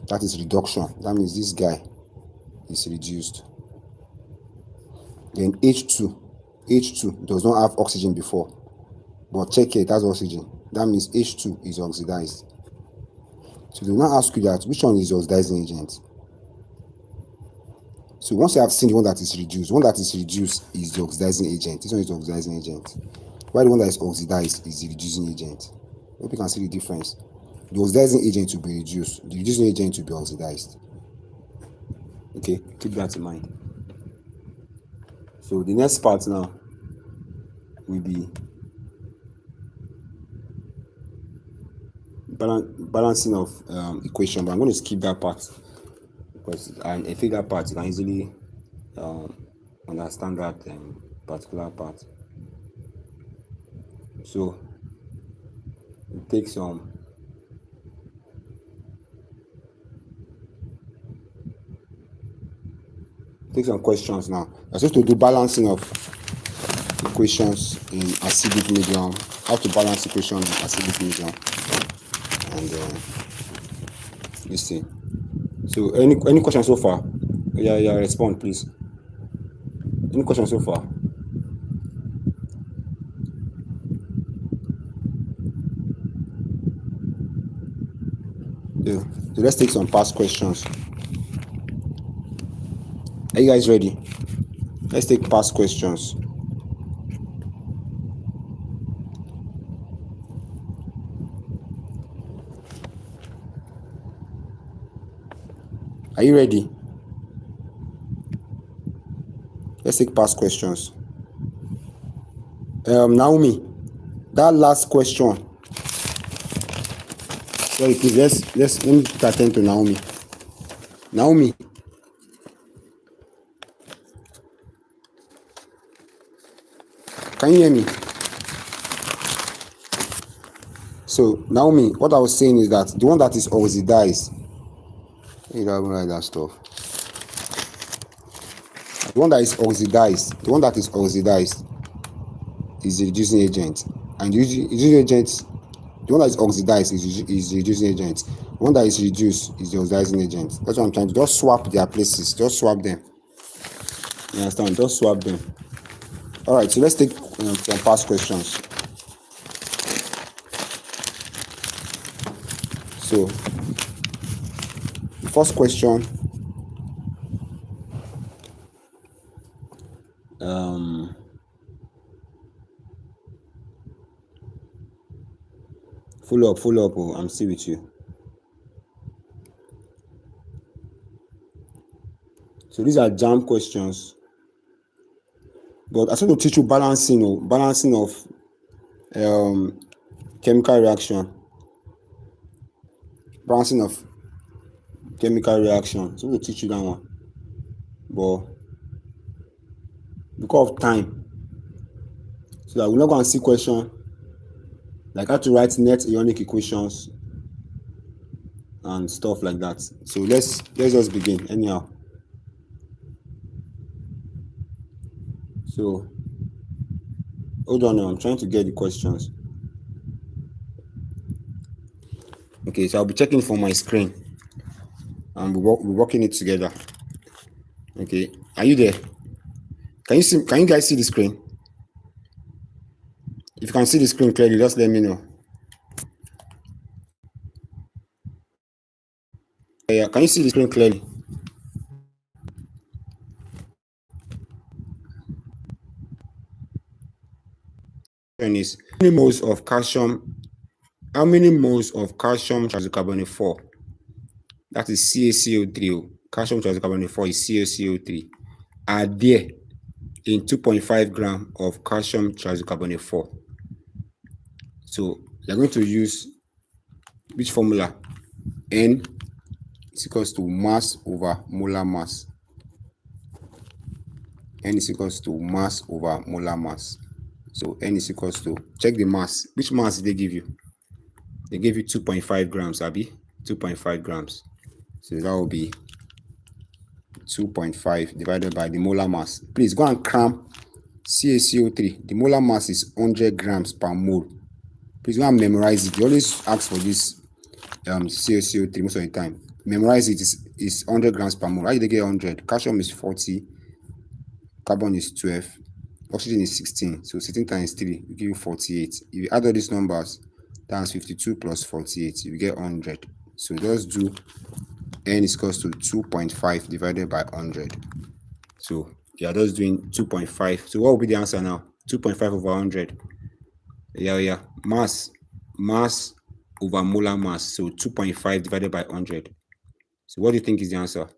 That is reduction. That means this guy is reduced. Then H2 does not have oxygen before, but check here, it has oxygen. That means H2 is oxidized. So they will now ask you that which one is the oxidizing agent. So once you have seen the one that is reduced is the oxidizing agent. This one is the oxidizing agent. While the one that is oxidized is the reducing agent. Hope you can see the difference. The oxidizing agent will be reduced. The reducing agent will be oxidized. Okay, keep that in mind. So the next part now will be balancing of equation, but I'm going to skip that part because I think that part you can easily understand that particular part. So it takes some questions now. I'm supposed to do balancing of equations in acidic medium, how to balance equations in acidic medium, and let's see. So any questions so far? Yeah, respond please. Any questions so far? Yeah. So let's take some past questions. Are you guys ready? Let's take past questions. Are you ready? Let's take past questions. Naomi, that last question. Sorry, please. Let me attend to Naomi. Naomi. Can you hear me? So Naomi, what I was saying is that the one that is oxidized, you don't write that stuff. The one that is oxidized is the reducing agent, and the reducing agent, the one that is oxidized is the reducing agent. The one that is reduced is the oxidizing agent. That's what I'm trying to just swap their places. Just swap them. You understand? Just swap them. All right. So let's take some past questions. So the first question. Follow up. Oh, I'm still with you. So these are Jamb questions. But I want to teach you balancing of chemical reaction. Balancing of chemical reaction. So we'll teach you that one. But because of time, so that we're not going to see question like how to write net ionic equations and stuff like that. So let's just begin anyhow. So hold on, I'm trying to get the questions. Okay, so I'll be checking for my screen and we're working it together. Okay, are you there? Can you guys see the screen? If you can see the screen clearly, just let me know. Yeah, can you see the screen clearly? Is how many moles of calcium? How many moles of calcium triisocarbonate 4? That is CaCO3. Calcium triisocarbonate 4 is CaCO3. Are there in 2.5 grams of calcium triisocarbonate 4? So you're going to use which formula? N is equals to mass over molar mass. N is equals to mass over molar mass. So N is equals to, check the mass. Which mass did they give you? They gave you 2.5 grams, Abby. 2.5 grams. So that will be 2.5 divided by the molar mass. Please go and cram CaCO3. The molar mass is 100 grams per mole. Please go and memorize it. You always ask for this CaCO3 most of the time. Memorize it. Is 100 grams per mole. How did they get 100? Calcium is 40. Carbon is 12. Oxygen is 16. So 16 times 3 will give you 48. If you add all these numbers, that's 52 plus 48. You get 100. So just do N is equals to 2.5 divided by 100. So yeah, just doing 2.5. So what will be the answer now? 2.5 over 100. Yeah. Mass over molar mass. So 2.5 divided by 100. So what do you think is the answer?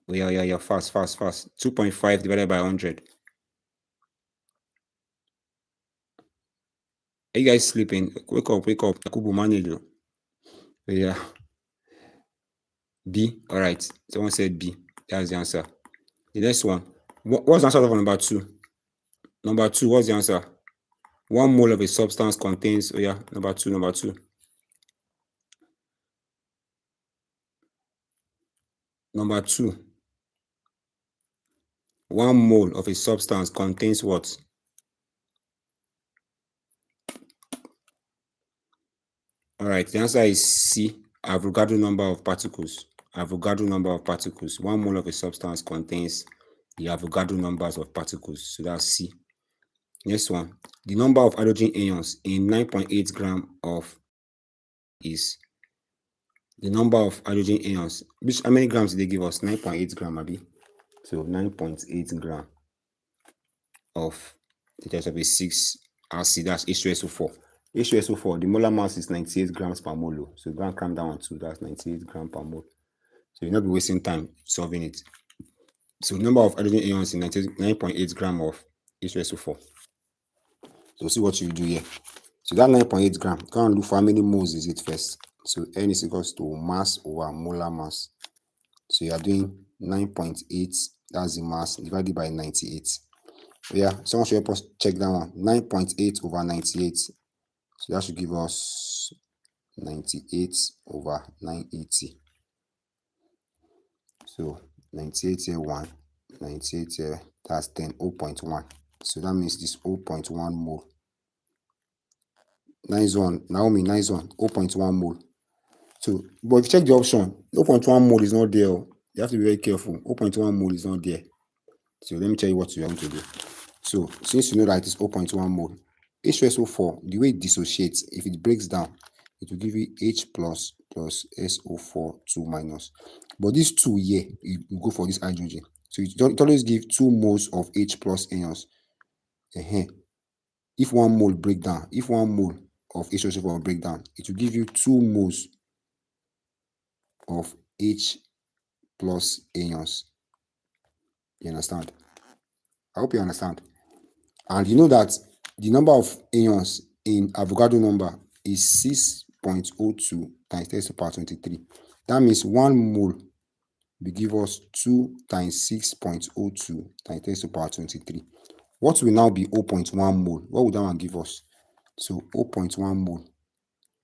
Yeah. Fast. 2.5 divided by 100. Are you guys sleeping? Wake up. Kubu manage. Yeah. B. All right. Someone said B. That's the answer. The next one. What's the answer of number 2? Number 2, what's the answer? 1 mole of a substance contains, number 2. Number 2. 1 mole of a substance contains what? All right, the answer is C, Avogadro number of particles. 1 mole of a substance contains the Avogadro numbers of particles. So that's C. Next one. The number of hydrogen ions in 9.8 gram of is the number of hydrogen ions. How many grams did they give us? 9.8 gram, Abi. So 9.8 gram of the test of a 6 RC, that's H2SO4. H2SO4, the molar mass is 98 grams per mole. So go and cram down on 2, that's 98 grams per mole. So you'll not be wasting time solving it. So number of hydrogen ions in 9.8 gram of H2SO4. So see what you do here. So that 9.8 gram, go and look for how many moles is it first. So N is equals to mass over molar mass. So you are doing 9.8, that's the mass, divided by 98. Yeah, someone should help us check that one. 9.8 over 98. So that should give us 98 over 980. So 98 here 1, 98 here, that's 10, 0.1. So that means this 0.1 mole. Nice one, Naomi, nice one, 0.1 mole. So, but if you check the option, 0.1 mole is not there. You have to be very careful. 0.1 mole is not there. So let me tell you what you want to do. So since you know that it's 0.1 mole, H2SO4, the way it dissociates, if it breaks down, it will give you H plus SO4 2 minus. But this 2 here, you go for this hydrogen. So it always give 2 moles of H plus ions. If 1 mole break down, if 1 mole of H2SO4 break down, it will give you 2 moles of H plus ions. You understand? I hope you understand. And you know that the number of ions in Avogadro number is 6.02 times 10 to the power 23. That means 1 mole will give us 2 times 6.02 times 10 to the power 23. What will now be 0.1 mole? What would that one give us? So 0.1 mole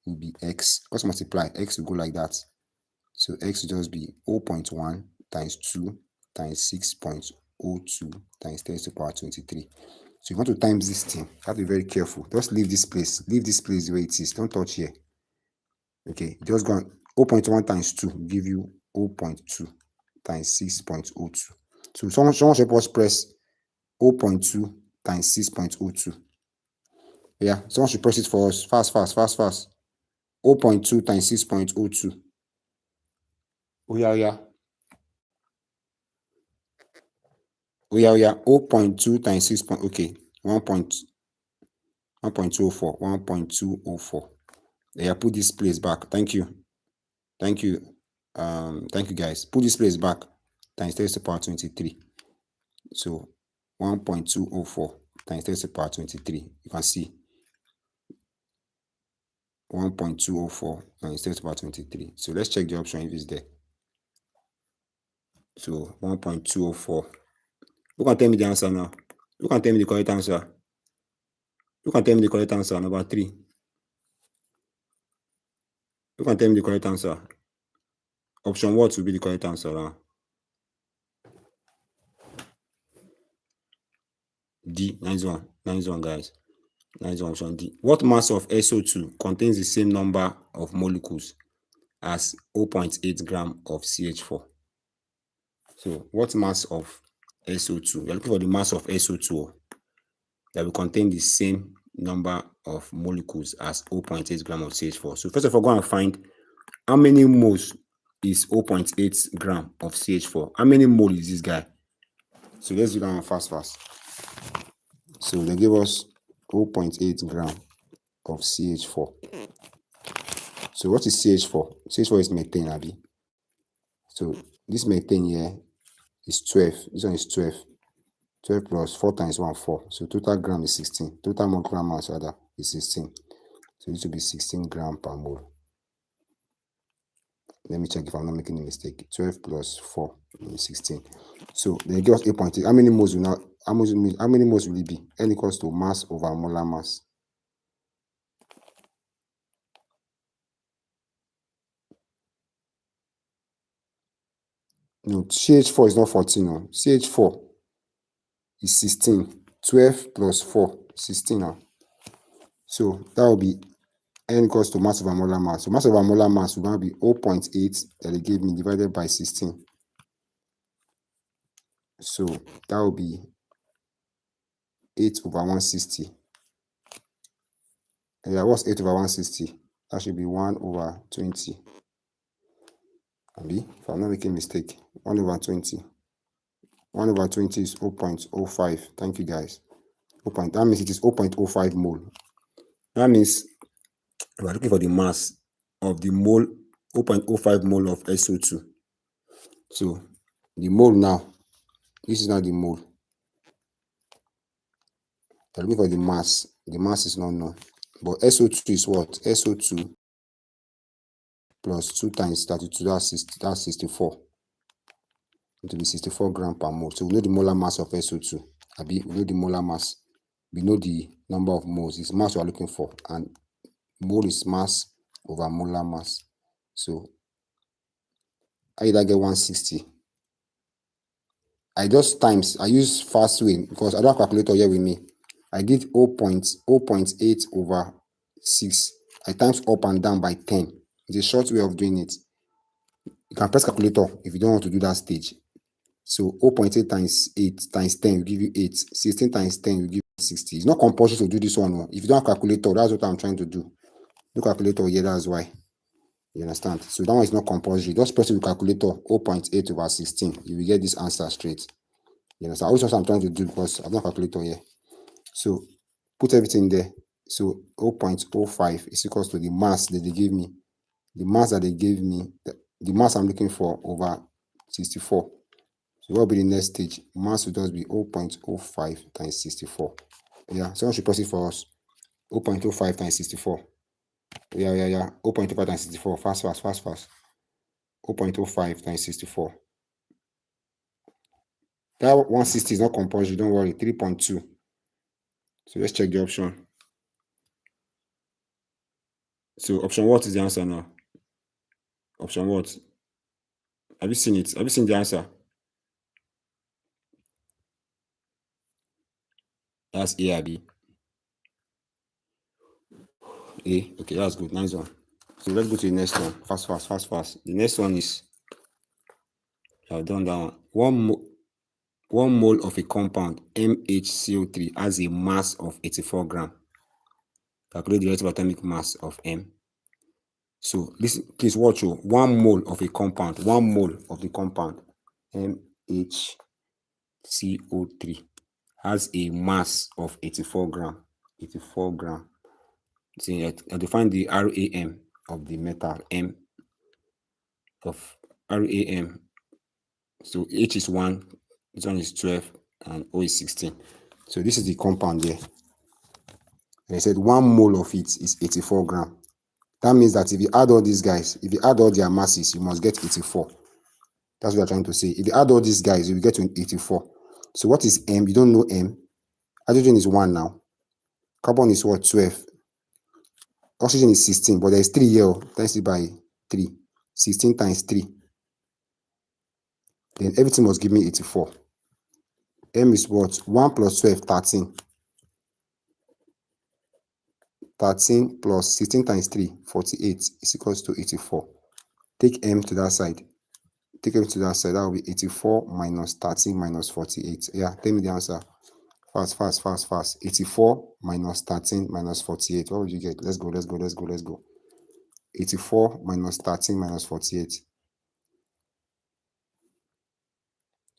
will be X. Let's multiply. X will go like that. So X will just be 0.1 times 2 times 6.02 times 10 to the power 23. So you want to times this thing. You have to be very careful. Just leave this place. Leave this place the way it is. Don't touch here. Okay. Just go on. 0.1 times 2 will give you 0.2 times 6.02. So someone should help us press 0.2 times 6.02. Yeah. Someone should press it for us. Fast. 0.2 times 6.02. Oh yeah. 0.2 times 6. Okay. 1.204. 1.204. Yeah, put this place back. Thank you. Thank you, guys. Put this place back. Times 10 to the power 23. So 1.204 times 10 to the power 23. You can see 1.204 minus 10 to the power 23. So let's check the option if it's there. So 1.204. Who can tell me the answer now? Who can tell me the correct answer? Who can tell me the correct answer? Number 3. Who can tell me the correct answer? Option what will be the correct answer now? D. Nice one. Nice one, guys. Nice one. Option D. What mass of SO2 contains the same number of molecules as 0.8 gram of CH4? So, what mass of SO2? You're looking for the mass of SO2 that will contain the same number of molecules as 0.8 gram of CH4. So, first of all, go and find how many moles is 0.8 gram of CH4. How many moles is this guy? So, let's do that one fast. So, they give us 0.8 gram of CH4. So, what is CH4? CH4 is methane, Abby. So, this methane here is 12. This one is 12. 12 plus 4 times 1, 4. So total gram is 16. Total molecular mass rather is 16. So this will be 16 gram per mole. Let me check if I'm not making a mistake. 12 plus 4 is 16. So they give us 8.8. How many moles will now? How many moles will it be? N equals to mass over molar mass. No, CH4 is not 14. No. CH4 is 16. 12 plus 4, 16 now. So that will be N equals to mass over molar mass. So mass over molar mass will now be 0.8 that they gave me divided by 16. So that will be 8 over 160. And yeah, what's 8 over 160? That should be 1 over 20. If I'm not making a mistake, 1 over 20. 1 over 20 is 0.05. Thank you, guys. That means it is 0.05 mole. That means we're looking for the mass of the mole, 0.05 mole of SO2. So the mole now, this is not the mole. We're looking for the mass. The mass is not known. But SO2 is what? SO2 plus 2 times 32, that's 64. It will be 64 gram per mole. So we know the molar mass of SO2. We know the molar mass. We know the number of moles. It's mass we are looking for. And mole is mass over molar mass. So I either get 160. I use fast way because I don't have calculator here with me. I did 0.8 over 6. I times up and down by 10. It's a short way of doing it. You can press calculator if you don't want to do that stage. So 0.8 times 8 times 10 will give you 8. 16 times 10 will give you 60. It's not compulsory to do this one. If you don't have calculator, that's what I'm trying to do. No calculator here, that's why. You understand? So that one is not compulsory. Just press the calculator 0.8 over 16. You will get this answer straight. You understand? Always what I'm trying to do because I don't have calculator here. So put everything there. So 0.05 is equals to the mass that they gave me. The mass that they gave me, the mass I'm looking for over 64. So what will be the next stage? Mass will just be 0.05 times 64. Yeah, someone should press it for us. 0.05 times 64. Yeah. 0.05 times 64. Fast. 0.05 times 64. That 160 is not compulsory, don't worry. 3.2. So let's check the option. So option what is the answer now? Option what? Have you seen it? Have you seen the answer? That's A or B. A. Okay, that's good. Nice one. So let's go to the next one. Fast. The next one is, I've done that one. 1 mole of a compound, MHCO3, has a mass of 84 gram. Calculate the relative atomic mass of M. So listen, please watch. 1 mole of a compound, 1 mole of the compound, MHCO3, has a mass of 84 gram. 84 gram. See, I define the RAM of the metal, M of RAM. So H is 1, this one is 12, and O is 16. So this is the compound here. And I said 1 mole of it is 84 gram. That means that if you add all these guys, if you add all their masses, you must get 84. That's what you're trying to say. If you add all these guys, you will get to 84. So what is M? You don't know M. Hydrogen is 1 now. Carbon is what? 12. Oxygen is 16, but there is 3 here. Times it by 3. 16 times 3. Then everything must give me 84. M is what? 1 plus 12, 13. 13 plus 16 times 3, 48 is equals to 84. Take M to that side. Take M to that side. That will be 84 minus 13 minus 48. Yeah, tell me the answer. Fast, fast, fast, fast. 84 minus 13 minus 48. What would you get? Let's go, let's go, let's go, let's go. 84 minus 13 minus 48.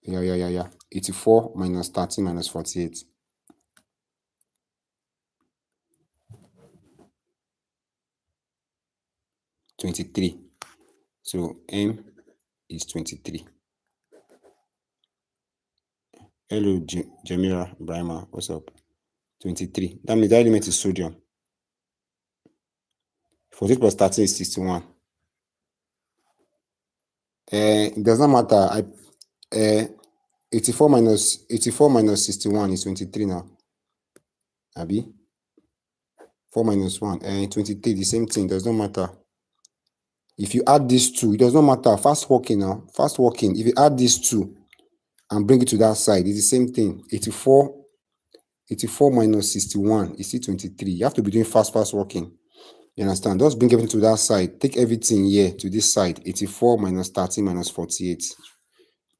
Yeah. 84 minus 13 minus 48. $23. So M is 23. Hello, Jamira, Brahma. What's up? 23. That means that element is sodium. 48 plus 13 is 61. It does not matter. 84 minus 61 is 23 now. Abi? 4 minus 1. 23, the same thing. Does not matter. If you add these two, it does not matter. Fast walking now. Fast walking. If you add these two and bring it to that side, it's the same thing. 84 minus 61 is still 23. You have to be doing fast walking. You understand? Just bring everything to that side. Take everything here to this side. 84 minus 13 minus 48.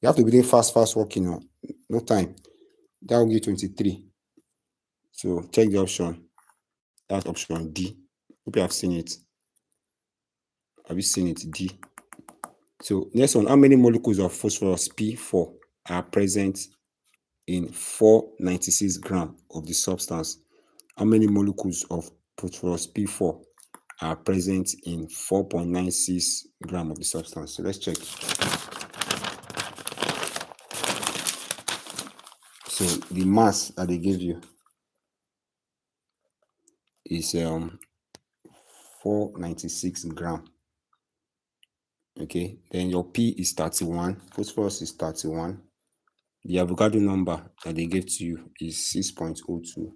You have to be doing fast walking now. No time. That will give 23. So check the option. That's option D. Hope you have seen it. Have you seen it? D. So next one, how many molecules of phosphorus P4 are present in 496 grams of the substance? How many molecules of phosphorus P4 are present in 4.96 grams of the substance? So let's check. So the mass that they give you is 496 grams. Okay, then your P is 31, phosphorus is 31. The Avogadro number that they gave to you is 6.02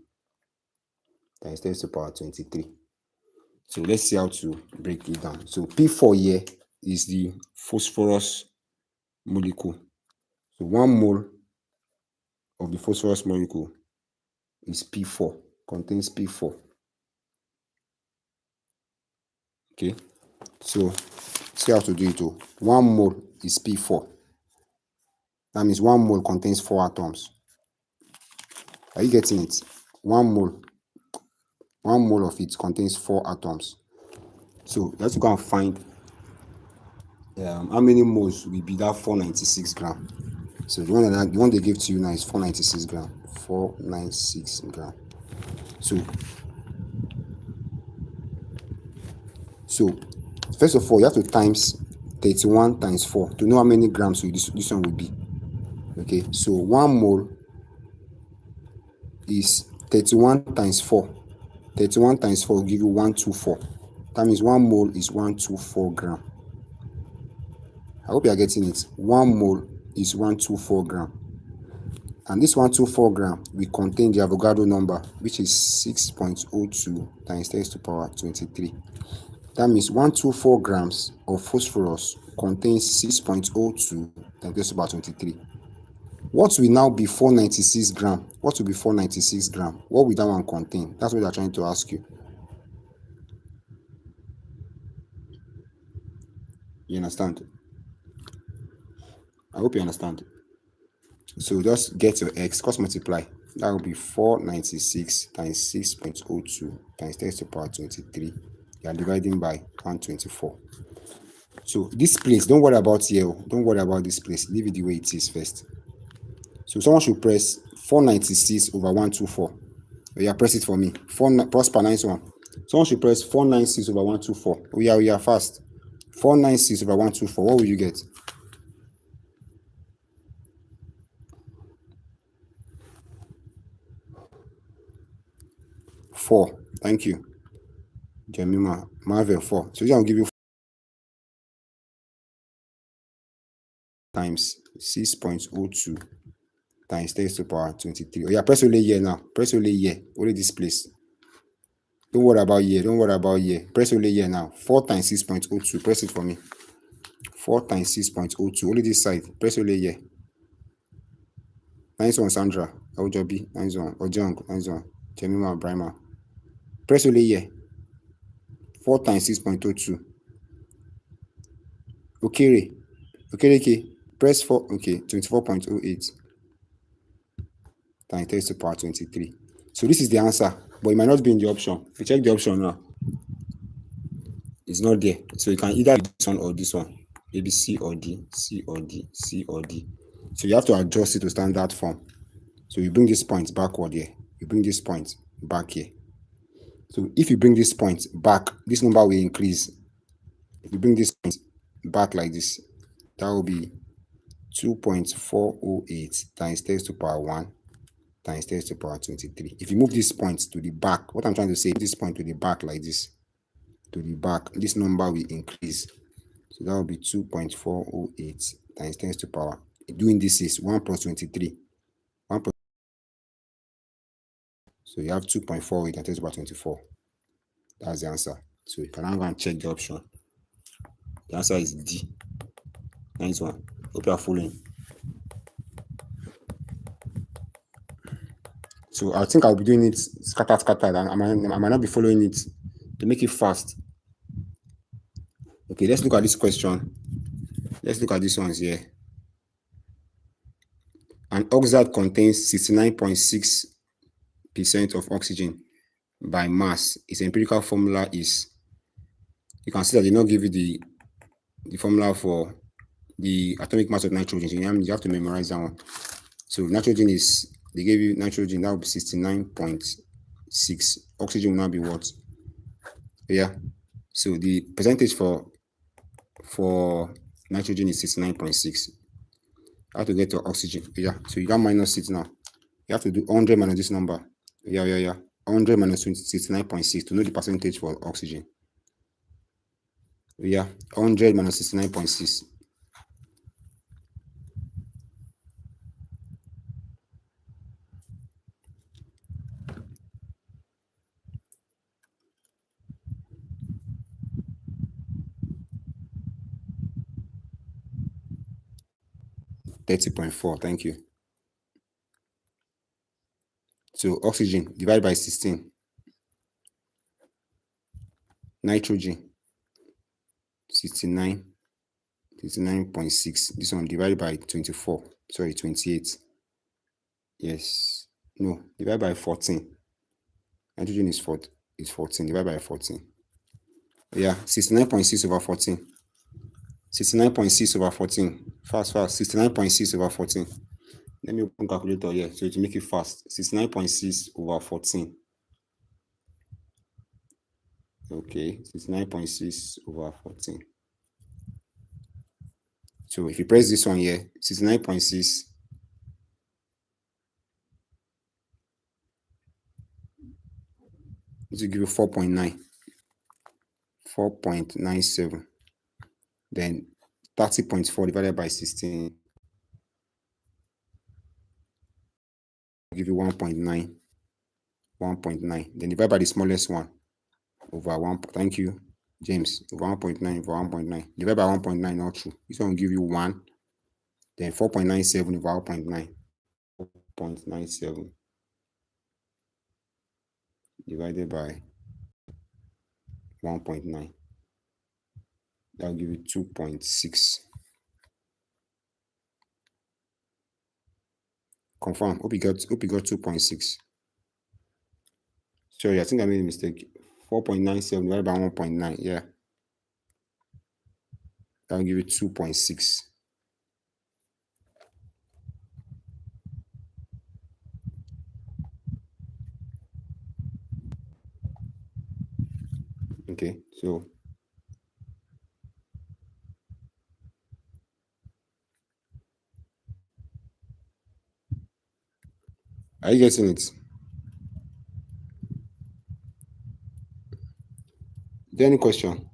times 10 to the power 23. So let's see how to break it down. So P4 here is the phosphorus molecule. So 1 mole of the phosphorus molecule is P4, contains P4. Okay, so see how to do it. 1 mole is P4. That means 1 mole contains 4 atoms. Are you getting it? 1 mole of it contains 4 atoms. So let's go and find how many moles will be that 496 grams. So the one they give to you now is 496 grams. 496 grams. So first of all, you have to times 31 times 4 to know how many grams this one will be. Okay, so 1 mole is 31 times 4. 31 times 4 will give you 124. That means 1 mole is 124 grams. I hope you are getting it. 1 mole is 124 grams. And this 124 grams will contain the Avogadro number, which is 6.02 times 10 to the power 23. That means 124 grams of phosphorus contains 6.02 times 10 to the power 23. What will now be 496 grams? What will be 496 grams? What will that one contain? That's what they're trying to ask you. You understand? I hope you understand. So just get your x, cross multiply. That will be 496 times 6.02 times 10 to the power 23. You are dividing by 124. So this place, don't worry about here. Don't worry about this place. Leave it the way it is first. So someone should press 496 over 124. Yeah, press it for me. Prosper 91. Someone should press 496 over 124. We are fast. 496 over 124. What will you get? 4. Thank you. Jemima, Marvel 4. So this one will give you times 6.02 times 10 to the power 23. Oh yeah, press only here now. Press only here. Only this place. Don't worry about here. Don't worry about here. Press only here now. 4 times 6.02. Press it for me. 4 times 6.02. Only this side. Press only here. Nice one, Sandra. Ojobi. Nice one. Ojong. Nice one. Jemima Brima. Press only here. 4 times 6.02. Okay. Okay. Press 4. Okay. 24.08 times 10 to the power 23. So this is the answer, but it might not be in the option. If you check the option now, it's not there. So you can either do this one or this one. Maybe C or D, C or D, C or D. So you have to adjust it to standard form. So you bring this point backward here. You bring this point back here. So if you bring this point back, this number will increase. If you bring this point back like this, that will be 2.408 times 10 to the power 1 times 10 to the power 23. If you move this point to the back, what I'm trying to say, this point to the back like this, to the back, this number will increase. So that will be 2.408 times 10 to the power. Doing this is 1 plus 23. 1 plus, so you have 2.48 times 10 to the power 24. That's the answer. So you can now go and check the option. The answer is D. Nice one. Hope you are following. So I think I'll be doing it scattered, and I might not be following it to make it fast. Okay, let's look at this question. Let's look at these ones here. An oxide contains 69.6% of oxygen by mass. Its empirical formula is, you can see that they not give you the formula for the atomic mass of nitrogen. So you have to memorize that one. So nitrogen is, they gave you nitrogen, that would be 69.6. Oxygen will now be what? Yeah. So the percentage for nitrogen is 69.6. How to get to oxygen? Yeah. So you got minus it now. You have to do 100 minus this number. Yeah. 100 minus 69.6 to know the percentage for oxygen. Yeah. 100 minus 69.6. .4. Thank you. So oxygen divided by 16. Nitrogen 69.6. This one divided by 24. Sorry, 28. Yes. No, divided by 14. Nitrogen is 14. Divided by 14. Yeah, 69.6 over 14. 69.6 over 14. Fast. 69.6 over 14. Let me open calculator here so to make it fast. 69.6 over 14. Okay, 69.6 over 14. So if you press this one here, 69.6, this will give you 4.9. 4.97. Then 30.4 divided by 16 will give you 1.9. 1.9. Then divide by the smallest one over 1. Thank you, James. Over 1.9 over 1.9. Divide by 1.9, not true. This one will give you 1. Then 4.97 over 1.9. 4.97 divided by 1.9. That will give you 2.6. Confirm. Hope you got 2.6. Sorry, I think I made a mistake. 4.97 divided by 1.9. Yeah. That will give you 2.6. Okay, so are you getting it? there any question?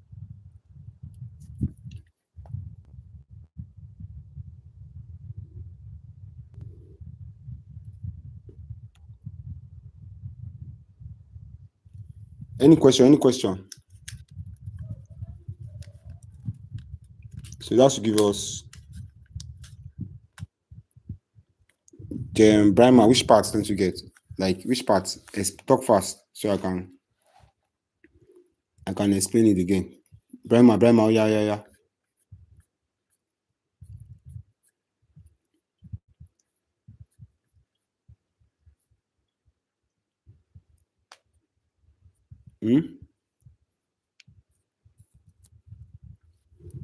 Any question? Any question? So that should give us Brahma. Which parts don't you get? Like which parts? Talk fast so I can explain it again. Brahma. Oh, yeah.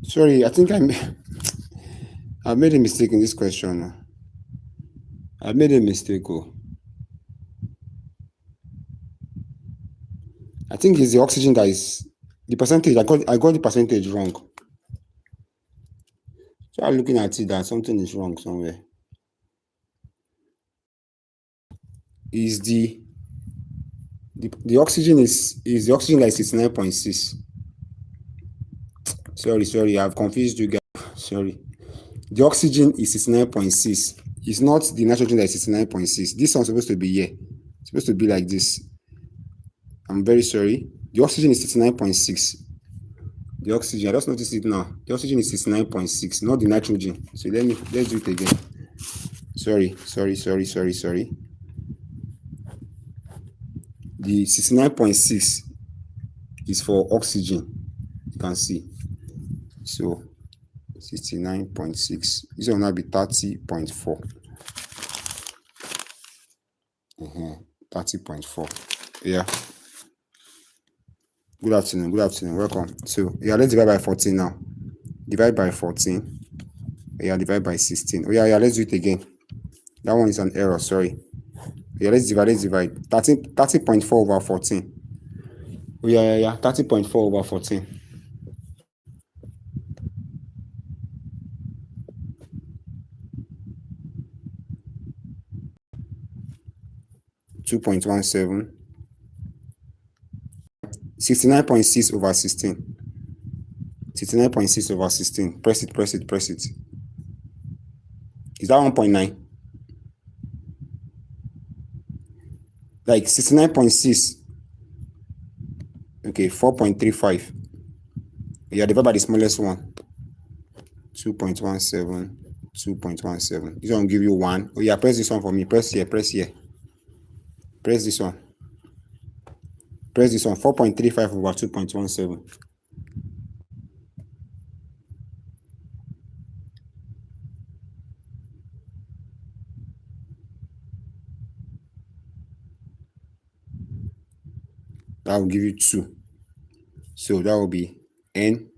Sorry, I think I made a mistake in this question. I made a mistake. Oh. I think it's the oxygen that is the percentage. I got the percentage wrong. So I'm looking at it that something is wrong somewhere. Is the oxygen is the oxygen that is 69.6. Sorry, I've confused you guys. Sorry. The oxygen is 69.6. It's not the nitrogen that is 69.6. This one's supposed to be here. It's supposed to be like this. I'm very sorry. The oxygen is 69.6. The oxygen, I just noticed it now. The oxygen is 69.6, not the nitrogen. So let's do it again. Sorry. The 69.6 is for oxygen. You can see. So 69.6. This one will now be 30.4. 30.4. Yeah. Good afternoon. Welcome. So yeah, let's divide by 14 now. Divide by 14. Yeah, divide by 16. Oh yeah, let's do it again. That one is an error, sorry. Yeah, let's divide. 30.4 over 14. Oh yeah. 30.4 over 14. .17. 69.6 over 16. 69.6 over 16. Press it. Is that 1.9? Like 69.6. Okay, 4.35. Yeah, divide by the smallest one. 2.17. 2.17. This one will give you 1. Oh yeah, press this one for me. Press here. Press this one. 4.35 over 2.17. That will give you 2. So that will be N.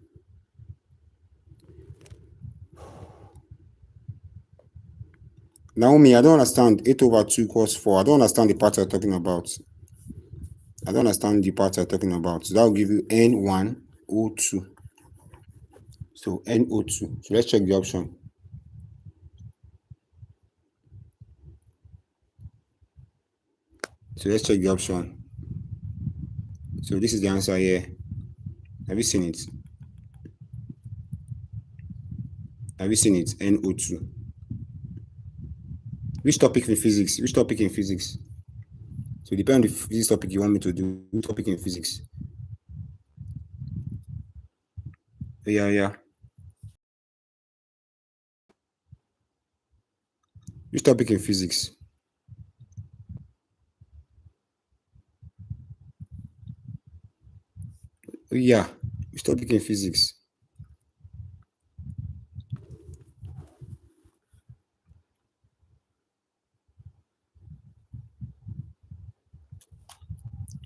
Naomi, I don't understand. 8 over 2 equals 4. I don't understand the part you're talking about. So that will give you N1O2. So NO2. So let's check the option. So this is the answer here. Have you seen it? NO2. Which topic in physics? So depending on the physics topic you want me to do. Which topic in physics? Yeah. Which topic in physics? Yeah. Which topic in physics?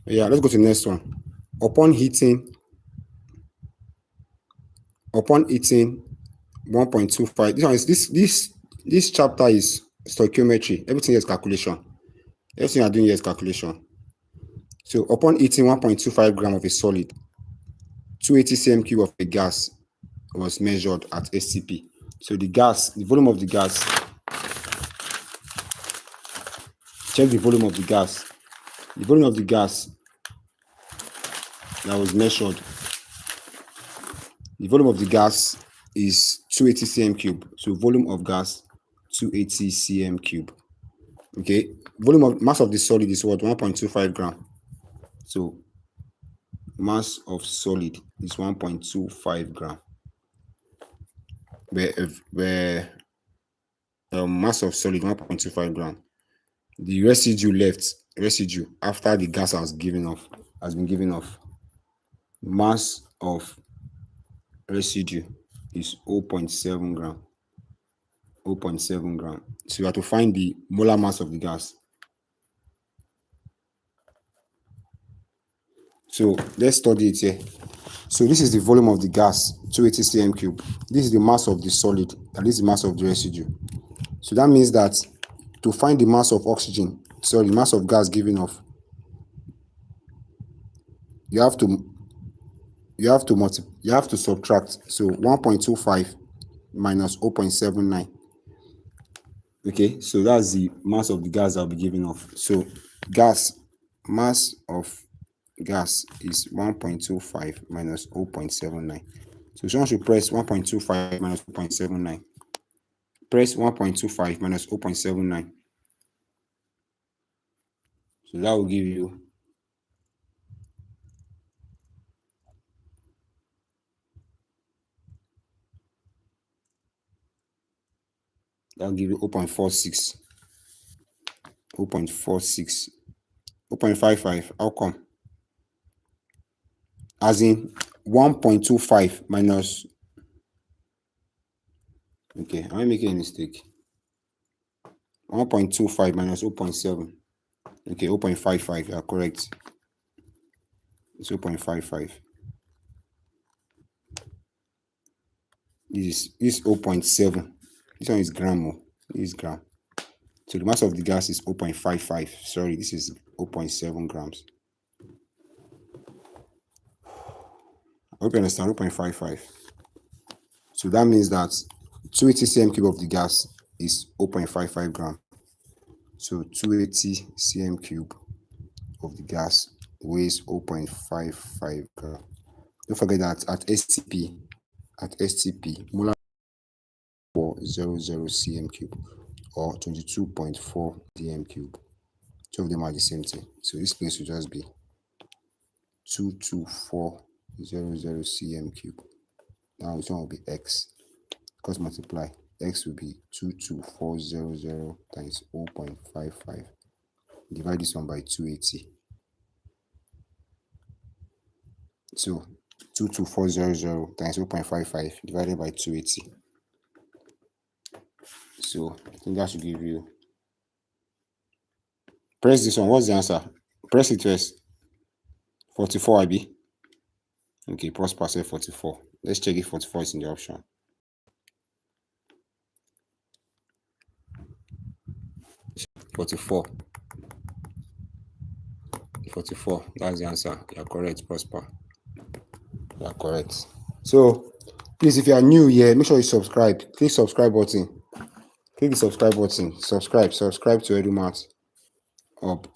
Yeah, let's go to the next one. Upon heating 1.25. This chapter is stoichiometry. Everything is calculation. Everything you are doing here is calculation. So upon heating 1.25 gram of a solid, 280 cm cube of a gas was measured at SCP. So the volume of the gas. Check the volume of the gas. The volume of the gas that was measured The volume of the gas is 280 cm cube. So volume of gas 280 cm cube. Okay, volume of mass of the solid is what? 1.25 gram. So mass of solid is 1.25 gram. Where mass of solid 1.25 gram. The residue after the gas has been given off. Mass of residue is 0.7 gram. 0.7 gram. So you have to find the molar mass of the gas. So let's study it here. So this is the volume of the gas, 280 cm cube. This is the mass of the solid, and this is the mass of the residue. So that means that to find the mass of oxygen, sorry, the mass of gas given off, you have to subtract. So 1.25 minus 0.79. Okay, so that's the mass of the gas that will be given off. So mass of gas is 1.25 minus 0.79. So someone should press 1.25 minus 0.79. Press 1.25 minus 0.79. So that will give you That'll give you 0.46. 0.46. 0.55. How come? As in 1.25 minus. Okay, am I making a mistake? 1.25 minus 0.7. Okay, 0.55. You are correct. It's 0.55. This is 0.7. This one is gram. This is gram. So the mass of the gas is 0.55. Sorry, this is 0.7 grams. I hope you understand. 0.55. So that means that 280 cm cube of the gas is 0.55 gram. So 280 cm cube of the gas weighs 0.55 gram. Don't forget that at STP, molar 400 cm cube or 22.4 dm cube. Two of them are the same thing. So this place will just be 22400 cm cube. Now this one will be x. Because multiply, x will be 22400 times 0.55. Divide this one by 280. So 22400 times 0.55 divided by 280. So I think that should give you. Press this one. What's the answer? Press it first. 44 IB. Okay, Prosper said 44. Let's check if 44 is in the option. Forty-four. That's the answer. You are correct, Prosper. You are correct. So please, if you are new here, make sure you subscribe. Click subscribe button. Click the subscribe button. Subscribe to EduMath Up.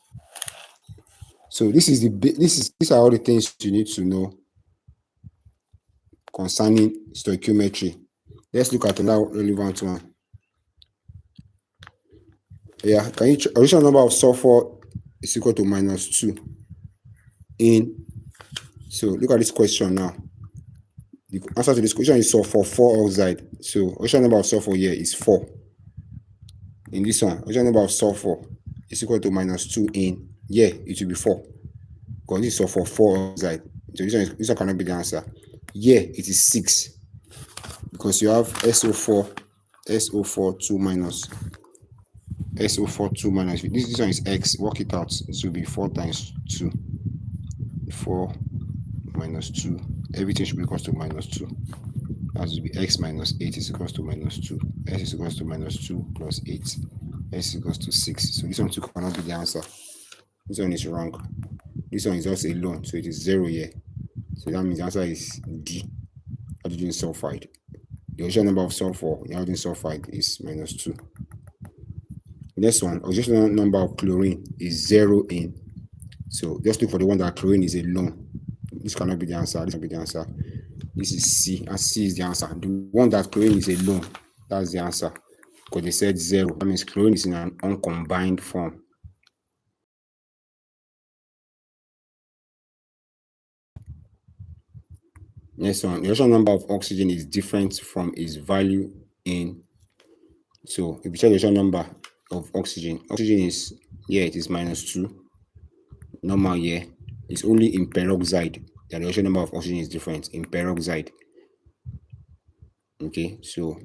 So these are all the things you need to know concerning stoichiometry. Let's look at another relevant one. Yeah, can you original number of sulfur is equal to -2 in. So look at this question now. The answer to this question is sulfur 4 oxide. So original number of sulfur here is 4. In this one, original number of sulfur is equal to -2 in. Yeah, it will be 4. Because this is sulfur 4 oxide. So this one cannot be the answer. Yeah, it is 6. Because you have SO4 2 minus. SO4 2 minus. This one is X. Work it out. This will be 4 times 2. 4 minus 2. Everything should be equal to -2. That will be X minus 8 is equal to -2. S is equal to -2 plus 8. S is equal to 6. So this one too cannot be the answer. This one is wrong. This one is also alone. So it is 0 here. So that means the answer is D. Hydrogen sulfide. The original number of sulfur in hydrogen sulfide is -2. Next one, original number of chlorine is 0 in. So just look for the one that chlorine is alone. This cannot be the answer. This cannot be the answer. This is C, and C is the answer. The one that chlorine is alone, that's the answer. Because they said 0. That means chlorine is in an uncombined form. Next one, the reaction number of oxygen is different from its value in. So if you check the reaction number of oxygen is here, it is -2. Normal here. It's only in peroxide that the reaction number of oxygen is different. In peroxide. Okay, so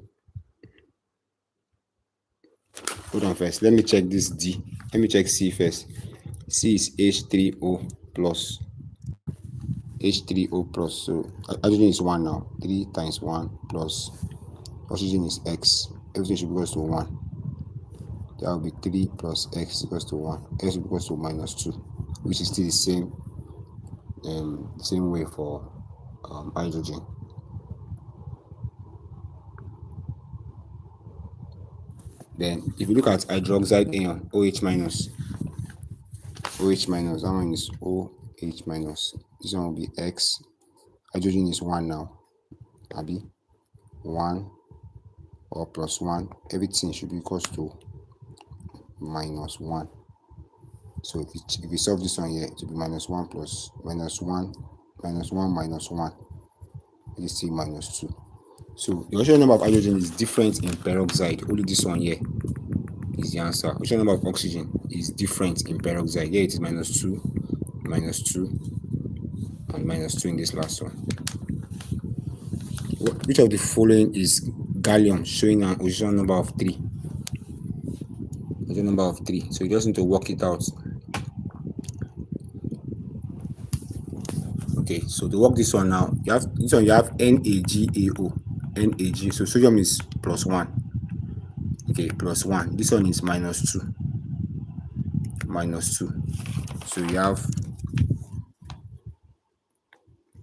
hold on first. Let me check this D. Let me check C first. C is H3O plus. H3O plus. So hydrogen is 1 now. 3 times 1 plus oxygen is X. Everything should be equal to 1. That will be 3 plus X equals to 1. X equals to -2, which is still the same way for hydrogen. Then if you look at hydroxide ion, OH minus, that one is OH minus. This one will be X. Hydrogen is 1 now. Abi 1 or plus 1. Everything should be equal to -1. So if you solve this one here, it will be -1 plus -1 -1 it is still -2. So the reaction number of hydrogen is different in peroxide. Only this one here is the answer. The reaction number of oxygen is different in peroxide. Here it is -2, -2, and -2 in this last one. Which of the following is gallium, showing an oxidation number of 3? Oxidation number of 3. So you just need to work it out. Okay, so to work this one now, you have NaGaO. Nag. So sodium is +1. Okay, +1. This one is -2. -2. So you have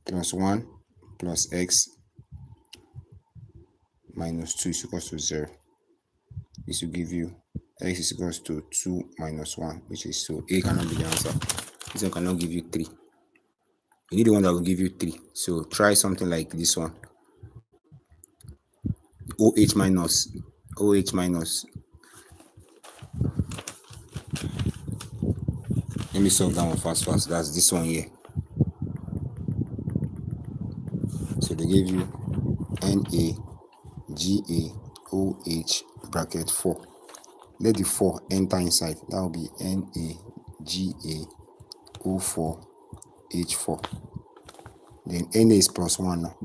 +1 plus X -2 is equals to 0. This will give you X is equals to 2 minus 1, which is, so A cannot be the answer. This one cannot give you 3. You need the one that will give you 3. So try something like this one. OH minus. Let me solve that one fast. That's this one here. So they gave you NaGaOH bracket 4. Let the 4 enter inside. That will be NaGaO4H4. Then Na is +1 now.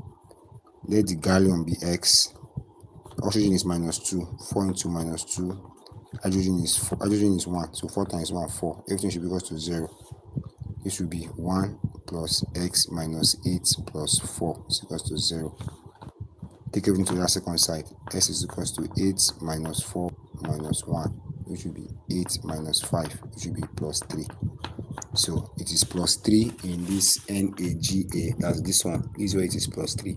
Let the gallium be X. Oxygen is -2. 4 into -2. Hydrogen is 4. Hydrogen is 1. So 4 times 1, 4. Everything should be equal to 0. This will be 1 plus X minus 8 plus 4 is equals to 0. Take everything to the second side. S is equals to 8 minus 4 minus 1, which will be 8 minus 5, which will be +3. So it is +3 in this NaGa. That's this one. This way it is +3.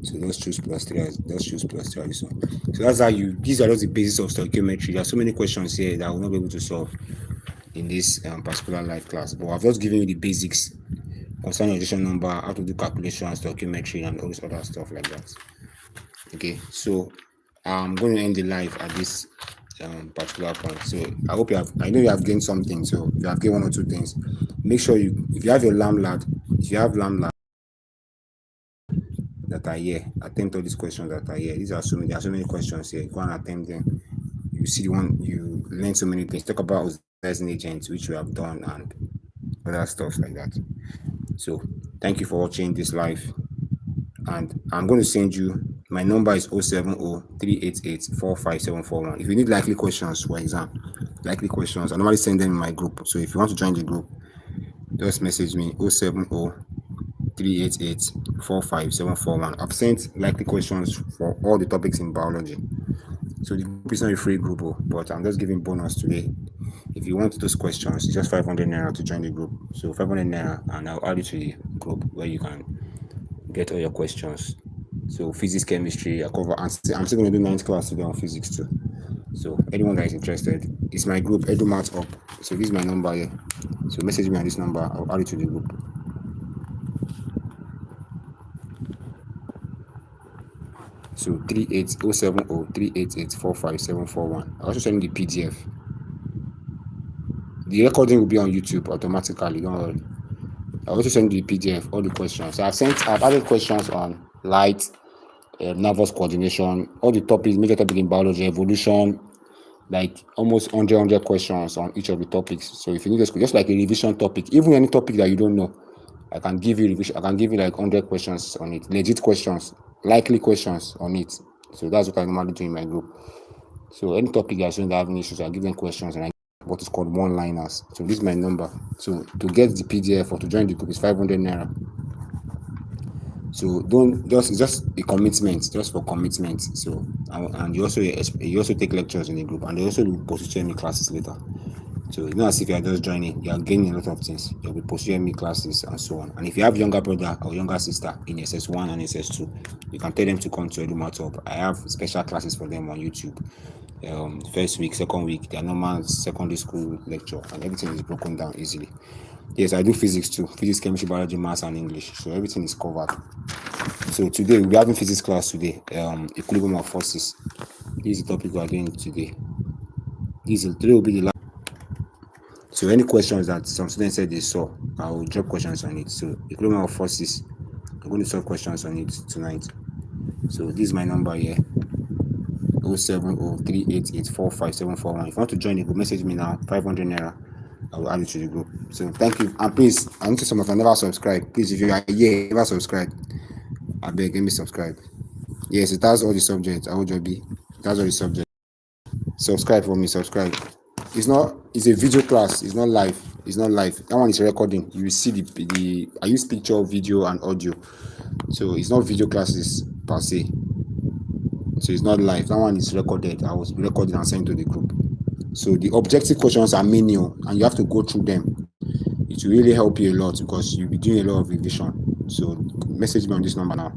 So let's choose +3 as this one. So that's how these are just the basis of stoichiometry. There are so many questions here that I will not be able to solve in this particular live class, but I've just given you the basics concerning reaction number, how to do calculations, stoichiometry, and all this other stuff like that. Okay, so I'm going to end the live at this particular point. So I hope I know you have gained something. So if you have gained 1 or 2 things, make sure if you have your LAMLAD, that are here, attempt all these questions that are here. There are so many questions here. Go and attempt them. You see the one, you learn so many things. Talk about oxidizing agents, which we have done, and other stuff like that. So thank you for watching this live, and I'm going to send you, my number is 070-388-45741. If you need likely questions for exam, I normally send them in my group. So if you want to join the group, just message me 070-388-45741. I've sent likely questions for all the topics in biology. So the group is not a free group, but I'm just giving bonus today. If you want those questions, it's just 500 naira to join the group. So 500 naira, and I'll add you to the group where you can get all your questions. So physics, chemistry, I'm still going to do 9th class today on physics too. So anyone that is interested, it's my group, EduMath Up. So this is my number here. So message me on this number, I'll add you to the group. So 3807038845741. I also send you the PDF. The recording will be on YouTube automatically, don't worry. I also send you the PDF, all the questions. So I've added questions on light, nervous coordination, all the topics, major topics in biology, evolution, like almost 100 questions on each of the topics. So if you need just like a revision topic, even any topic that you don't know, I can give you revision. I can give you like 100 questions on it, legit questions, likely questions on it. So that's what I normally do in my group. So any topic that shouldn't have any issues, I give them questions and I what is called one-liners. So this is my number. So to get the PDF or to join the group is 500 naira. So don't just a commitment, just for commitment. So and you also take lectures in the group, and they also do post-UTME classes later. So it's not as if you are just joining, you are gaining a lot of things. You'll be post-UTME classes and so on. And if you have younger brother or younger sister in SS1 and SS2, you can tell them to come to Edumatop. I have special classes for them on YouTube. First week, second week, their normal secondary school lecture, and everything is broken down easily. Yes, I do physics too. Physics, chemistry, biology, maths, and English. So everything is covered. So today we'll be having physics class today. Equilibrium of forces. This is the topic we are doing today. Today will be the last. So any questions that some students said they saw, I will drop questions on it. So equilibrium of forces, I'm going to solve questions on it tonight. So this is my number here. 07038845741. If you want to join the group, message me now. 500 naira. I will add you to the group. So thank you. And please, I need to some of you never subscribe. Please, if you are here, never subscribe. I beg, let me subscribe. Yes, it has all the subjects. I will just be. It has all the subjects. Subscribe for me. Subscribe. It's a video class. It's not live. That one is recording. You will see the I use picture, video, and audio. So it's not video classes per se. So it's not live. That one is recorded. I was recording and sent to the group. So the objective questions are menu, and you have to go through them. It will really help you a lot because you'll be doing a lot of revision. So message me on this number now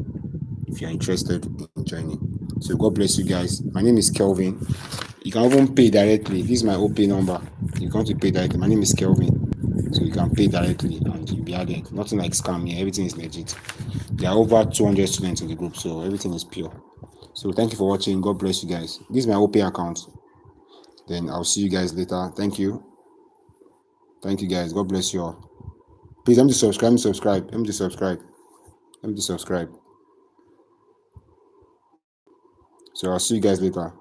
if you're interested in joining. So God bless you guys. My name is Kelvin. You can even pay directly. This is my OP number. You want to pay directly. My name is Kelvin. So you can pay directly and you'll be added. Nothing like scam here. Everything is legit. There are over 200 students in the group, so everything is pure. So thank you for watching. God bless you guys. This is my OP account. Then I'll see you guys later. Thank you. Thank you guys. God bless you all. Please, let me subscribe. So I'll see you guys later.